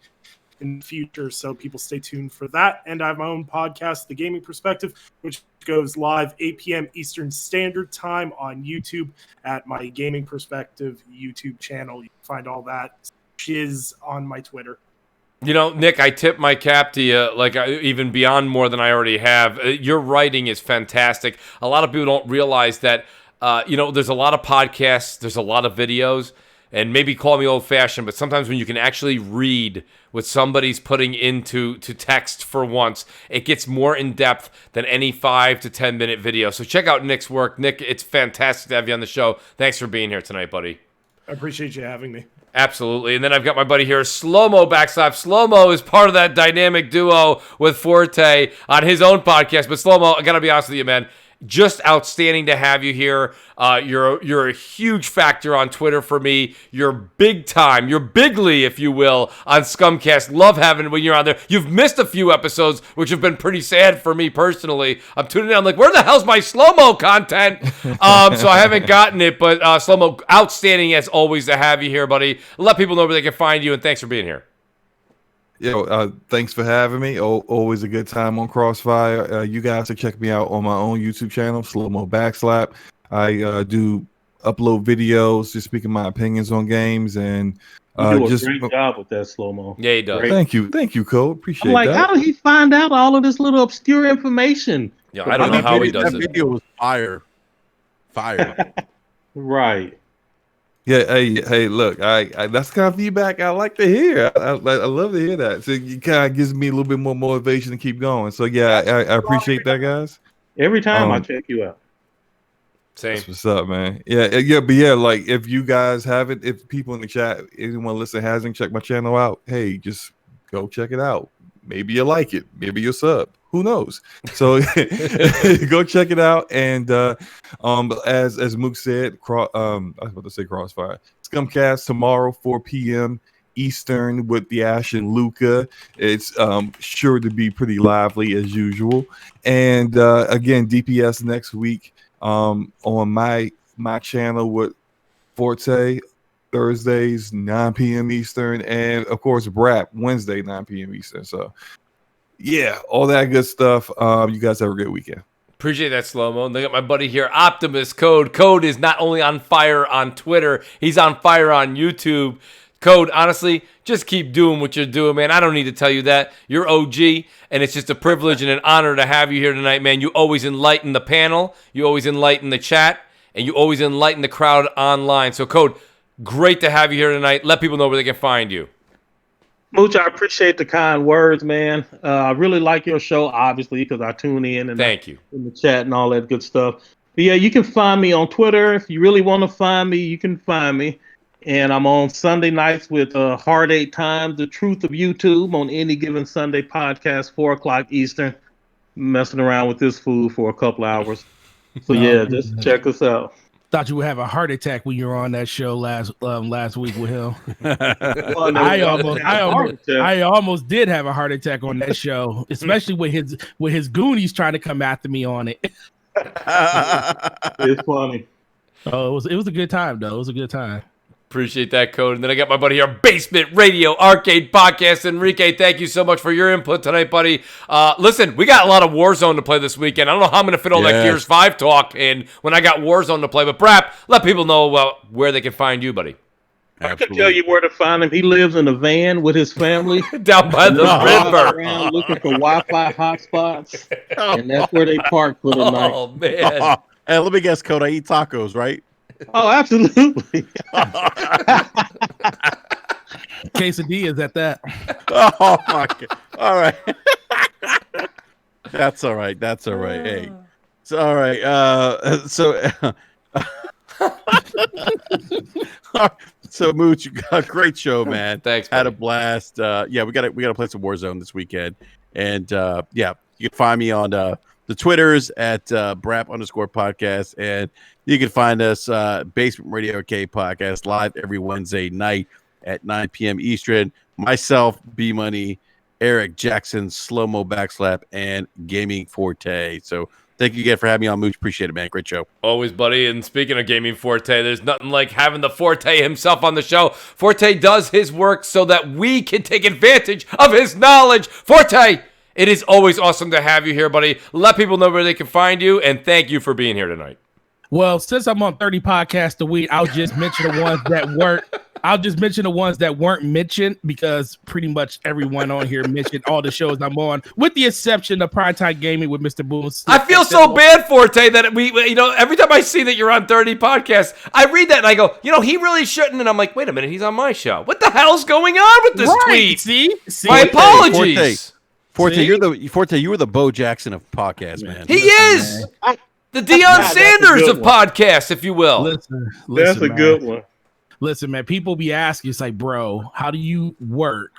in the future. So people stay tuned for that. And I have my own podcast, The Gaming Perspective, which goes live 8 p.m. Eastern Standard Time on YouTube at my Gaming Perspective YouTube channel. You can find all that shiz on my Twitter. You know, Nick, I tip my cap to you, like even beyond more than I already have. Your writing is fantastic. A lot of people don't realize that, there's a lot of podcasts, there's a lot of videos, and maybe call me old-fashioned, but sometimes when you can actually read what somebody's putting into text for once, it gets more in-depth than any 5 to 10-minute video. So check out Nick's work. Nick, it's fantastic to have you on the show. Thanks for being here tonight, buddy. I appreciate you having me. Absolutely. And then I've got my buddy here, Slow-Mo Backslap. Slow-Mo is part of that dynamic duo with Forte on his own podcast. But Slow-Mo, I got to be honest with you, man. Just outstanding to have you here. You're a huge factor on Twitter for me. You're big time. You're bigly, if you will, on Scumcast. Love having it when you're on there. You've missed a few episodes, which have been pretty sad for me personally. I'm tuning in. I'm like, where the hell's my Slow-Mo content? So I haven't gotten it. But Slow-Mo, outstanding as always to have you here, buddy. Let people know where they can find you, and thanks for being here. Thanks for having me. Always a good time on Crossfire. You guys can check me out on my own YouTube channel, Slow-Mo Backslap. I do upload videos, just speaking my opinions on games, and you do a great job with that, Slow-Mo. Yeah, he does. Great. Thank you, Cole. Appreciate I'm that. how did he find out all of this little obscure information? Yeah, I don't know how he does that it. video was fire. Right. Yeah, hey, look, I that's the kind of feedback I like to hear. I love to hear that. So it kind of gives me a little bit more motivation to keep going. So yeah, I appreciate that, guys. Every time I check you out. Same. That's what's up, man. Yeah, like if you guys haven't, if people in the chat, anyone listening hasn't checked my channel out, hey, just go check it out. Maybe you like it. Maybe you'll sub. Who knows? So go check it out. And as Mooch said, I was about to say Crossfire. Scumcast tomorrow, 4 p.m. Eastern with the Ash and Luca. It's sure to be pretty lively as usual. And again, DPS next week on my channel with Forte. Thursdays, 9 p.m. Eastern, and of course, BRAP Wednesday, 9 p.m. Eastern. So, yeah, all that good stuff. You guys have a great weekend. Appreciate that, Slow-Mo. And they got my buddy here, Optimus Code. Code is not only on fire on Twitter, he's on fire on YouTube. Code, honestly, just keep doing what you're doing, man. I don't need to tell you that. You're OG, and it's just a privilege and an honor to have you here tonight, man. You always enlighten the panel, you always enlighten the chat, and you always enlighten the crowd online. So, Code, great to have you here tonight. Let people know where they can find you. Mooch, I appreciate the kind words, man. I really like your show, obviously, because I tune in and thank you in the chat and all that good stuff. But yeah, you can find me on Twitter. If you really want to find me, you can find me. And I'm on Sunday nights with Hard 8 Times, The Truth of YouTube, on any given Sunday podcast, 4 o'clock Eastern, messing around with this food for a couple hours. So yeah, just check us out. Thought you would have a heart attack when you were on that show last week with him. I almost did have a heart attack on that show, especially with his Goonies trying to come after me on it. It's funny. Oh, it was a good time though. It was a good time. Appreciate that, Code. And then I got my buddy here, Basement Radio Arcade Podcast. Enrique, thank you so much for your input tonight, buddy. Listen, we got a lot of Warzone to play this weekend. I don't know how I'm going to fit all that Gears 5 talk in when I got Warzone to play. But, Brap, let people know where they can find you, buddy. I can tell you where to find him. He lives in a van with his family. Down by the river. Around looking for Wi-Fi hotspots. And that's where they park for the night. Oh, man. Hey, let me guess, Code. I eat tacos, right? Oh, absolutely. Quesadillas at that. Oh my god! All right, that's all right. That's all right. Hey, it's all right. So Mooch, you got a great show, man. Thanks. Had a blast. Yeah, we got to play some Warzone this weekend, and yeah, you can find me on the Twitters at @brap_podcast, and you can find us Basement Radio Arcade Podcast live every Wednesday night at 9 p.m. Eastern. Myself, B Money, Eric Jackson, Slow Mo Backslap, and Gaming Forte. So thank you again for having me on, Mooch. Appreciate it, man. Great show. Always, buddy. And speaking of Gaming Forte, there's nothing like having the Forte himself on the show. Forte does his work so that we can take advantage of his knowledge. Forte, it is always awesome to have you here, buddy. Let people know where they can find you, and thank you for being here tonight. Well, since I'm on 30 podcasts a week, I'll just mention the ones that weren't. I'll just mention the ones that weren't mentioned because pretty much everyone on here mentioned all the shows I'm on, with the exception of Primetime Gaming with Mr. Boone. I feel so bad, Forte, that we every time I see that you're on 30 podcasts, I read that and I go, he really shouldn't. And I'm like, wait a minute, he's on my show. What the hell's going on with this tweet? See? My apologies. Forte, you were the Bo Jackson of podcasts, man. He is the Deion Sanders of podcasts, if you will. Listen, That's a good one. Listen, man, people be asking, it's like, bro, how do you work,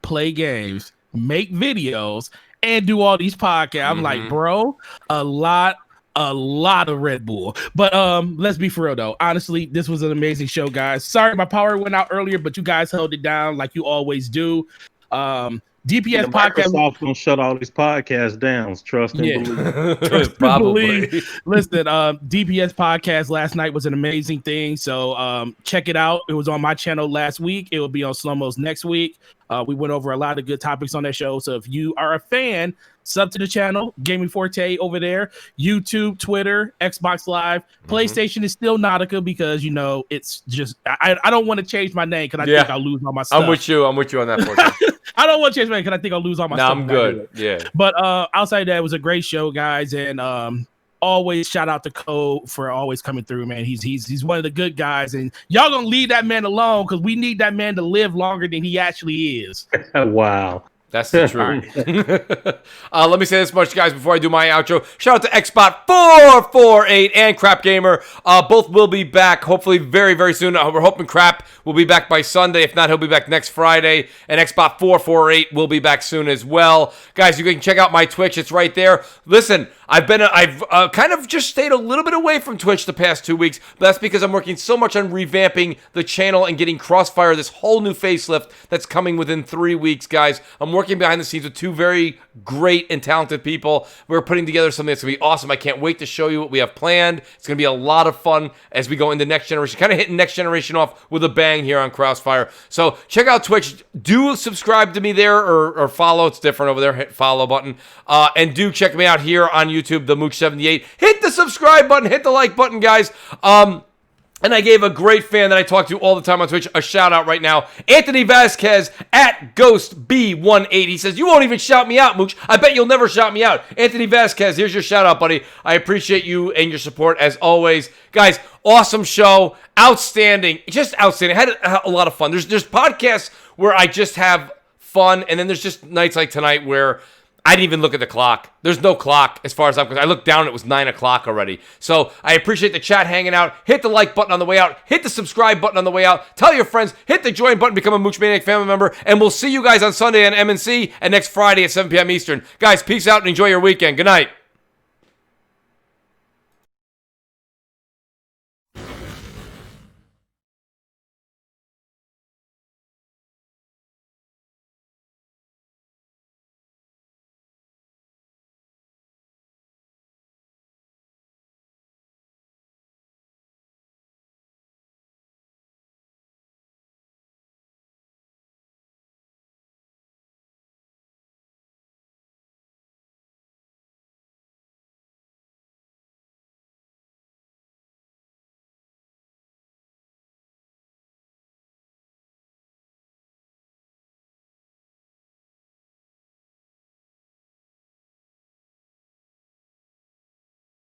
play games, make videos, and do all these podcasts? I'm like, bro, a lot of Red Bull. But let's be for real, though. Honestly, this was an amazing show, guys. Sorry my power went out earlier, but you guys held it down like you always do. DPS podcast. Microsoft's gonna shut all these podcasts down. Trust and believe. Trust and Probably. believe. Listen, DPS podcast last night was an amazing thing. So check it out. It was on my channel last week. It will be on Slow-Mo's next week. We went over a lot of good topics on that show. So if you are a fan, sub to the channel, Gaming Forte over there, YouTube, Twitter, Xbox Live. PlayStation is still Nautica because, it's just, I don't want to change my name because I think I'll lose all my stuff. I'm with you on that, Forte. I don't want to change my name because I think I'll lose all my stuff. I'm good. Yeah. But outside of that, it was a great show, guys. And always shout out to Code for always coming through, man. He's one of the good guys. And y'all going to leave that man alone because we need that man to live longer than he actually is. Wow. That's the truth. Let me say this much, guys, before I do my outro. Shout out to Xbot448 and Crap Gamer. Both will be back, hopefully very, very soon. We're hoping Crap will be back by Sunday. If not, he'll be back next Friday. And Xbot448 will be back soon as well. Guys, you can check out my Twitch. It's right there. Listen, I've kind of just stayed a little bit away from Twitch the past 2 weeks. But that's because I'm working so much on revamping the channel and getting CrossFire, this whole new facelift that's coming within 3 weeks, guys. I'm working behind the scenes with two very great and talented people. We're putting together something that's going to be awesome. I can't wait to show you what we have planned. It's going to be a lot of fun as we go into next generation. Kind of hitting next generation off with a bang here on CrossFire. So check out Twitch. Do subscribe to me there or follow. It's different over there. Hit follow button. And do check me out here on YouTube, the Mooch78. Hit the subscribe button. Hit the like button, guys. And I gave a great fan that I talk to all the time on Twitch a shout out right now. Anthony Vasquez at GhostB18. He says, you won't even shout me out, Mooch. I bet you'll never shout me out. Anthony Vasquez, here's your shout out, buddy. I appreciate you and your support as always. Guys, awesome show. Outstanding. Just outstanding. I had a lot of fun. There's podcasts where I just have fun. And then there's just nights like tonight where I didn't even look at the clock. There's no clock as far as I'm concerned. I looked down, it was 9 o'clock already. So I appreciate the chat hanging out. Hit the like button on the way out. Hit the subscribe button on the way out. Tell your friends. Hit the join button. Become a Mooch Maniac family member. And we'll see you guys on Sunday on MNC and next Friday at 7 p.m. Eastern. Guys, peace out and enjoy your weekend. Good night.